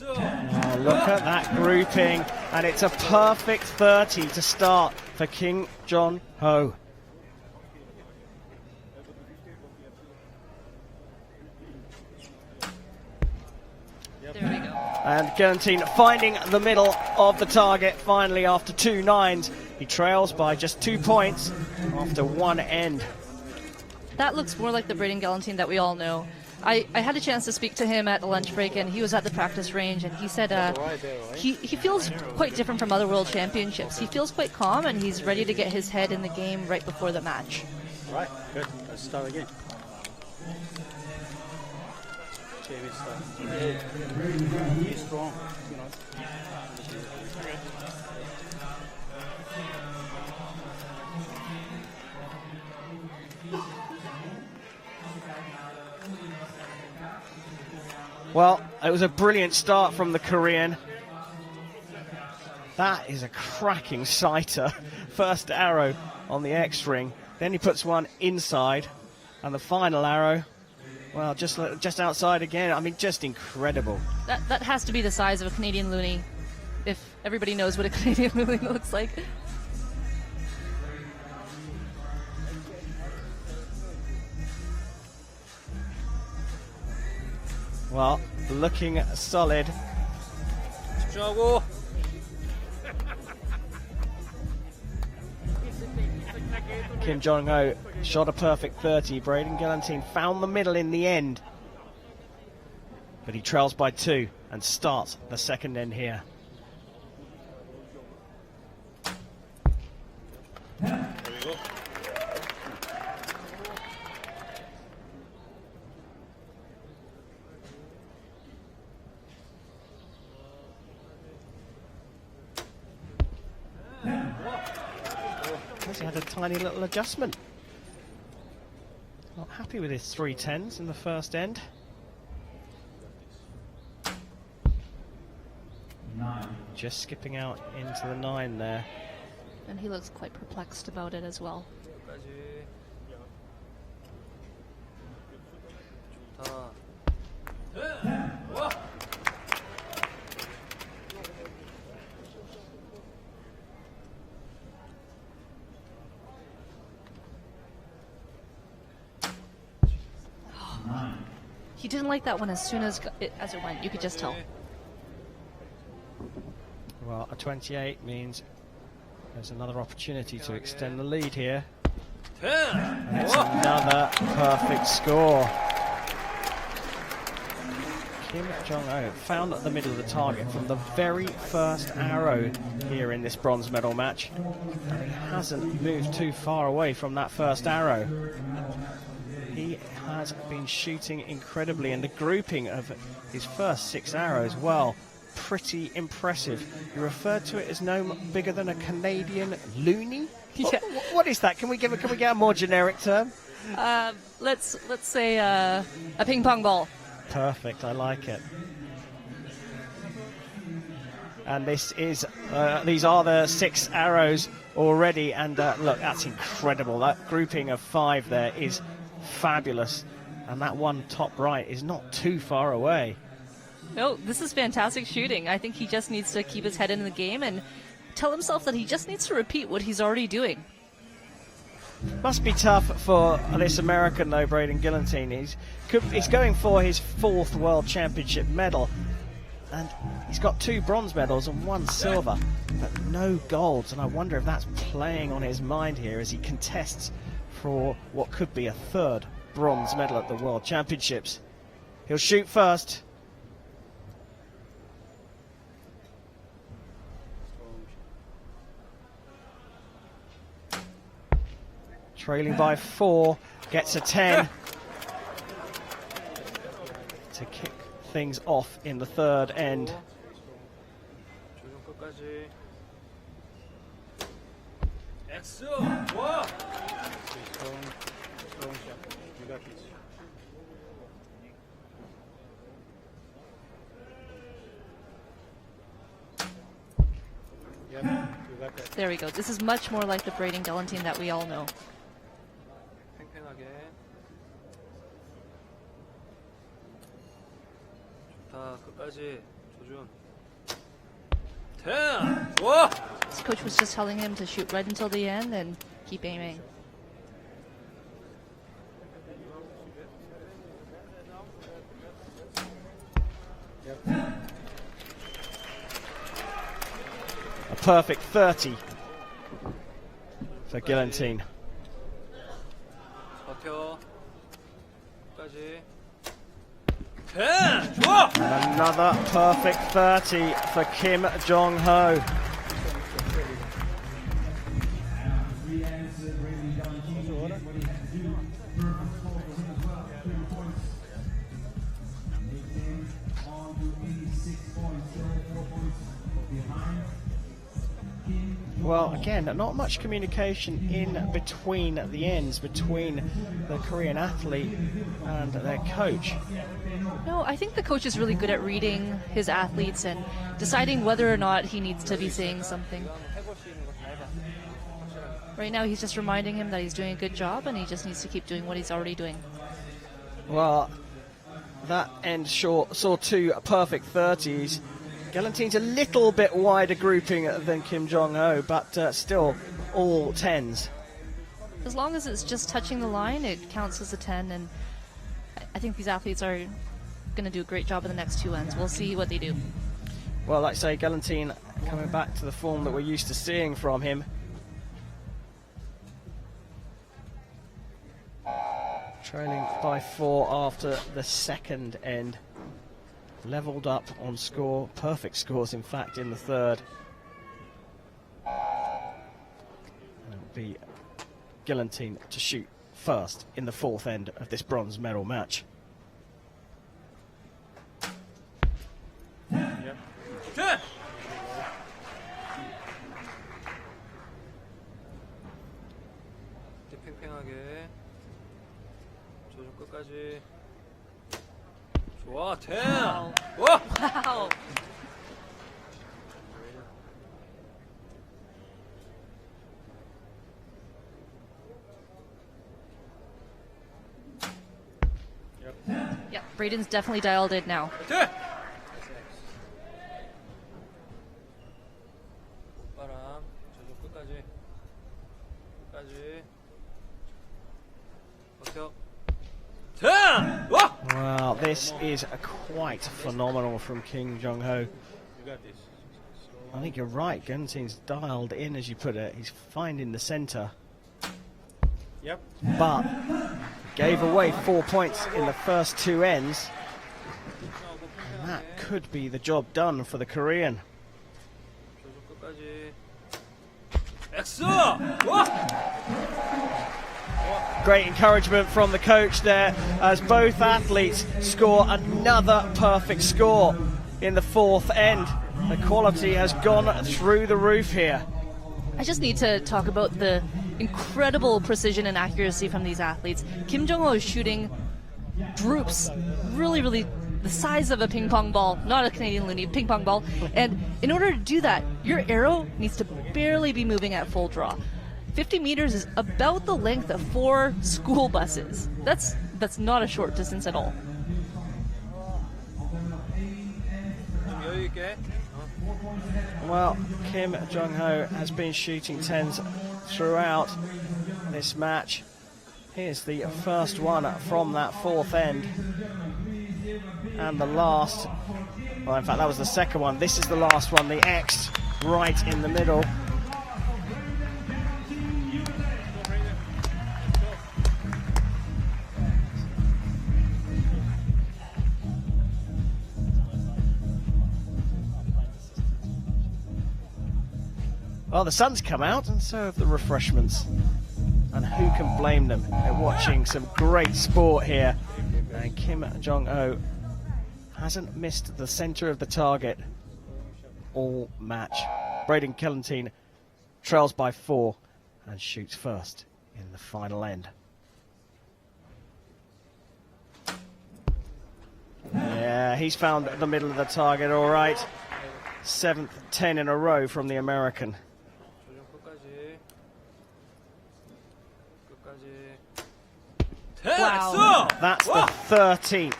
Speaker 1: Oh, look at that grouping, and it's a perfect 30 to start for Kim Jong-ho. And Gelantine finding the middle of the target finally after 2 9s. He trails by just 2 points after one end.
Speaker 2: That looks more like the Braden Gelantine that we all know. I had a chance to speak to him at the lunch break, and he was at the practice range, and he said he feels quite different from other World Championships. He feels quite calm, and he's ready to get his head in the game right before the match.
Speaker 4: All right, good. Let's start again. He's strong, you know.
Speaker 1: Well, it was a brilliant start from the Korean. That is a cracking sighter. First arrow on the X ring. Then he puts one inside. And the final arrow, well, just outside again. I mean, just incredible.
Speaker 2: That has to be the size of a Canadian loonie, if everybody knows what a Canadian loonie looks like.
Speaker 1: Well, looking solid. Kim Jong-ho shot a perfect 30. Braden Gelantine found the middle in the end. But he trails by 2 and starts the second end here.
Speaker 4: There we go.
Speaker 1: He had a tiny little adjustment. Not happy with his 3 10s in the first end.
Speaker 5: 9.
Speaker 1: Just skipping out into the 9 there.
Speaker 2: And he looks quite perplexed about it as well. He didn't like that one as soon as it went. You could just tell.
Speaker 1: Well, a 28 means there's another opportunity to extend the lead here. And it's another perfect score. Kim Jong-ho found the middle of the target from the very first arrow here in this bronze medal match. And he hasn't moved too far away from that first arrow. He has been shooting incredibly, and the grouping of his first 6 arrows, well, pretty impressive. You referred to it as no bigger than a Canadian loony?
Speaker 2: Yeah.
Speaker 1: What is that? Can we get a more generic term?
Speaker 2: Let's say a ping pong ball.
Speaker 1: Perfect, I like it. And this is these are the 6 arrows already, and look, that's incredible. That grouping of 5 there is fabulous, and that one top right is not too far away.
Speaker 2: No, this is fantastic shooting. I think he just needs to keep his head in the game and tell himself that he just needs to repeat what he's already doing.
Speaker 1: Must be tough for this American, though, Braden Gillentine. He's going for his 4th World Championship medal, and he's got 2 bronze medals and 1 silver, but no golds, and I wonder if that's playing on his mind here as he contests for what could be a 3rd bronze medal at the World Championships. He'll shoot first. Trailing by 4, gets a 10 to kick things off in the 3rd end.
Speaker 2: There we go. This is much more like the Braden Gillentine that we all know. His coach was just telling him to shoot right until the end and keep aiming.
Speaker 1: A perfect 30 for Gillentine. And another perfect 30 for Kim Jong-ho. Well, again, not much communication in between the ends, between the Korean athlete and their coach.
Speaker 2: No, I think the coach is really good at reading his athletes and deciding whether or not he needs to be saying something. Right now, he's just reminding him that he's doing a good job and he just needs to keep doing what he's already doing.
Speaker 1: Well, that end saw 2 perfect 30s. Gillentine's a little bit wider grouping than Kim Jong-ho, but still all 10s.
Speaker 2: As long as it's just touching the line, it counts as a 10, and I think these athletes are going to do a great job in the next 2 ends. We'll see what they do.
Speaker 1: Well, like I say, Gillentine coming back to the form that we're used to seeing from him. Trailing by 4 after the 2nd end. Levelled up on score, perfect scores in fact in the 3rd. It'll be Gillentine to shoot first in the 4th end of this bronze medal match.
Speaker 7: Yep. 팽팽하게 조준 끝까지. 좋아, 10. 와!
Speaker 2: Wow. Yeah, Braden's definitely dialed in now.
Speaker 7: 바람, 조준 끝까지. 끝까지. 버텨.
Speaker 1: Wow, this is quite phenomenal from Kim Jong-ho. I think you're right, Gillentine's dialed in, as you put it. He's finding the centre.
Speaker 6: Yep.
Speaker 1: But gave away 4 points in the first 2 ends. And that could be the job done for the Korean.
Speaker 7: 조준 끝까지. 엑스! 와!
Speaker 1: Great encouragement from the coach there as both athletes score another perfect score in the fourth end. The quality has gone through the roof here.
Speaker 2: I just need to talk about the incredible precision and accuracy from these athletes. Kim Jong-ho is shooting droops, really the size of a ping pong ball, not a Canadian loony, ping pong ball. And in order to do that, your arrow needs to barely be moving at full draw. 50 meters is about the length of 4 school buses. That's not a short distance at all.
Speaker 1: Well, Kim Jong-ho has been shooting 10s throughout this match. Here's the first one from that fourth end. And the last, well, in fact, that was the second one. This is the last one, the X right in the middle. Well, the sun's come out, and so have the refreshments. And who can blame them? They're watching some great sport here. And Kim Jong-ho hasn't missed the center of the target all match. Braden Kellentine trails by 4 and shoots first in the final end. Yeah, he's found the middle of the target all right. 7th 10 in a row from the American.
Speaker 2: Wow.
Speaker 1: That's the 13th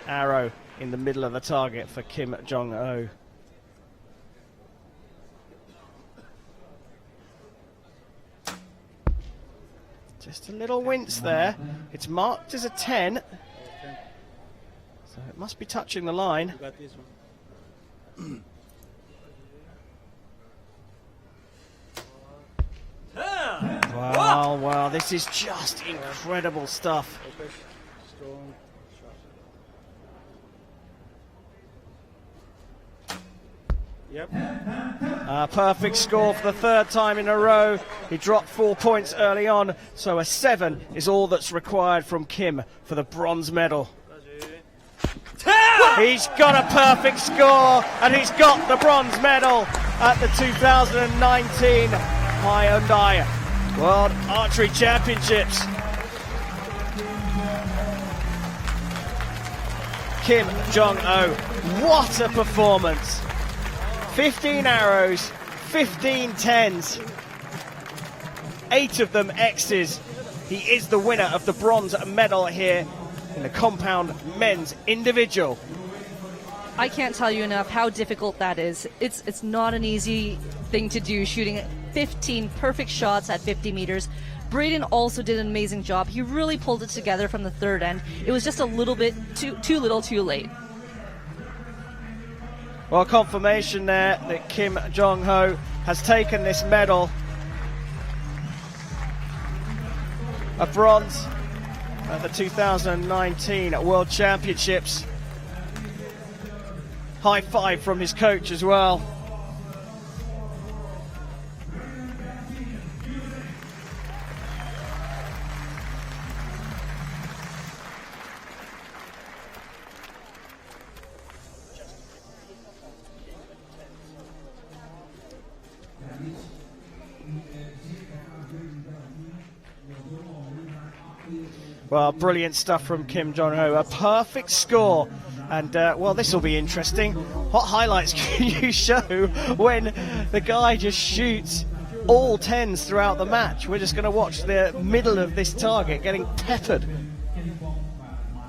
Speaker 1: arrow in the middle of the target for Kim Jong-ho. Just a little wince there. It's marked as a 10. So it must be touching the line. Wow, this is just incredible stuff. Perfect score for the 3rd time in a row. He dropped 4 points early on, so a 7 is all that's required from Kim for the bronze medal. He's got a perfect score, and he's got the bronze medal at the 2019 Hyundai World Archery Championships. Kim Jong-ho, what a performance. 15 arrows, 15 10s, 8 of them X's. He is the winner of the bronze medal here in the compound men's individual.
Speaker 2: I can't tell you enough how difficult that is. It's not an easy thing to do, shooting 15 perfect shots at 50 meters. Braden also did an amazing job. He really pulled it together from the 3rd end. It was just a little bit too little too late.
Speaker 1: Well, confirmation there that Kim Jong-ho has taken this medal. A bronze at the 2019 World Championships. High five from his coach as well. Well, brilliant stuff from Kim Jong-ho. A perfect score. And, well, this will be interesting. What highlights can you show when the guy just shoots all 10s throughout the match? We're just going to watch the middle of this target getting peppered.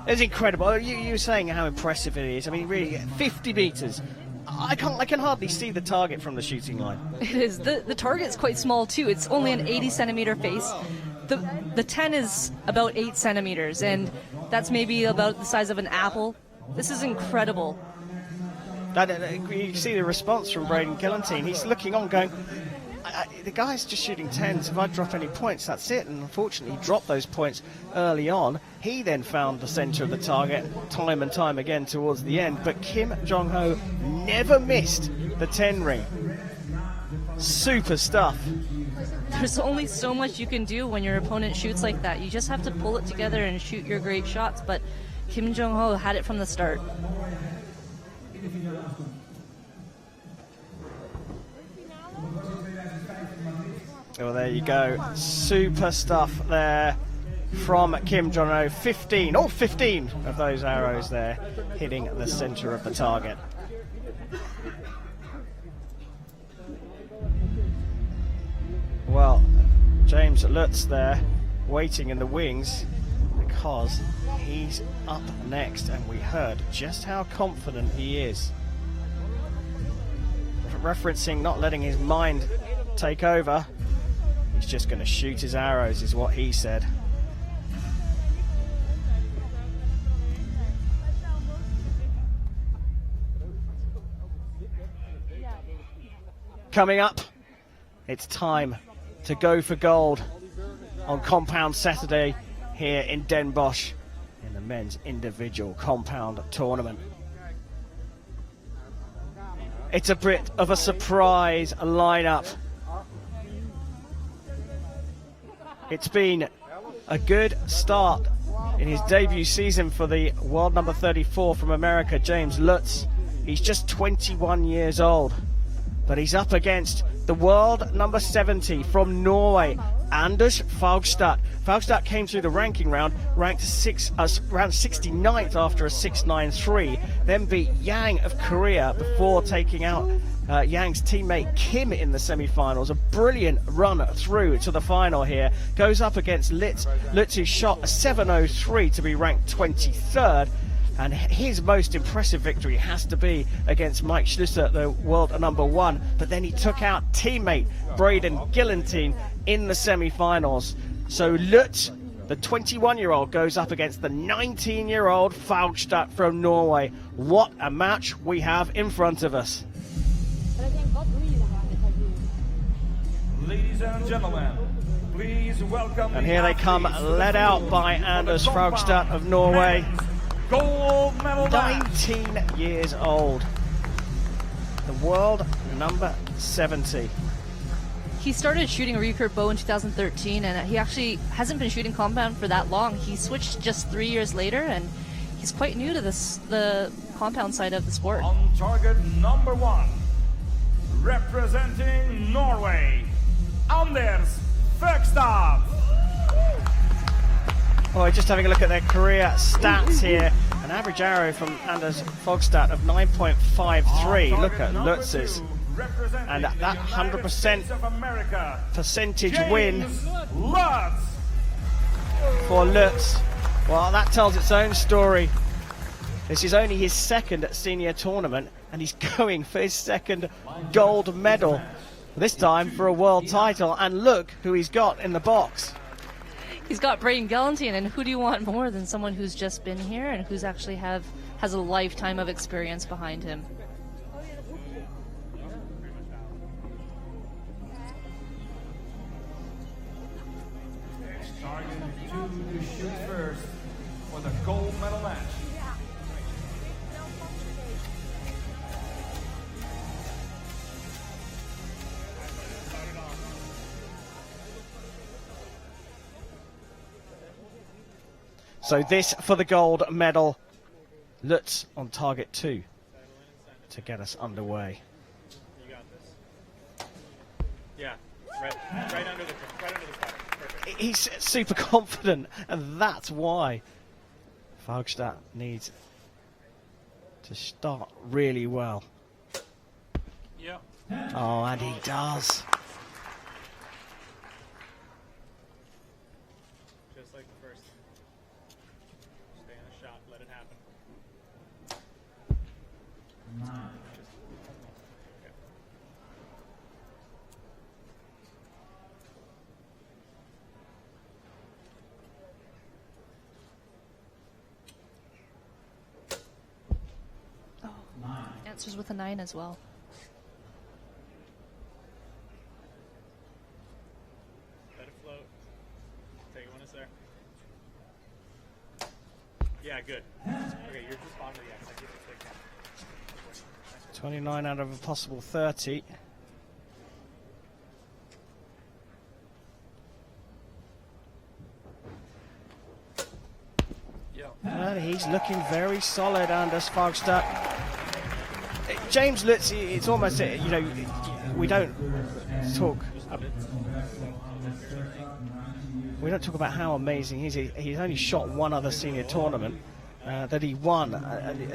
Speaker 1: It's incredible. You were saying how impressive it is. I mean, really, 50 meters. I can hardly see the target from the shooting line.
Speaker 2: It is. The target's quite small, too. It's only an 80-centimeter face. The 10 is about 8 centimeters, and that's maybe about the size of an apple. This is incredible.
Speaker 1: You see the response from Braden Kellentine. He's looking on going, the guy's just shooting 10s. If I drop any points, that's it. And unfortunately, he dropped those points early on. He then found the center of the target time and time again towards the end. But Kim Jong-ho never missed the 10 ring. Super stuff
Speaker 2: there's only so much you can do when your opponent shoots like that. You just have to pull it together and shoot your great shots, but Kim Jong-ho had it from the start.
Speaker 1: Well, there you go. Super stuff there from Kim Jong-ho. 15 of those arrows there hitting the center of the target. Well, James Lutz there waiting in the wings because he's up next, and we heard just how confident he is. Referencing not letting his mind take over, he's just going to shoot his arrows, is what he said. Coming up, it's time to go for gold on Compound Saturday here in Den Bosch in the men's individual compound tournament. It's a bit of a surprise lineup. It's been a good start in his debut season for the world number 34 from America, James Lutz. He's just 21 years old, but he's up against the world number 70 from Norway, Anders Faugstad. Faugstad came through the ranking round, ranked round 69th after a 6.93, then beat Yang of Korea before taking out Yang's teammate Kim in the semi-finals. A brilliant run through to the final here. Goes up against Lutz, who shot a 7.03 to be ranked 23rd. And his most impressive victory has to be against Mike Schlüter, the world number 1. But then he took out teammate Braden Gillentine in the semi-finals. So Lutz, the 21-year-old, goes up against the 19-year-old Faugstad from Norway. What a match we have in front of us.
Speaker 5: Ladies and gentlemen, please welcome.
Speaker 1: And here they come, led out by Anders Faugstad of Norway.
Speaker 5: Gold medal
Speaker 1: 19 years old. The world number 70.
Speaker 2: He started shooting recurve bow in 2013, and he actually hasn't been shooting compound for that long. He switched just 3 years later, and he's quite new to the compound side of the sport.
Speaker 5: On target number 1, representing Norway, Anders Faugstad.
Speaker 1: Oh, just having a look at their career stats here. An average arrow from Anders Faugstad of 9.53. Look at Lutz's. And that 100% percentage win for Lutz. Well, that tells its own story. This is only his second senior tournament, and he's going for his second gold medal. This time for a world title. And look who he's got in the box.
Speaker 2: He's got Braden Gillentine, and who do you want more than someone who's just been here and who's actually has a lifetime of experience behind him?
Speaker 5: Starting to shoot first for the gold medal match.
Speaker 1: So this for the gold medal. Lutz on target 2 to get us underway.
Speaker 6: You got this. Yeah, right under the fire. Perfect.
Speaker 1: He's super confident, and that's why Faugstad needs to start really well.
Speaker 6: Yep.
Speaker 1: Oh, and he does.
Speaker 6: Just like the first. Stay in the shot, let it happen.
Speaker 2: Answers with a 9 as well.
Speaker 6: Let it float. Take one is there. Yeah, good. Okay, you're just bottom of the X. I give it a
Speaker 1: 29 out of a possible 30. Well, he's looking very solid, Anders Faugstad. James Lutz, it's almost, you know, we don't talk about how amazing he is. He's only shot one other senior tournament that he won,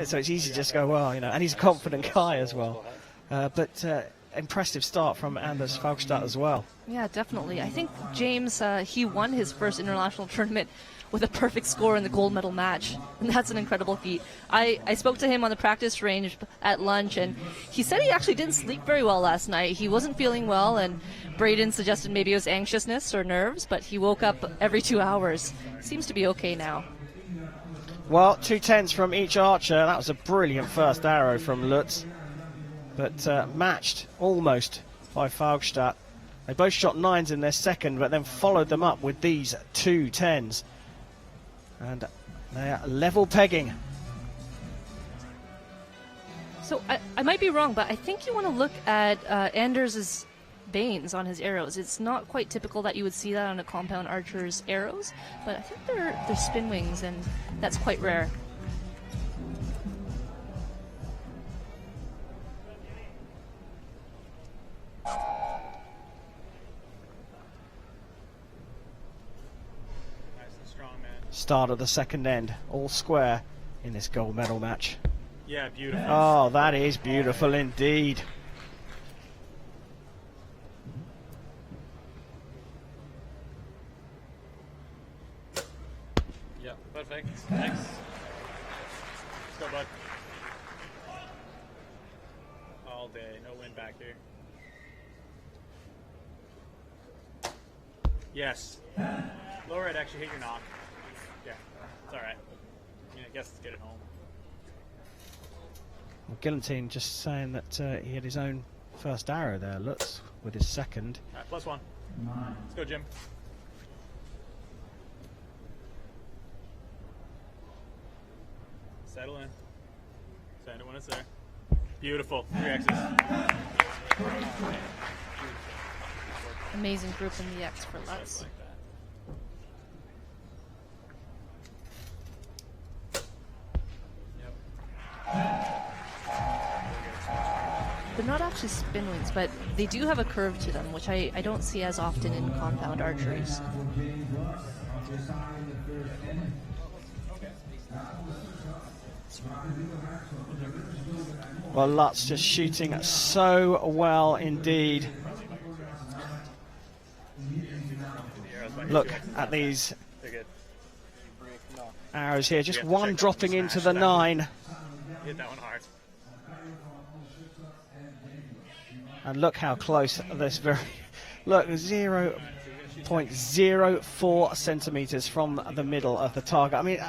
Speaker 1: so it's easy to just go, well, you know, and he's a confident guy as well. But impressive start from Anders Faugstad as well.
Speaker 2: Yeah, definitely. I think James, he won his first international tournament with a perfect score in the gold medal match, and that's an incredible feat. I spoke to him on the practice range at lunch, and he said he actually didn't sleep very well last night. He wasn't feeling well, and Braden suggested maybe it was anxiousness or nerves, but he woke up every 2 hours. Seems to be okay now.
Speaker 1: Well, 2 10s from each archer. That was a brilliant first arrow from Lutz, but matched almost by Faugstad. They both shot 9s in their second, but then followed them up with these 2 10s. And they are level pegging.
Speaker 2: So I might be wrong, but I think you want to look at Anders' vanes on his arrows. It's not quite typical that you would see that on a compound archer's arrows, but I think they're spin wings, and that's quite rare.
Speaker 1: Start of the second end, all square in this gold medal match.
Speaker 6: Yeah, beautiful.
Speaker 1: Oh, that is beautiful indeed.
Speaker 6: Yeah, perfect. Thanks. Let's go, bud. All day, no wind back here. Yes. Lower it actually hit your knock. Yeah, it's all right. I mean, I guess let's get it home.
Speaker 1: Well, Gillentine just saying that he had his own first arrow there, Lutz, with his second.
Speaker 6: All right, +1. Let's go, Jim. Settle in. Send it when it's there. Beautiful. 3 X's.
Speaker 2: Amazing group in the X for Lutz. They're not actually spin wings, but they do have a curve to them, which I don't see as often in compound archeries.
Speaker 1: Well, Lutz just shooting so well indeed. Look at these arrows here, just one dropping into the 9.
Speaker 6: Hit that one hard.
Speaker 1: And look how close this look, 0.04 centimeters from the middle of the target. I mean,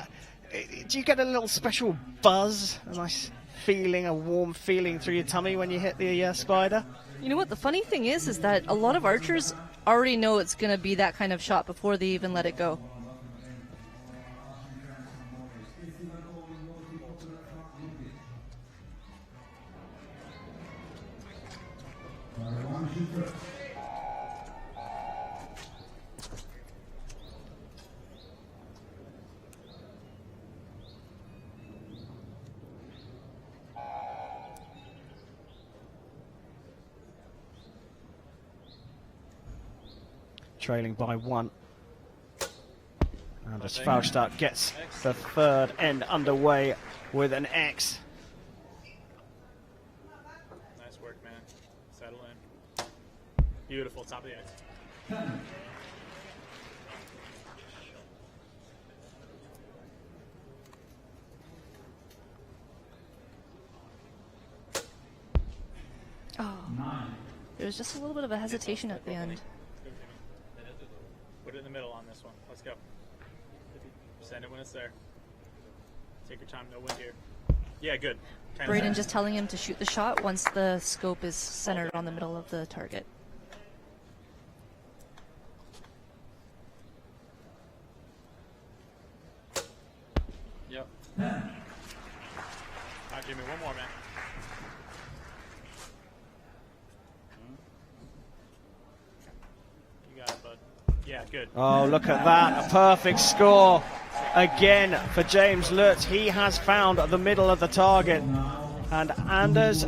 Speaker 1: do you get a little special buzz, a nice feeling, a warm feeling through your tummy when you hit the spider?
Speaker 2: You know what, the funny thing is that a lot of archers already know it's going to be that kind of shot before they even let it go.
Speaker 1: Trailing by 1. And as Faugstad gets the third end underway with an X.
Speaker 6: Nice work, man. Settle in. Beautiful, top of the X.
Speaker 2: Oh, there was just a little bit of a hesitation at the end.
Speaker 6: Put it in the middle on this one. Let's go. Send it when it's there. Take your time, no wind here. Yeah, good.
Speaker 2: Braden just telling him to shoot the shot once the scope is centered on the middle of the target.
Speaker 6: Yep. All right, Jimmy, one more, man. You got it, bud. Yeah, good.
Speaker 1: Oh, look at that. A perfect score. again for James Lutz. He has found the middle of the target. And Anders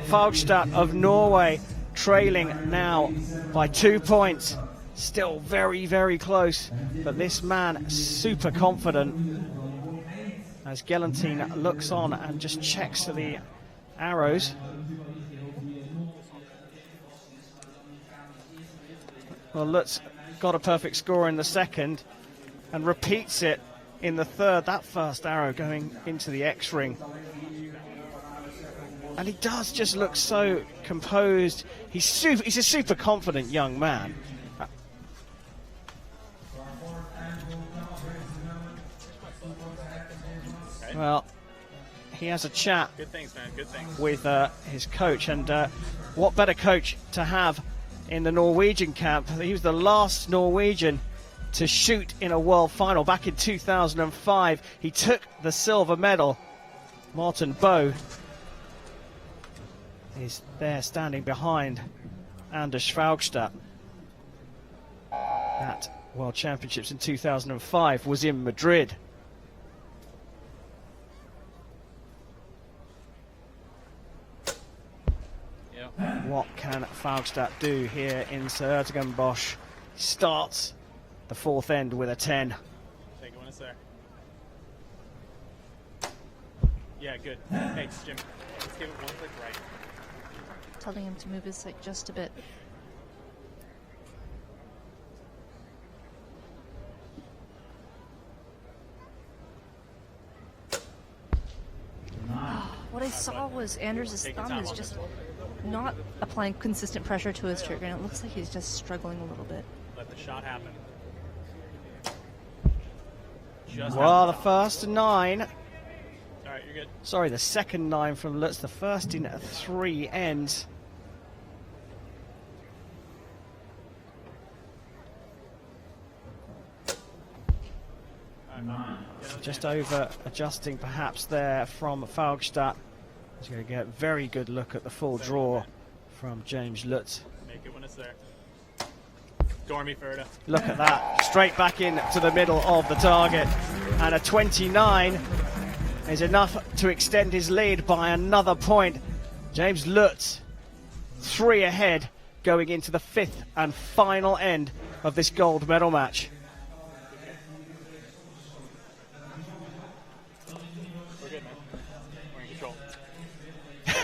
Speaker 1: Faugstad of Norway trailing now by 2 points. Still very, very close. But this man super confident as Gelantine looks on and just checks for the arrows. Well, Lutz got a perfect score in the second and repeats it in the third. That first arrow going into the X-ring. And he does just look so composed. He's a super confident young man. Well, he has a chat
Speaker 6: Good things, man. Good things.
Speaker 1: with his coach, and what better coach to have in the Norwegian camp? He was the last Norwegian to shoot in a world final back in 2005. He took the silver medal. Morten Boe is there standing behind Anders Faugstad. That World Championships in 2005 was in Madrid. What can Faugstad do here in Sir Den Bosch? Starts the fourth end with a 10.
Speaker 6: Take it when it's there. Yeah, good. Hey, Jim, let's give it one click right.
Speaker 2: Telling him to move his sight just a bit. What I saw was Anders' thumb is just not applying consistent pressure to his trigger, and it looks like he's just struggling a little bit.
Speaker 6: Let the shot happen.
Speaker 1: Well, the first 9.
Speaker 6: All right, you're good.
Speaker 1: Sorry, the second 9 from Lutz. The first in 3 ends. Just over adjusting perhaps there from Faugstad. He's going to get a very good look at the full draw from James Lutz.
Speaker 6: Make it when it's there. Dormy Ferda.
Speaker 1: Look at that, straight back into the middle of the target. And a 29 is enough to extend his lead by another point. James Lutz, 3 ahead, going into the 5th and final end of this gold medal match.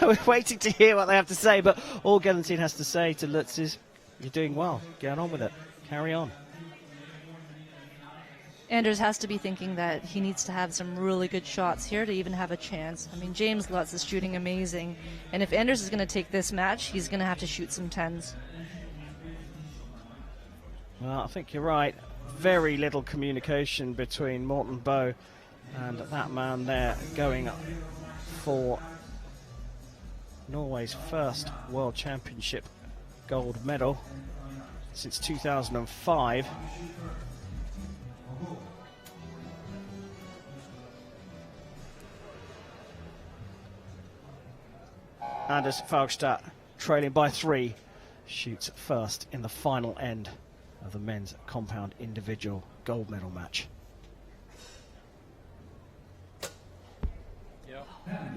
Speaker 1: We're waiting to hear what they have to say, but all Gelantine has to say to Lutz is, you're doing well, get on with it, carry on.
Speaker 2: Anders has to be thinking that he needs to have some really good shots here to even have a chance. I mean, James Lutz is shooting amazing, and if Anders is going to take this match, he's going to have to shoot some 10s.
Speaker 1: Well, I think you're right. Very little communication between Morten Boe and that man there going for Norway's first World Championship gold medal since 2005. Anders Faugstad, trailing by 3, shoots first in the final end of the men's compound individual gold medal match. He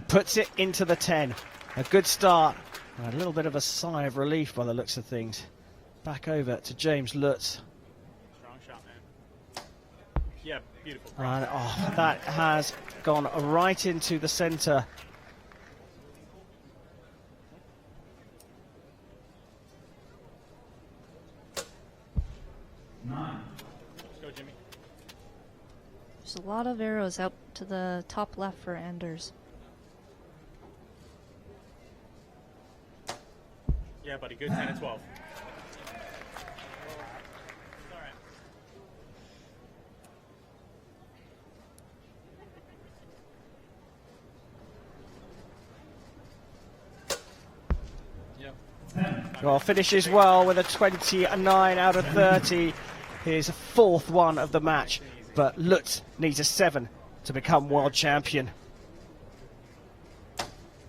Speaker 1: puts it into the 10. A good start. A little bit of a sigh of relief by the looks of things. Back over to James Lutz.
Speaker 6: Strong shot, man. Yeah, beautiful.
Speaker 1: And, oh, that has gone right into the center.
Speaker 6: Let's go, Jimmy.
Speaker 2: There's a lot of arrows out to the top left for Anders.
Speaker 6: Yeah, buddy, good 10 and 12.
Speaker 1: Well, finishes well with a 29 out of 30. His 4th one of the match, but Lutz needs a 7 to become world champion.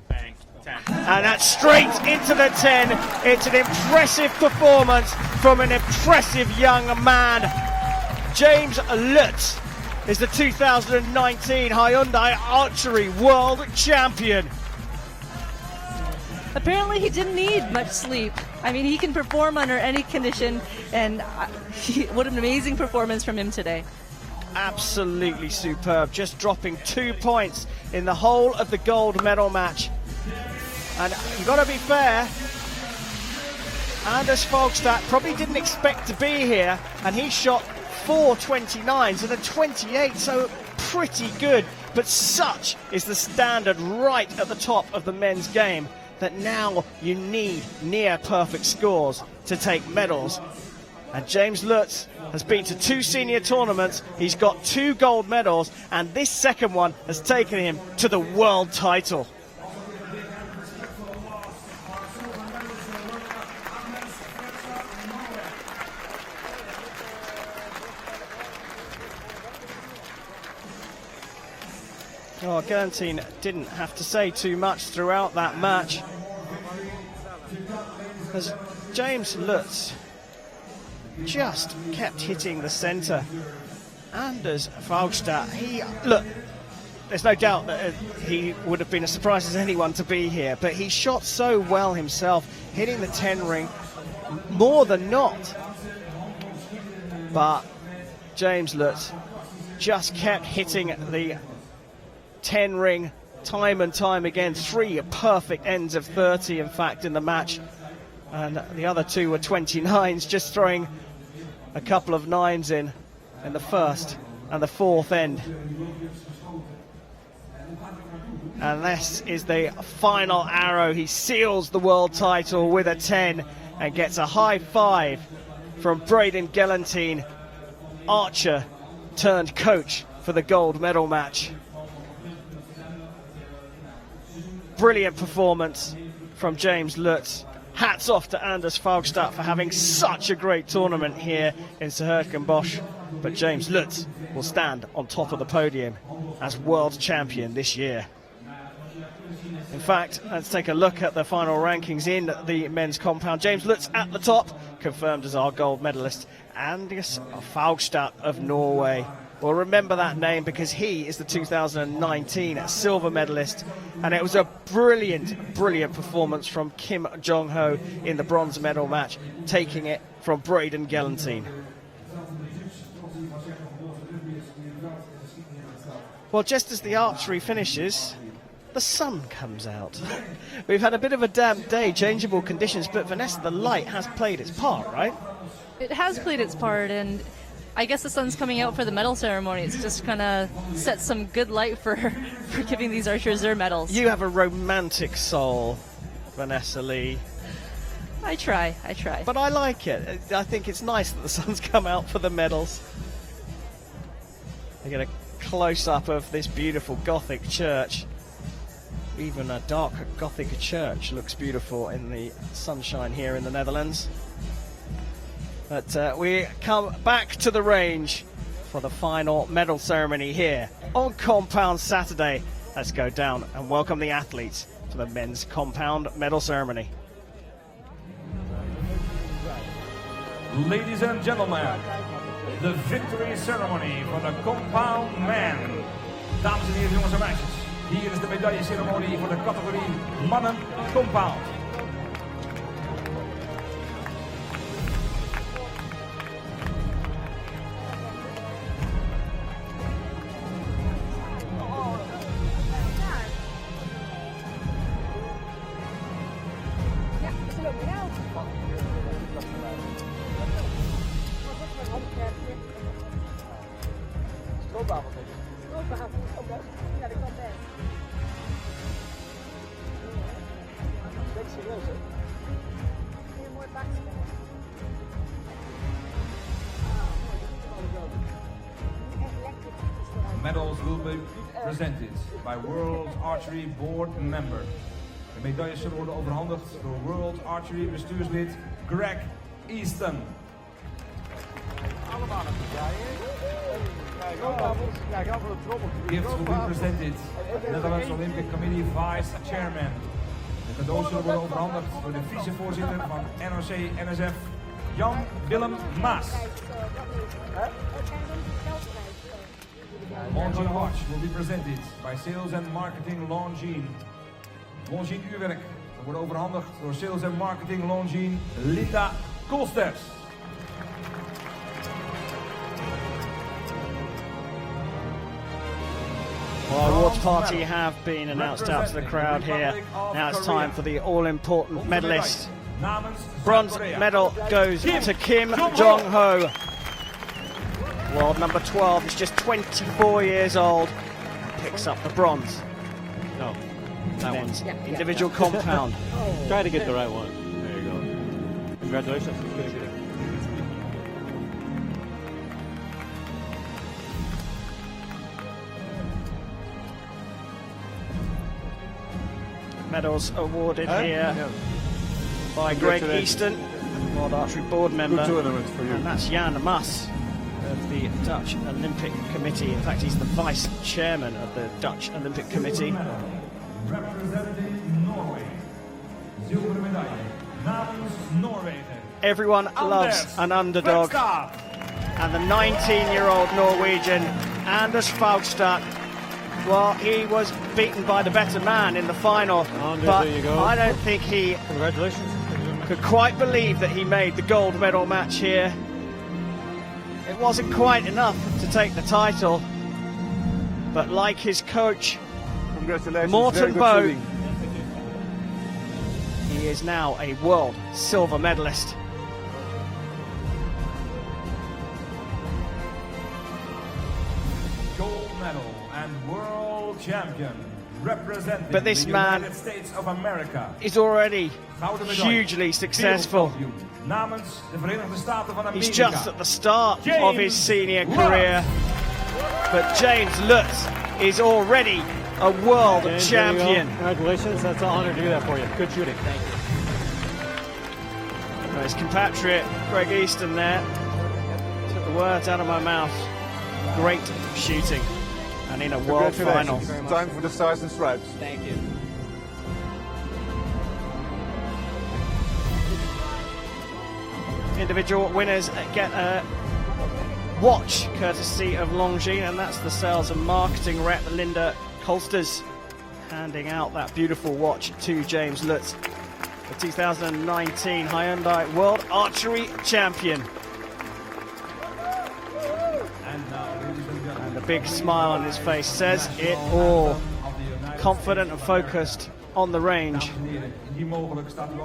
Speaker 6: Bang, 10.
Speaker 1: And that's straight into the 10. It's an impressive performance from an impressive young man. James Lutz is the 2019 Hyundai Archery World Champion.
Speaker 2: Apparently he didn't need much sleep. I mean, he can perform under any condition, and what an amazing performance from him today.
Speaker 1: Absolutely superb, just dropping 2 points in the whole of the gold medal match. And you've got to be fair, Anders Fogstad probably didn't expect to be here, and he shot 4 29s and a 28, so pretty good. But such is the standard right at the top of the men's game that now you need near perfect scores to take medals. And James Lutz has been to 2 senior tournaments, he's got 2 gold medals, and this second one has taken him to the world title. Oh, Gellentine didn't have to say too much throughout that match, as James Lutz just kept hitting the centre. Anders Fogstad, there's no doubt that he would have been as surprised as anyone to be here, but he shot so well himself, hitting the 10 ring more than not. But James Lutz just kept hitting the 10 ring time and time again. 3 perfect ends of 30, in fact, in the match, and the other 2 were 29s, just throwing a couple of 9s in the first and the fourth end. And this is the final arrow. He seals the world title with a 10 and gets a high five from Braden Gellentine, archer turned coach for the gold medal match. Brilliant performance from James Lutz. Hats off to Anders Fogstad for having such a great tournament here in Den Bosch. But James Lutz will stand on top of the podium as world champion this year. In fact, let's take a look at the final rankings in the men's compound. James Lutz at the top, confirmed as our gold medalist. Anders Fogstad of Norway. Well, remember that name because he is the 2019 silver medalist, and it was a brilliant, brilliant performance from Kim Jong-ho in the bronze medal match, taking it from Braden Gellentine. Well, just as the archery finishes, the sun comes out. We've had a bit of a damp day, changeable conditions, but Vanessa, the light has played its part, right?
Speaker 2: It has played its part, and I guess the sun's coming out for the medal ceremony. It's just gonna set some good light for giving these archers their medals.
Speaker 1: You have a romantic soul, Vanessa Lee.
Speaker 2: I try.
Speaker 1: But I like it. I think it's nice that the sun's come out for the medals. I get a close-up of this beautiful Gothic church. Even a dark Gothic church looks beautiful in the sunshine here in the Netherlands. But we come back to the range for the final medal ceremony here on Compound Saturday. Let's go down and welcome the athletes to the men's compound medal ceremony.
Speaker 5: Ladies and gentlemen, the victory ceremony for the compound men. Dames en heren, jongens en meisjes, hier is de medailleceremonie voor de categorie mannen compound. Medals will be presented by World Archery Board member. De medailles zullen worden overhandigd door World Archery bestuurslid Greg Easton. Gifts will be presented Netherlands Olympic Committee Vice Chairman. De cadeaus zullen worden overhandigd door de vicevoorzitter van NOC-NSF, Jan Willem Maas. Longines watch will be presented by Sales and Marketing Longines. Longines uurwerk wordt overhandigd door Sales and Marketing Longines Linda Kolsters.
Speaker 1: Well, awards party have been announced out to the crowd here. Now it's time for the all-important medalist. Bronze medal goes to Kim Jong-ho. World number 12 is just 24 years old. Picks up the bronze.
Speaker 7: No, that one.
Speaker 1: Individual compound.
Speaker 7: Try to get the right one. There you go. Congratulations. Good.
Speaker 1: Medals awarded here by Greg Easton, World Archery Board member.
Speaker 18: Good tournament for you.
Speaker 1: And that's Jan Mas of the Dutch Olympic Committee. In fact, he's the vice chairman of the Dutch Olympic Committee.
Speaker 5: Representing Norway. Zilveren medaille namens Noorwegen.
Speaker 1: Everyone loves an underdog. And the 19-year-old Norwegian, Anders Faugstad, well, he was beaten by the better man in the final, but I don't think he could quite believe that he made the gold medal match here. It wasn't quite enough to take the title, but like his coach, Morten Boe, he is now a world silver medalist.
Speaker 5: Gold medal and world champion representing
Speaker 1: But this
Speaker 5: the
Speaker 1: man
Speaker 5: United States of America.
Speaker 1: is already hugely successful.
Speaker 5: Namens de Verenigde Staten van Amerika.
Speaker 1: He's just at the start of his senior career, but James Lutz is already a world champion.
Speaker 7: Congratulations, that's an honor to do that for you. Good shooting, thank you.
Speaker 1: His compatriot Greg Easton there took the words out of my mouth. Great shooting, and in a world final.
Speaker 18: Time for the Stars and Stripes.
Speaker 7: Thank you.
Speaker 1: Individual winners get a watch courtesy of Longines, and that's the sales and marketing rep Linda Kolsters handing out that beautiful watch to James Lutz, the 2019 Hyundai World Archery Champion. And a big smile on his face says it all. Confident and focused on the range,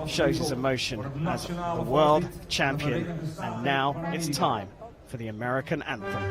Speaker 1: shows his emotion as a world champion. And now it's time for the American anthem.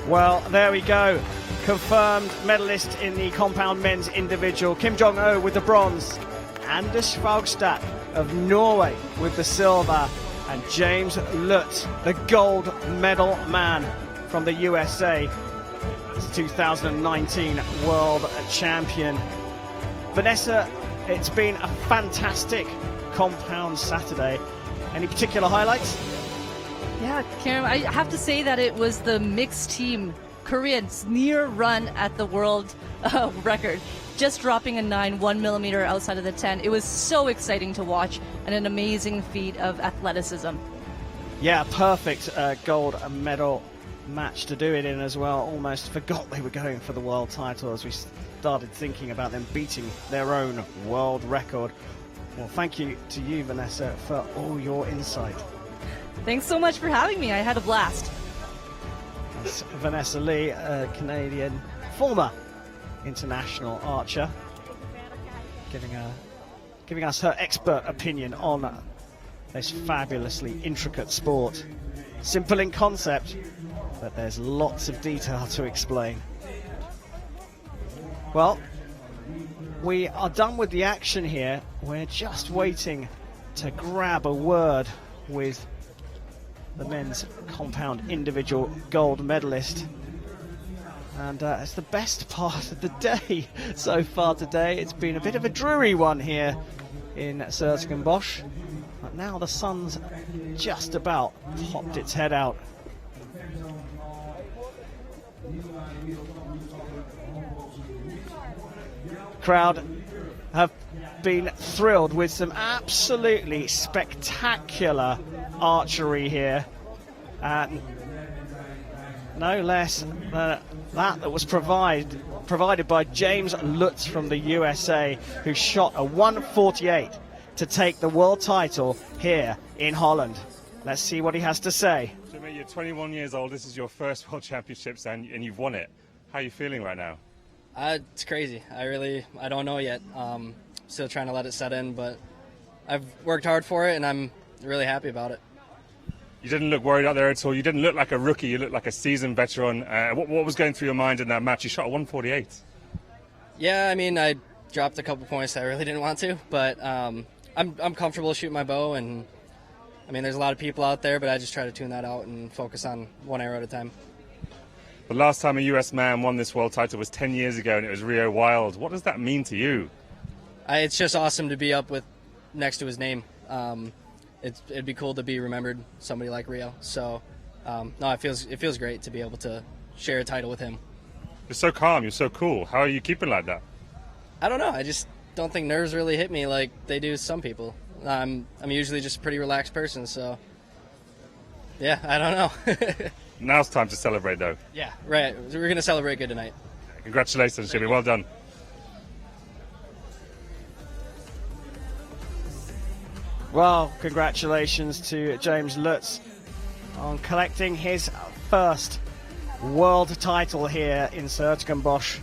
Speaker 1: Well, there we go. Confirmed medalist in the compound men's individual. Kim Jong-ho with the bronze. Anders Faugstad of Norway with the silver. And James Lutz, the gold medal man from the USA. It's 2019 world champion. Vanessa, it's been a fantastic compound Saturday. Any particular highlights?
Speaker 2: Yeah, Karen, I have to say that it was the mixed team Korean's near run at the world record, just dropping a 9 1 millimeter outside of the 10. It was so exciting to watch and an amazing feat of athleticism.
Speaker 1: Yeah, perfect gold medal match to do it in as well. Almost forgot they were going for the world title as we started thinking about them beating their own world record. Well, thank you to you, Vanessa, for all your insight.
Speaker 2: Thanks so much for having me. I had a blast.
Speaker 1: That's Vanessa Lee, a Canadian former international archer, giving us her expert opinion on this fabulously intricate sport. Simple in concept, but there's lots of detail to explain. Well, we are done with the action here. We're just waiting to grab a word with the men's compound individual gold medalist. And it's the best part of the day so far today. It's been a bit of a dreary one here in Den Bosch. But now the sun's just about popped its head out. Crowd have been thrilled with some absolutely spectacular archery here. No less than that was provided by James Lutz from the USA, who shot a 148 to take the world title here in Holland. Let's see what he has to say.
Speaker 8: Jimmy, you're 21 years old. This is your first World Championships and you've won it. How are you feeling right now?
Speaker 21: It's crazy. I don't know yet. Still trying to let it set in, but I've worked hard for it and I'm really happy about it.
Speaker 8: You didn't look worried out there at all. You didn't look like a rookie. You looked like a seasoned veteran. What was going through your mind in that match? You shot a 148.
Speaker 21: Yeah, I mean, I dropped a couple points that I really didn't want to, but I'm comfortable shooting my bow, and I mean, there's a lot of people out there, but I just try to tune that out and focus on one arrow at a time.
Speaker 8: The last time a US man won this world title was 10 years ago, and it was Rio Wild. What does that mean to you?
Speaker 21: It's just awesome to be up with next to his name. It'd be cool to be remembered somebody like Rio. So no, it feels great to be able to share a title with him.
Speaker 8: You're so calm. You're so cool. How are you keeping like that?
Speaker 21: I don't know. I just don't think nerves really hit me like they do some people. I'm usually just a pretty relaxed person. So yeah, I don't know.
Speaker 8: Now's time to celebrate, though.
Speaker 21: Yeah, right. We're gonna celebrate good tonight.
Speaker 8: Congratulations, Jimmy. Well done.
Speaker 1: Well, congratulations to James Lutz on collecting his first world title here in Den Bosch.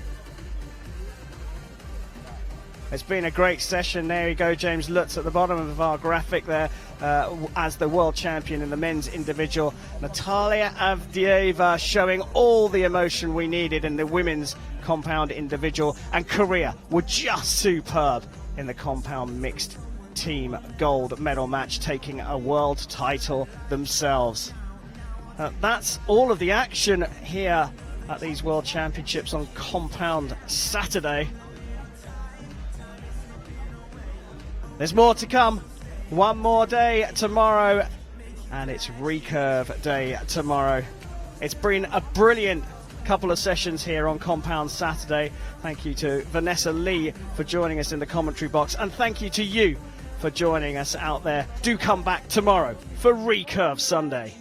Speaker 1: It's been a great session. There you go, James Lutz at the bottom of our graphic there as the world champion in the men's individual. Natalia Avdieva showing all the emotion we needed in the women's compound individual. And Korea were just superb in the compound mixed team gold medal match, taking a world title themselves. That's all of the action here at these World Championships on Compound Saturday. There's more to come. One more day tomorrow, and it's recurve day tomorrow. It's been a brilliant couple of sessions here on Compound Saturday. Thank you to Vanessa Lee for joining us in the commentary box, and thank you to you for joining us out there. Do come back tomorrow for Recurve Sunday.